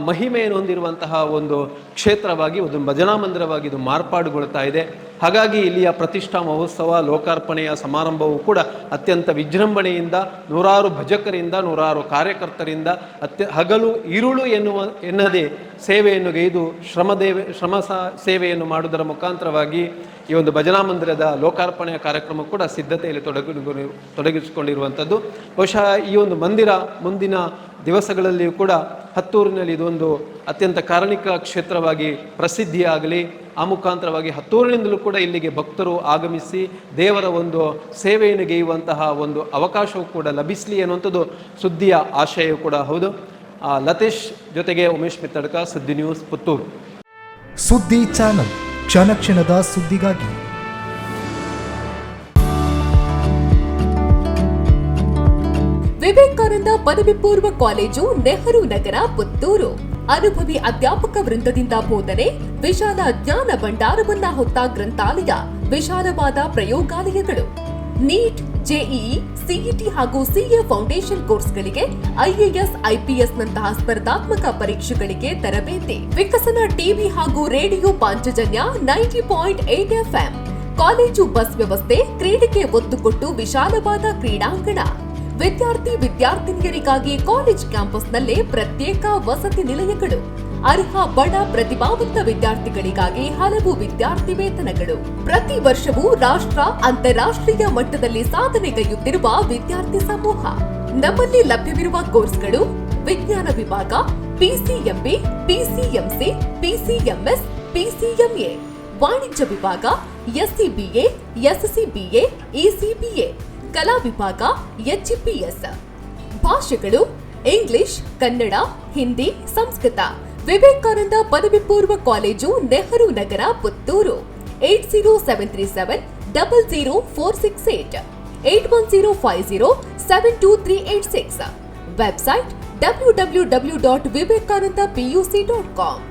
ಮಹಿಮೆಯನ್ನು ಹೊಂದಿರುವಂತಹ ಒಂದು ಕ್ಷೇತ್ರವಾಗಿ, ಒಂದು ಭಜನಾ ಮಂದಿರವಾಗಿ ಇದು ಮಾರ್ಪಾಡುಗೊಳ್ತಾ ಇದೆ. ಹಾಗಾಗಿ ಇಲ್ಲಿಯ ಪ್ರತಿಷ್ಠಾ ಮಹೋತ್ಸವ ಲೋಕಾರ್ಪಣೆಯ ಸಮಾರಂಭವೂ ಕೂಡ ಅತ್ಯಂತ ವಿಜೃಂಭಣೆಯಿಂದ, ನೂರಾರು ಭಜಕರಿಂದ, ನೂರಾರು ಕಾರ್ಯಕರ್ತರಿಂದ ಹಗಲು ಇರುಳು ಎನ್ನದೇ ಸೇವೆಯನ್ನು ಗೈದು ಶ್ರಮ ಸೇವೆಯನ್ನು ಮಾಡುವುದರ ಮುಖಾಂತರವಾಗಿ ಈ ಒಂದು ಭಜನಾ ಮಂದಿರದ ಲೋಕಾರ್ಪಣೆಯ ಕಾರ್ಯಕ್ರಮ ಕೂಡ ಸಿದ್ಧತೆಯಲ್ಲಿ ತೊಡಗಿಸಿಕೊಂಡಿರುವಂಥದ್ದು. ಬಹುಶಃ ಈ ಒಂದು ಮಂದಿರ ಮುಂದಿನ ದಿವಸಗಳಲ್ಲಿಯೂ ಕೂಡ ಹತ್ತೂರಿನಲ್ಲಿ ಇದೊಂದು ಅತ್ಯಂತ ಕಾರಣಿಕ ಕ್ಷೇತ್ರವಾಗಿ ಪ್ರಸಿದ್ಧಿಯಾಗಲಿ, ಆ ಮುಖಾಂತರವಾಗಿ ಹತ್ತೂರಿನಿಂದಲೂ ಕೂಡ ಇಲ್ಲಿಗೆ ಭಕ್ತರು ಆಗಮಿಸಿ ದೇವರ ಒಂದು ಸೇವೆಯನ್ನು ಗೈಯುವಂತಹ ಒಂದು ಅವಕಾಶವೂ ಕೂಡ ಲಭಿಸಲಿ ಅನ್ನುವಂಥದ್ದು ಸುದ್ದಿಯ ಆಶಯವೂ ಕೂಡ ಹೌದು. ಲತೇಶ್ ಜೊತೆಗೆ ಉಮೇಶ್ ಮಿತ್ತಡ್ಕ, ಸುದ್ದಿ ನ್ಯೂಸ್, ಪುತ್ತೂರು. ಸುದ್ದಿ ಚಾನಲ್, ಕ್ಷಣ ಕ್ಷಣದ ಸುದ್ದಿಗಾಗಿ. ವಿವೇಕಾನಂದ ಪದವಿ ಪೂರ್ವ ಕಾಲೇಜು, ನೆಹರು ನಗರ, ಪುತ್ತೂರು. ಅನುಭವಿ ಅಧ್ಯಾಪಕ ವೃಂದದಿಂದ ಬೋಧನೆ, ವಿಶಾಲ ಜ್ಞಾನ ಭಂಡಾರವನ್ನ ಹೊತ್ತ ಗ್ರಂಥಾಲಯ, ವಿಶಾಲವಾದ ಪ್ರಯೋಗಾಲಯಗಳು. ನೀಟ್, ಜೆಇಇ, ಸಿಇಟಿ ಹಾಗೂ ಸಿಎ ಫೌಂಡೇಶನ್ ಕೋರ್ಸ್ಗಳಿಗೆ, ಐಎಎಸ್, ಐಪಿಎಸ್ ನಂತಹ ಸ್ಪರ್ಧಾತ್ಮಕ ಪರೀಕ್ಷೆಗಳಿಗೆ ತರಬೇತಿ. ವಿಕಸನ ಟಿವಿ ಹಾಗೂ radio Panchajanya 90.8 FM, college bus ವ್ಯವಸ್ಥೆ, ಕ್ರೀಡೆಗೆ ಒತ್ತು ಕೊಟ್ಟು ವಿಶಾಲವಾದ ಕ್ರೀಡಾಂಗಣ, ವಿದ್ಯಾರ್ಥಿನಿಯರಿಗಾಗಿ ಕಾಲೇಜ್ ಕ್ಯಾಂಪಸ್ನಲ್ಲೇ ಪ್ರತ್ಯೇಕ ವಸತಿ ನಿಲಯಗಳು, ಅರ್ಹ ಬಡ ಪ್ರತಿಭಾವಂತ ವಿದ್ಯಾರ್ಥಿಗಳಿಗಾಗಿ ಹಲವು ವಿದ್ಯಾರ್ಥಿ ವೇತನಗಳು, ಪ್ರತಿ ವರ್ಷವೂ ರಾಷ್ಟ್ರ ಅಂತಾರಾಷ್ಟ್ರೀಯ ಮಟ್ಟದಲ್ಲಿ ಸಾಧನೆಗೈಯುತ್ತಿರುವ ವಿದ್ಯಾರ್ಥಿ ಸಮೂಹ. ನಮ್ಮಲ್ಲಿ ಲಭ್ಯವಿರುವ ಕೋರ್ಸ್ಗಳು: ವಿಜ್ಞಾನ ವಿಭಾಗ, ಪಿಸಿಎಂಬಿ, ಪಿಸಿಎಂಸಿ, ಪಿಸಿಎಂಎಸ್, ಪಿಸಿಎಂಎ, ವಾಣಿಜ್ಯ ವಿಭಾಗ, ಎಸ್ಸಿಬಿಎ, ಎಸ್ಸಿಬಿಎ, ಇಸಿಬಿಎ, ಕಲಾ ವಿಭಾಗ, ಎಚ್ಇಪಿಎಸ್. ಭಾಷೆಗಳು: ಇಂಗ್ಲಿಷ್, ಕನ್ನಡ, ಹಿಂದಿ, ಸಂಸ್ಕೃತ. ವಿವೇಕಾನಂದ ಪದವಿ ಪೂರ್ವ college, Nehru Nagar, Puttur. 80737 00468 81050 72386. Website www.vivekanandapuc.com.